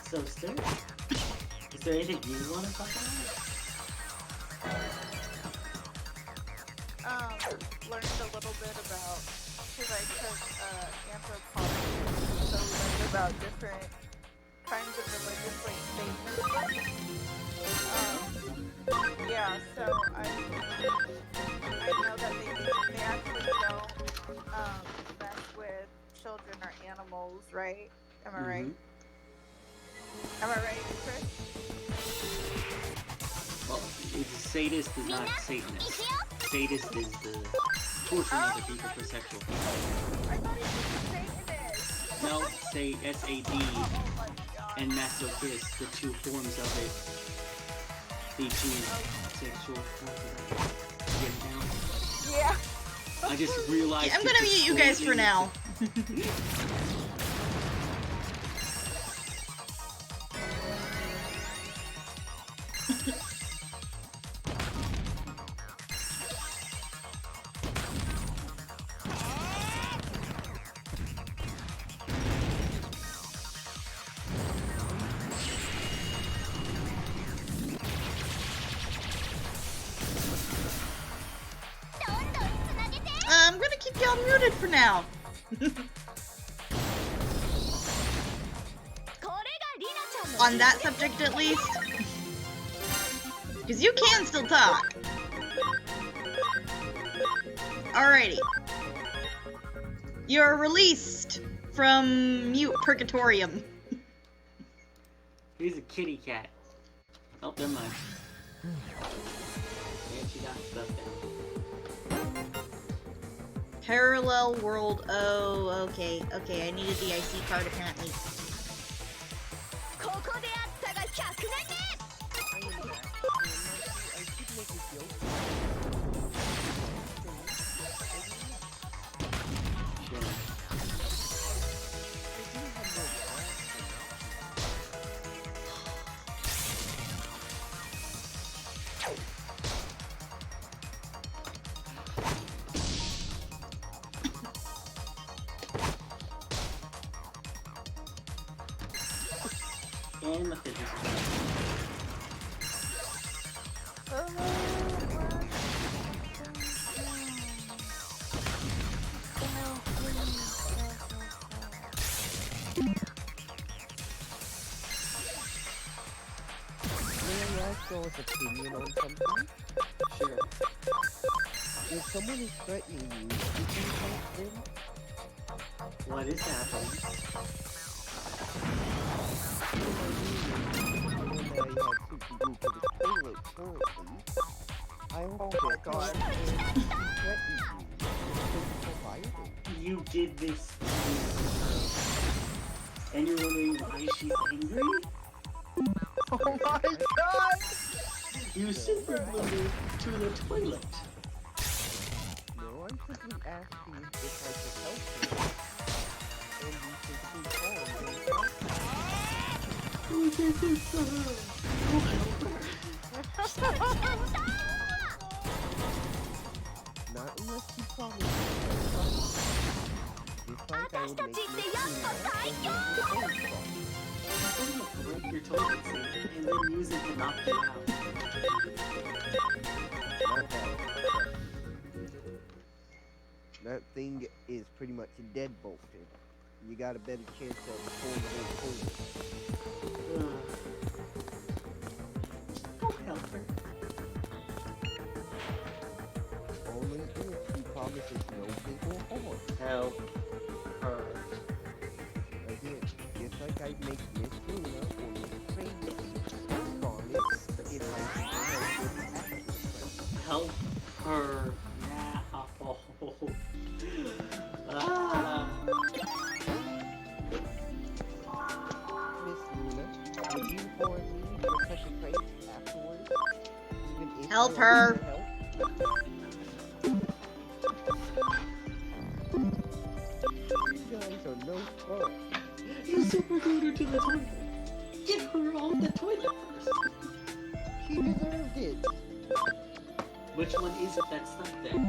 So, Stu, is there anything you want to talk about? Learned a little bit about, because I took anthropology, so we learned about different kinds of religious like statements. Yeah, so I know that they actually don't mess with children or animals, right? Am I right? Am I right, Chris? Well, sadist is not Satanist. Sadist is the torturing other people for sexual pleasure. I thought it was Satanist. No, say SAD and masochist, the two forms of it. The two sexual forms of it. Get it down? Yeah. I just realized. I'm gonna mute you guys for now. I'm gonna keep y'all muted for now. On that subject, at least. Because you can still talk. Alrighty. You're released from mute purgatorium. He's a kitty cat. Oh, never mind. And she got stuff down. Parallel world. Oh, okay. Okay, I needed the IC card apparently. And the physics. May I ask y'all's opinion on something? Sure. If someone is threatening you, did you help them? What is happening? When I have Suki for the toilet currently, I child that God threatened you. You did this to her. And you're wondering why she's angry? Oh my God! You super glued her to the toilet. No, I'm simply asking if I could help her. And you simply called Oh, this is so... Oh, help her. Not unless you promise me. Just like I would make I'm gonna break your toilet seat and then use it to knock you out. Not that. That thing is pretty much dead bolted. You got a better chance of pulling the whole toilet. Don't help her. Only if you promise it's no physical harm. Help her. Again, just like I'd make Miss Luna or Miss Crazy promise if I Help her now. Ah. Miss Luna, would you harm me for such a prank afterwards? Even if Help I her. offer help? You guys are no fun. You super glued her to the toilet. Get her off the toilet first. She deserved it. Which one is it that's stuck there?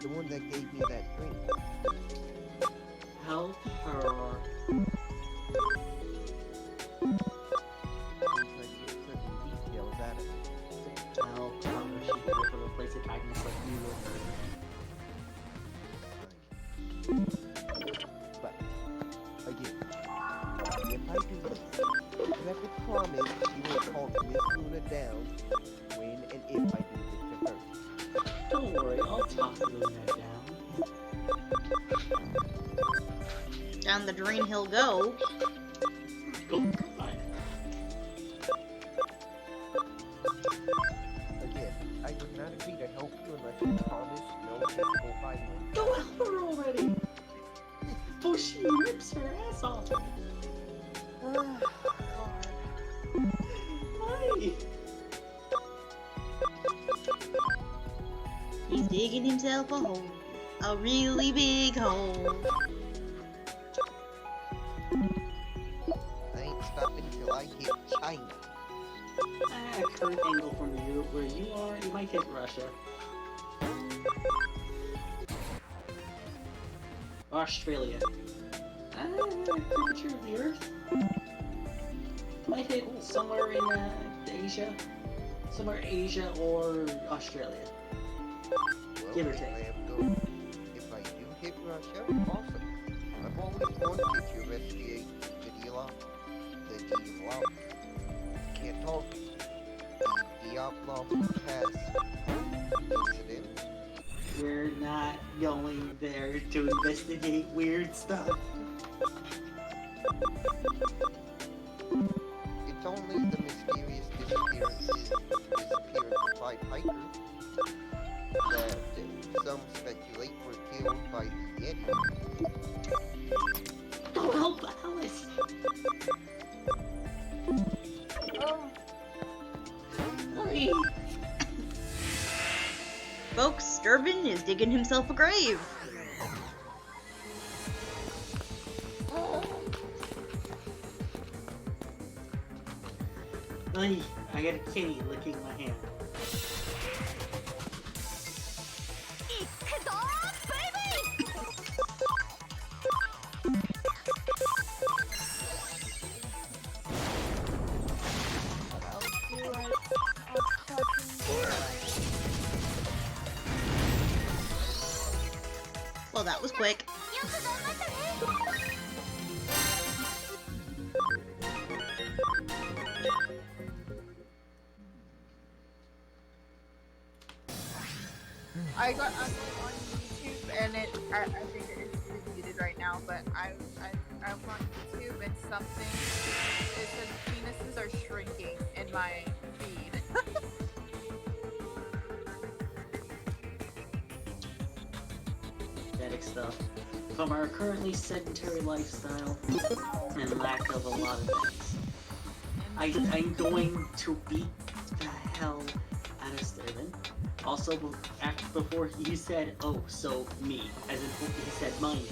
The one that gave me that drink. Help her. I'm trying to get certain details out of it. Help her. She did it from a place of kindness like you would. But, again, if I do this, you have to promise you will talk Miss Luna down when and if I do this to her. Don't worry, I'll talk Luna down. Down the drain he'll go. Go bye. Again, I would not agree to help you unless you promise no physical violence. Go help her already! Oh, she rips her ass off. Hi! He's digging himself a hole. A really big hole. I ain't stopping till I hit China. Current angle from you, where you are, you might hit Russia. Australia. Curvature of the Earth. Might hit somewhere in Asia. Somewhere Asia or Australia. Well, Give or if take. I am going, if I do hit Russia, awesome. I've always wanted to investigate the Diablo. Can't talk. The Diablo Pass incident. We're not going there to investigate weird stuff. It's only the mysterious disappearance of 5 hikers that some speculate were killed by the Yeti. Oh, help Alice! Oh. Hurry! Folks, Durbin is digging himself a grave. Ay, I got a kitty licking my hand. Well, that was quick. I got on YouTube and I think it's muted right now, but I'm on YouTube and something, it says penises are shrinking in my feed. stuff from our currently sedentary lifestyle and lack of a lot of things. I'm going to beat the hell out of Sterling. Also, before he said, "Oh, so me," as in he said my name.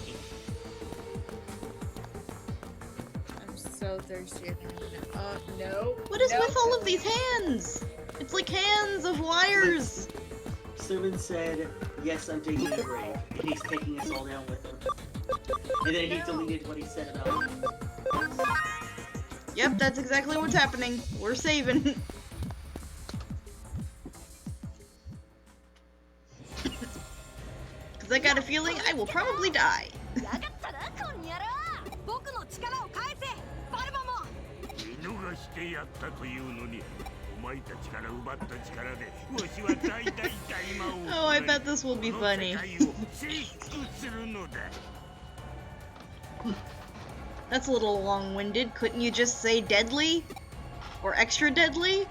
I'm so thirsty. I don't even know. No. What is no. with all of these hands? It's like hands of wires. Sterling said, "Yes, I'm digging a grave," and he's taking us all down with him. And then he deleted what he said about me. Yep, that's exactly what's happening. We're saving. Because I got a feeling I will probably die. やがったなこんにゃろ僕の力を返せバルバも見逃してやったというのにお前たちから奪った力でわしは大大大魔王 Oh, I bet this will be この funny. 世界を征服するのだ That's a little long-winded. Couldn't you just say deadly? Or extra deadly?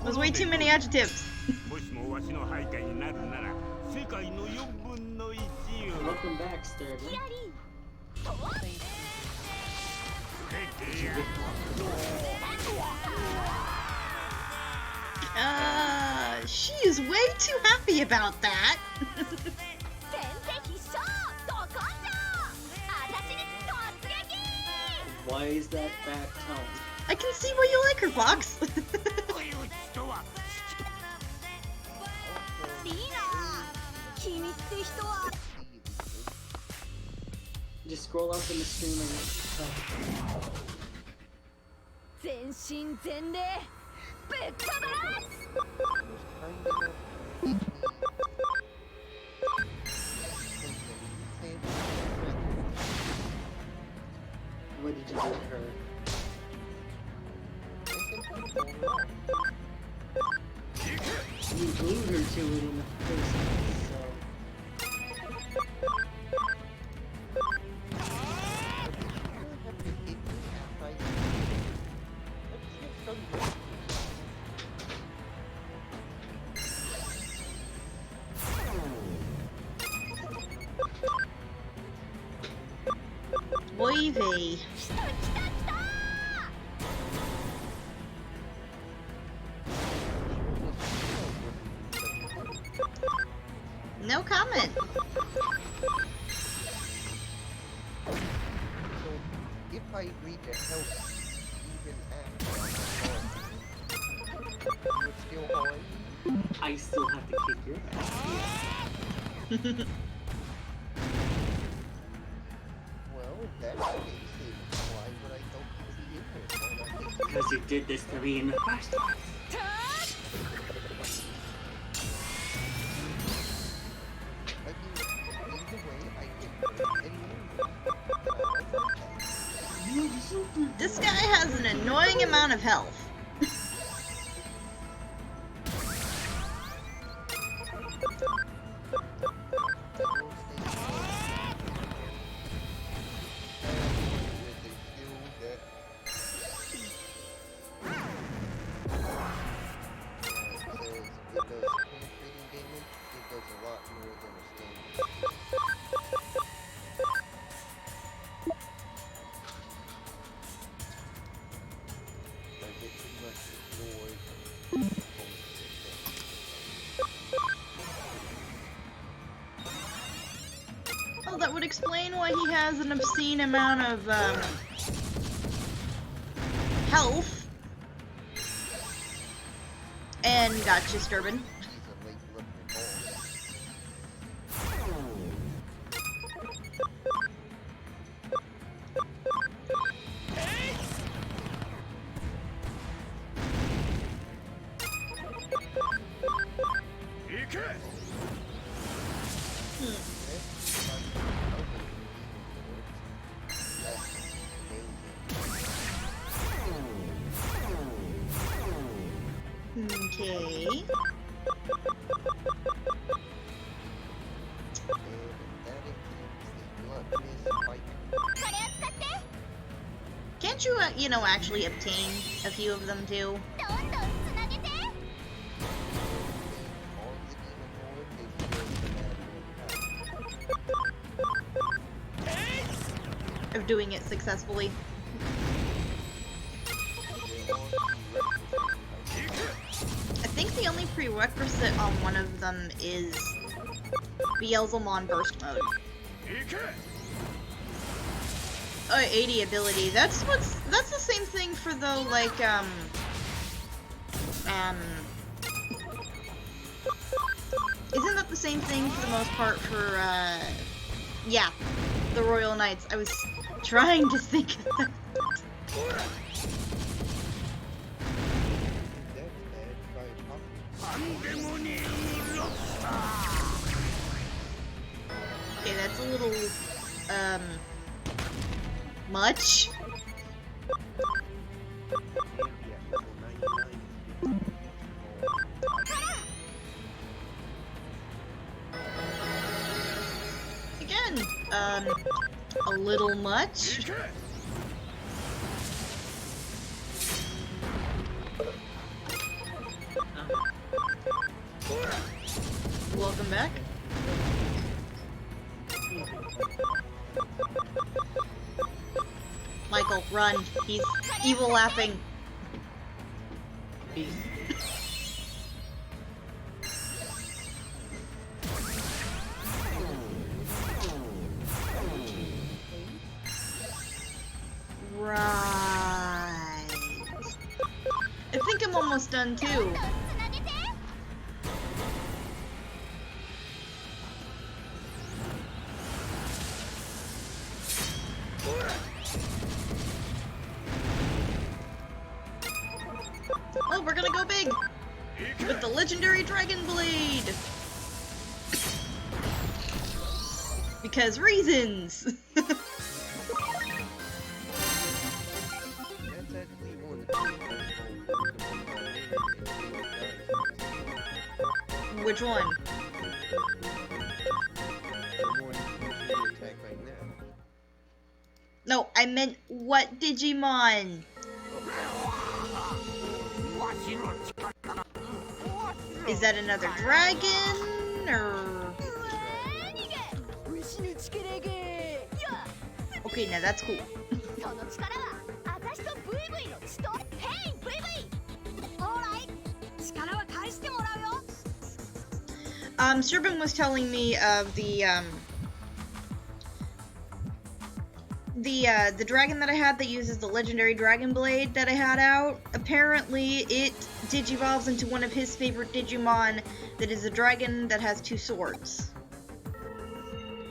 There's way too many adjectives. もしもわしの配下になるなら世界の4分の1を Welcome back, Sterling. ヒアリーとは She is way too happy about that. 先手必勝どこんじゃ私に突撃 Why is that bad tone? I can see why you like her, Fox. こいうちとは いいな君って人は Just scroll up in the stream and 全身全霊ぶっ飛ばす what did you do to her? You glued her to it in the first place, so... Boy, 来た来た来た no comment. So, if I agree to help even after I'm gone, you would still harm me? I still have to kick your ass. Well, if that's the case, then why would I help you to begin with? Why not just do Because you did this to me in the first place. I mean, either way, I can hurt anyone. This guy has an annoying amount of health. Oh, that would explain why he has an obscene amount of health. And gotcha, Sturbin. Okay. Can't you, you know, actually obtain a few of them too? どんどんつなげて All the demon lord is just a matter of time. of doing it successfully. I think the only prerequisite on one of them is Beelzemon Burst Mode. 80 ability. That's the same thing for though, like, isn't that the same thing for the most part for, yeah, the Royal Knights? I was trying to think of that. Okay, that's a little, much. Again, a little much. Welcome back. Michael, run. He's evil laughing. Right. I think I'm almost done too. Oh, we're gonna go big with the legendary Dragon Blade because reasons. Which one? No, I meant what Digimon? Is that another dragon, or? Okay, now that's cool. Serban was telling me of the dragon that I had that uses the legendary Dragon Blade that I had out. Apparently, it digivolves into one of his favorite Digimon that is a dragon that has two swords.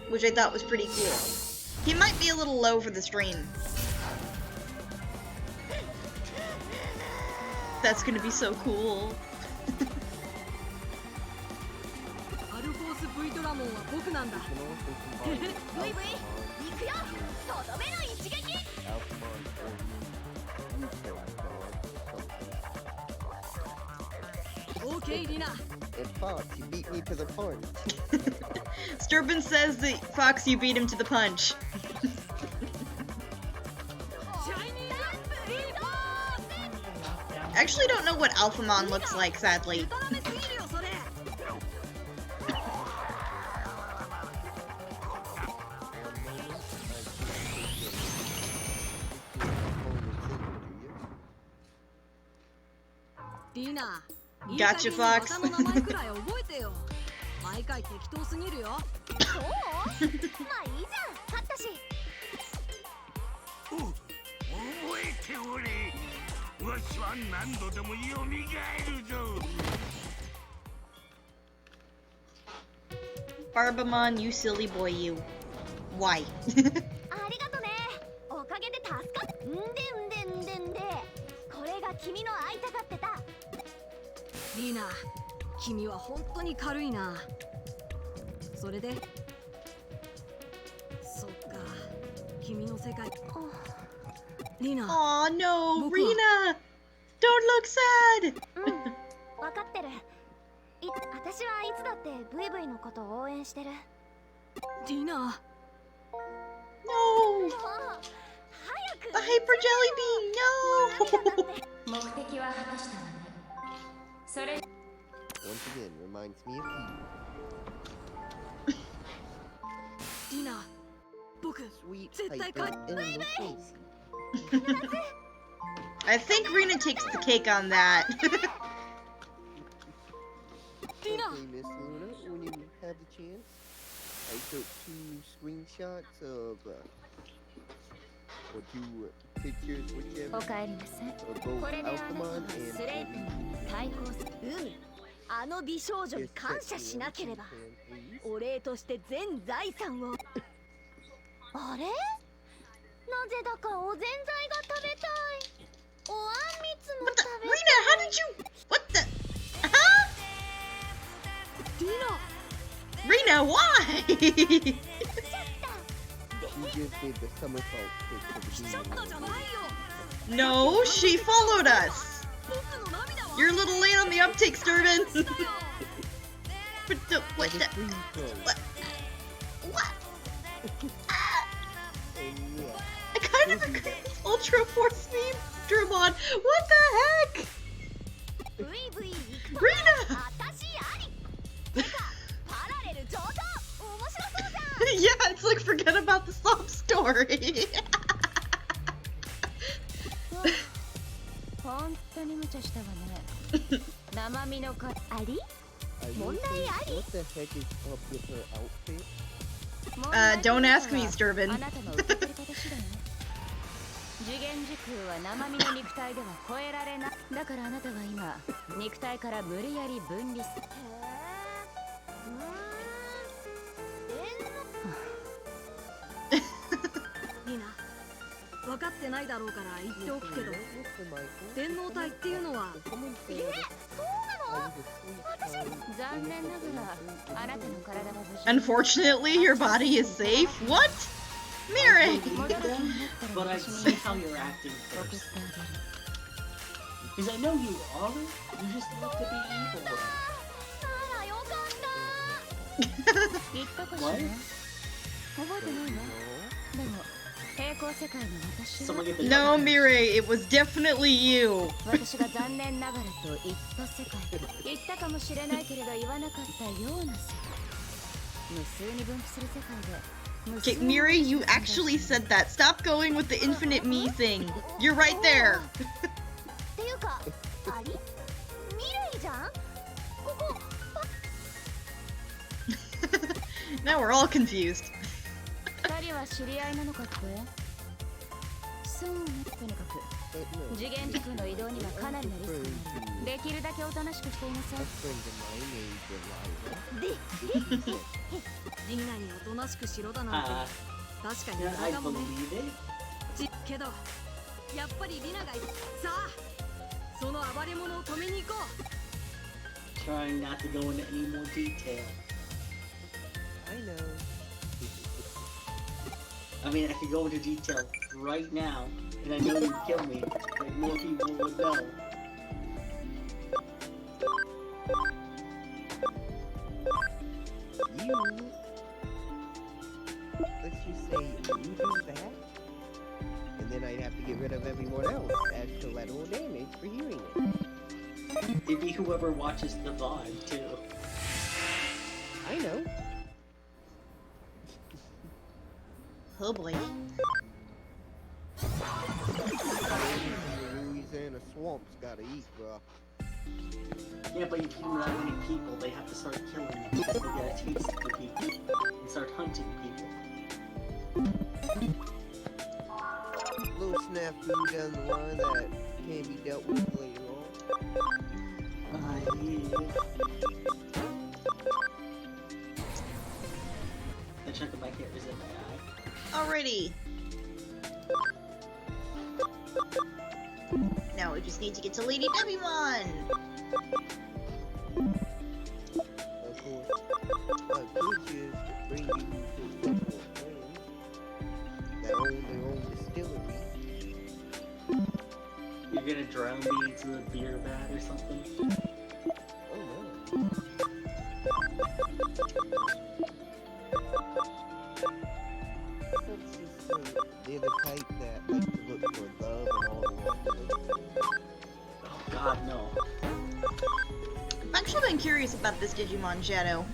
Which I thought was pretty cool. He might be a little low for the stream. That's gonna be so cool. Okay, Lina. And Fox, you beat me to the punch. Sturban says that Fox, you beat him to the punch. Actually don't know what Alphamon looks like, sadly. Gotcha, Fox. Barbamon, you silly boy, you. Why? Lina, 君は本当に軽いな。それで、そっか、君の世界。Lina. Aw, no, Rina! Don't look sad! わかってる。私はいつだってブイブイのことを応援してる。Lina. No! The Hyper Jelly Bean, no! Once again, reminds me of you. Lina. Sweet hyper in the face. I think Rena takes the cake on that. Okay, Miss Luna, when you have the chance, I took 2 screenshots of, or 2 pictures, whichever, おかえりなさい。 of こ both れであなた Alphamon は and スレープマンに対抗する。あの美少女に感謝しなければ。お礼として全財産を。あれ？なぜだかおぜんざいが食べたい。おあんみつも What the? 食べ Rena, た how い。 did you? What the? Huh? リナ。 Rena, why? You just did the somersault kick to the ちょっとじゃないよ。 No, she followed us. 僕の涙は。 You're a little late on the uptake, Sturban. What the? What the? What? What? yeah. I kind of agree with Ultra Force meme, Digimon. What the heck? ブイブイ行くと Rena! あたしあり。てかパラレル上々。面白そうじゃん。 Yeah, it's like forget about the sob story. 本当に無茶したわね。生身のかあり？ I will Mondai say, ari. what the heck is up with her outfit? Don't ask me, あ Sturban. なたの受け取り方次第ね。次元時空は生身の肉体では超えられない。だからあなたは今肉体から無理やり分離する。リナ、分かってないだろうから言っておくけど、 What's the Michael? 電脳体っていうのは Someone said I was a sweet child. 残念ながらあなたの体は無事。 Unfortunately, your body is safe. What? Mirai! But I see how you're acting first. Because I know you are, you just have to be evil. ならよかった。言ったかしら。 What? 覚えてないわ。でも平行世界の私は Someone get the No, Mirai, it was definitely you. 私が残念ながらと言った世界、言ったかもしれないけれど言わなかったような世界、無数に分布する世界で。 Okay, Mirai, you actually said that. Stop going with the infinite me thing. You're right there. っていうか、あり？ミレイじゃん？ここ。 Now we're all confused. 二人は知り合いなのかって？そうね、とにかく But no, 次元軸の移動にはかなりのリスクがある。できるだけおとなしくしていなさ a い。 friend of mine named Delilah. リナにおとなしくしろだなんて 確かに Yeah, 無 I 駄かもね。 believe it. けど、やっぱりリナがさあ、その暴れ者を止めに行こう。 Trying not to go into any more detail. I know. I mean, I could go into detail right now, and I know you'd kill me, but more people would know. You, let's just say you do that, and then I'd have to get rid of everyone else as collateral damage for hearing it. It'd be whoever watches the VOD, too. I know. Oh boy. The Louisiana swamps gotta eat, bro. Yeah, but if you don't have any people, they have to start killing them because they get a taste of the people and start hunting people. Little snafu down the line that can be dealt with later on. Yeah. The chunk of my hair is in my eye. Alrighty. Now we just need to get to Lady Digimon. Of course, I could just bring you to a couple of friends that own their own distillery. You're gonna drown me into the beer vat or something? Oh no. Let's just say they're the type that like to look for love and all the wrong places. Oh god, no. I've actually been curious about this Digimon Shadow.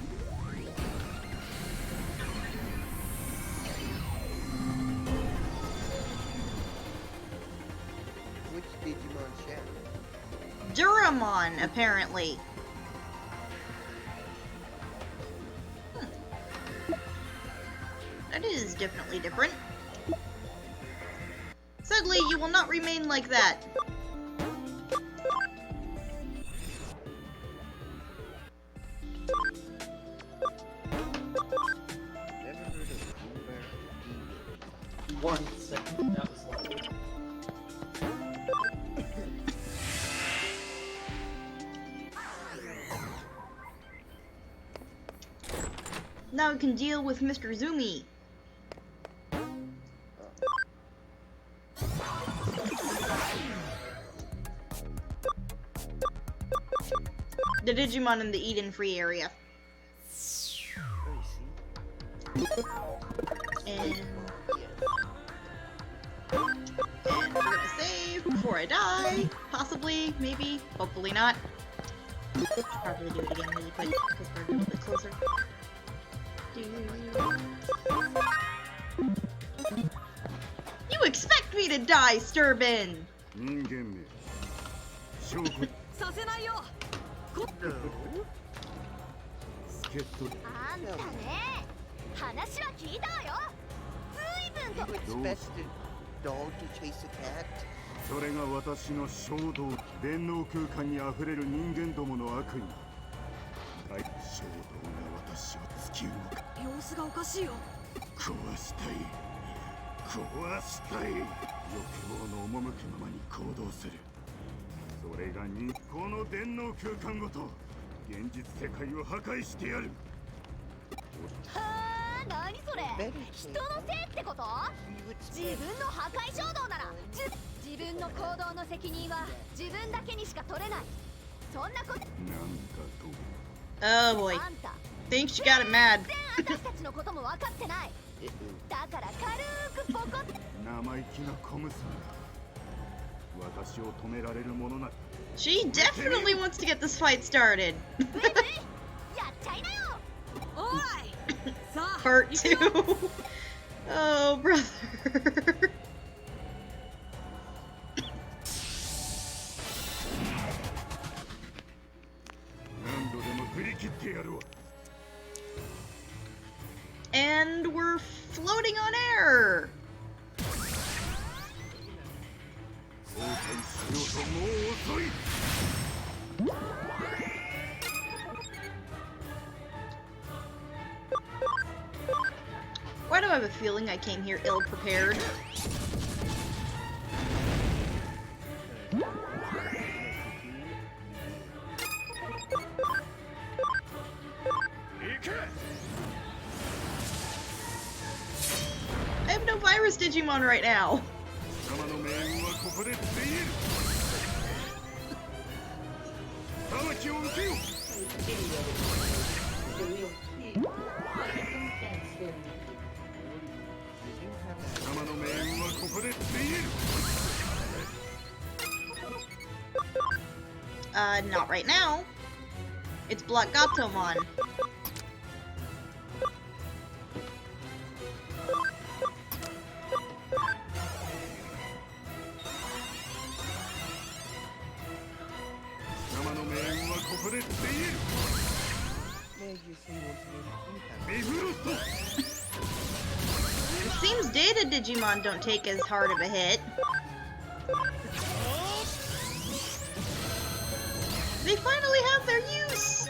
Which Digimon channel? Duramon, apparently. That is definitely different. Sadly, you will not remain like that. Never heard of Boomer Eagle. 1 second. That was lovely. Now we can deal with Mr. Zumi. The Digimon in the Eden Free area. And we're gonna save before I die. Possibly, maybe, hopefully not. Should probably do it again really quick because we're a little bit closer. You expect me to die, Sturbin! 人間め勝負させないよ。助っ人あんたね、話は聞いたわよ。随分と You expect a dog to chase a cat? それが私の衝動電脳空間にあふれる人間どもの悪意大衝動が私を突き動か様子がおかしいよ。壊したい壊したい欲望の赴くままに行動するそれがこの電脳空間ごと現実世界を破壊してやるはあ、何それ。人のせいってこと？自分の破壊衝動なら自分の行動の責任は自分だけにしか取れない。そんなこと。なんだと Oh boy. あんた Think she got it mad. 全然私たちのことも分かってない。だから軽くポコッ。生意気な小娘だ私を止められるものなら She definitely wants to get this fight started. ブイブイやっちゃいなよ。おい。さあ。 Part 2. Oh, brother. 何度でも振り切ってやるわ And we're floating on air. 後悔しようともう遅い Why do I have a feeling I came here ill-prepared? I have no virus Digimon right now. 貴様の命運はここでついえる裁きを受けよ 貴様の命運はここでついえる Not right now. It's Black Gatomon. It seems Data Digimon don't take as hard of a hit. They finally have their use!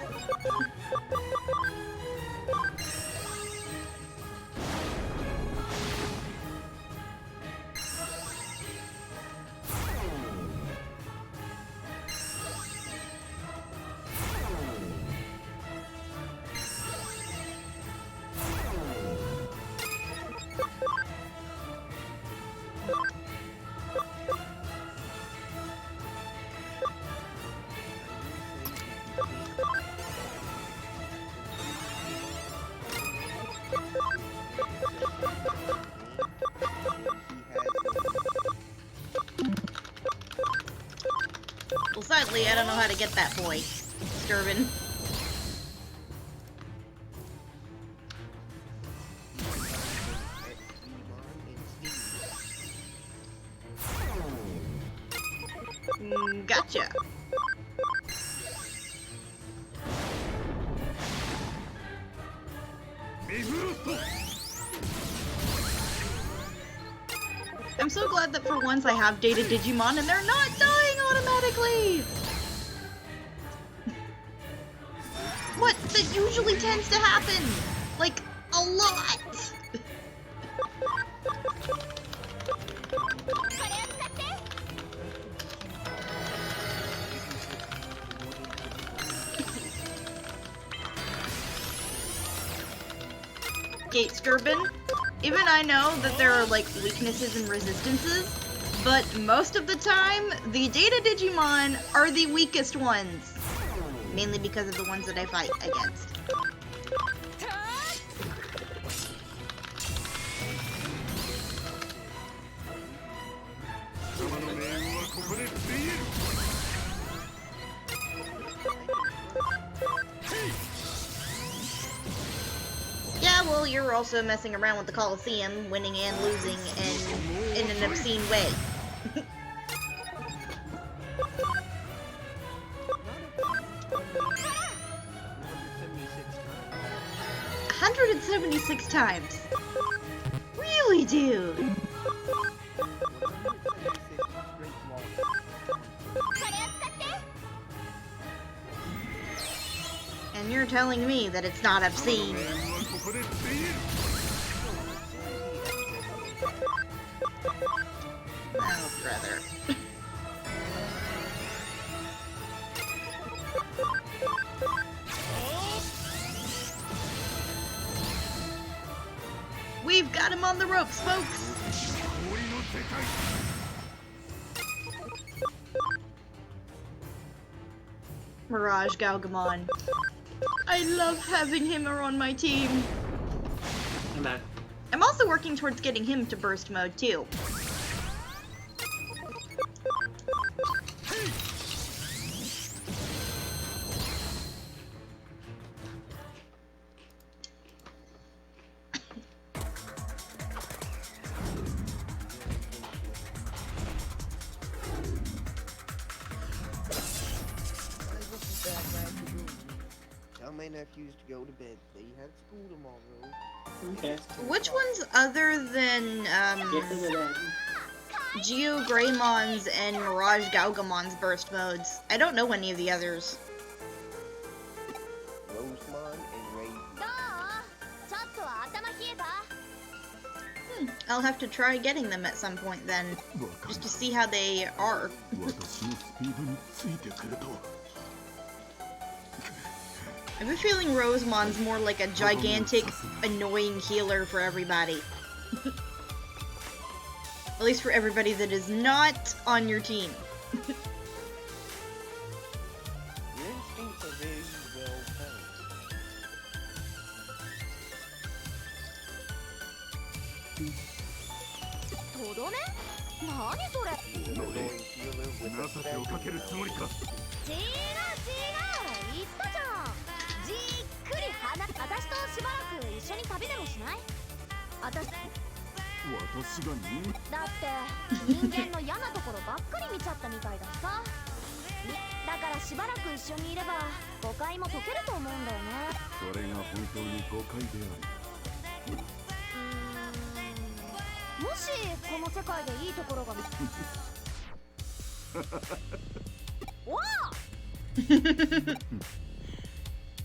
Well, sadly, I don't know how to get that boy. Disturbing. Gotcha. I'm so glad that for once I have data Digimon and they're not dying automatically! What? That usually tends to happen! Like, a lot! Gate Skirbin. Even I know that there are like weaknesses and resistances, but most of the time, the Data Digimon are the weakest ones. Mainly because of the ones that I fight against. Yeah, well, you're also messing around with the Coliseum, winning and losing in an obscene way. 176 times. Really, dude? And you're telling me that it's not obscene. Oh, brother. We've got him on the ropes, folks! Mirage Galgamon. I love having him on my team. I'm back. I'm also working towards getting him to burst mode, too. Tell my nephews to go to bed. They have school tomorrow. Okay. Which ones other than, Get to the end. Geo Greymon's and Mirage Galgamon's burst modes? I don't know any of the others. Rosemon and Ray. I'll have to try getting them at some point then, just to see how they are. I have a feeling Rosemon's more like a gigantic, annoying healer for everybody. At least for everybody that is not on your team. Your instincts are very well founded. とどめ？何それ？ You're an annoying healer with a 情けをかけるつもりか。違う違う、言ったじゃん。じっくり話、私としばらく一緒に旅でもしない？私私が人だって人間の嫌なところばっかり見ちゃったみたいだしさ。だからしばらく一緒にいれば誤解も解けると思うんだよね。それが本当に誤解でもしこの世界でいいところがおある。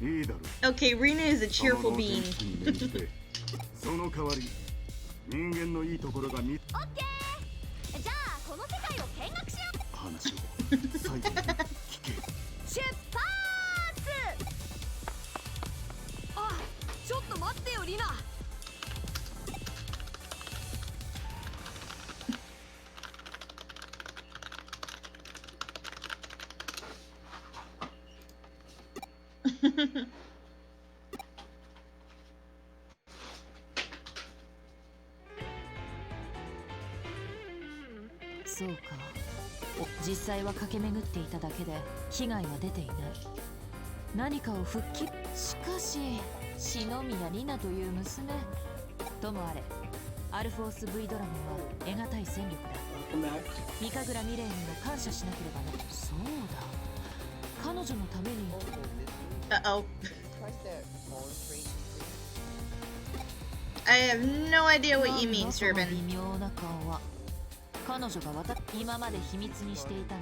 いいだろう。 Okay, Rena is a cheerful being. その代わり人間のいいところが見。オッケー。じゃあこの世界を見学しよう。話を最後に聞け。出発。あ、ちょっと待ってよリナ。そうか。実際は駆け巡っていただけで被害は出ていない。何かを復帰。しかし篠宮里奈という娘ともあれアルフォース V ドラゴンは得難い戦力だ。Come back. 三神楽美玲にも感謝しなければな。そうだ、彼女のために。 Uh-oh. Try that phone training thing. I have no idea what you なん mean, だその Serban. 微妙な顔は。彼女が今まで秘密にしていたが、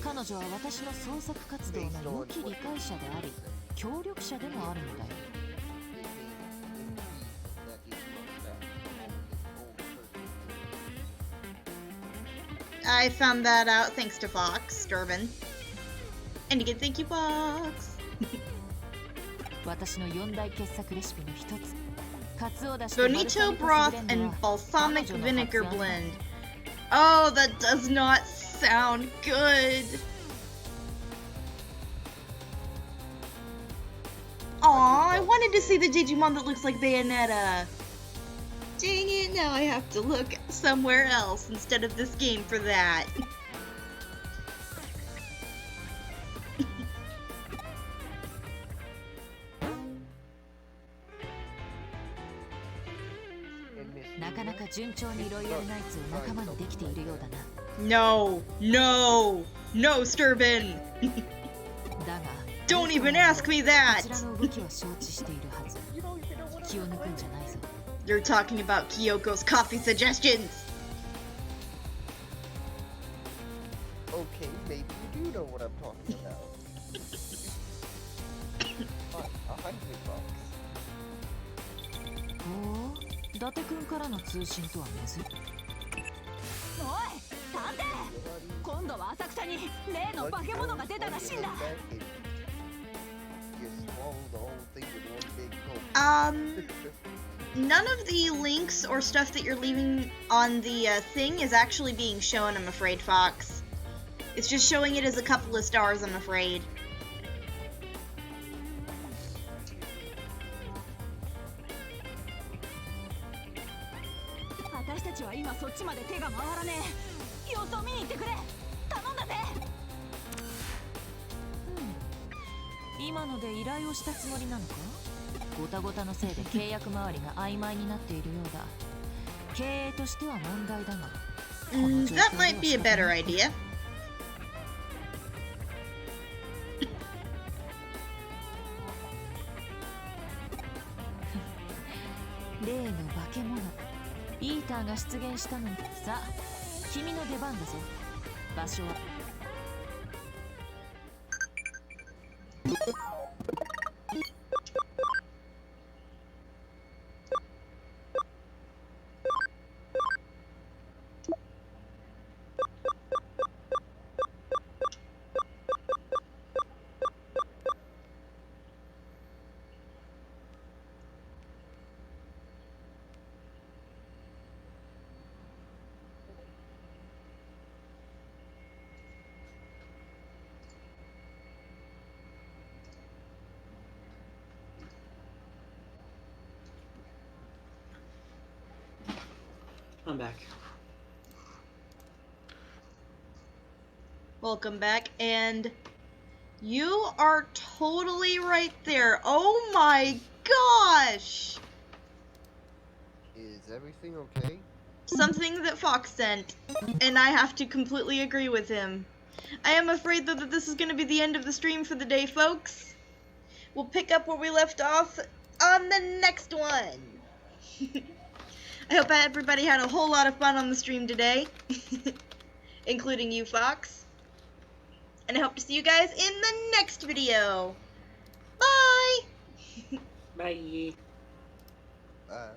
彼女は私の創作活動の良き理解者であり協力者でもあるのだよ。 I found that out thanks to Fox, Durbin. And again, thank you, Fox. 私の4大傑作レシピの一つ、カツオだしとバルサ Bonito ミコ酢 broth ブレン and ドは balsamic 彼女の vinegar 発案だ。 blend. Oh, that does not sound good. Aw, I wanted to see the Digimon that looks like Bayonetta. Dang it, now I have to look somewhere else instead of this game for that. And Miss なかなか順調にロイヤルナイツを仲間にできているようだな。 No, no, no, Sturbin. だが Don't even ask me こ that. ちらの動きは承知しているはず。気を抜くんじゃないぞ。 You're talking about Kyoko's coffee suggestions. Okay, maybe you do know what I'm talking about. Fine, $100. ほう、伊達くんからの通信とは珍しい。おい探偵、今度は浅草に例の化け物が出たらしいんだ。 You swallow the whole thing with one big gulp. None of the links or stuff that you're leaving on the thing is actually being shown, I'm afraid, Fox. It's just showing it as a couple of stars, I'm afraid. 私たちは今そっちまで手が回らねえ。様子を見に行ってくれ。頼んだぜ。今ので依頼をしたつもりなのか。ごたごたのせいで契約周りが曖昧になっているようだ。経営としては問題だが。 That might be a better idea. 例の化け物イーターが出現したのに。さあ君の出番だぞ。場所はI'm back. Welcome back, and you are totally right there. Oh my gosh! Is everything okay? Something that Fox sent, and I have to completely agree with him. I am afraid though that this is going to be the end of the stream for the day, folks. We'll pick up where we left off on the next one. I hope everybody had a whole lot of fun on the stream today, including you, Fox. And I hope to see you guys in the next video. Bye! Bye. Bye.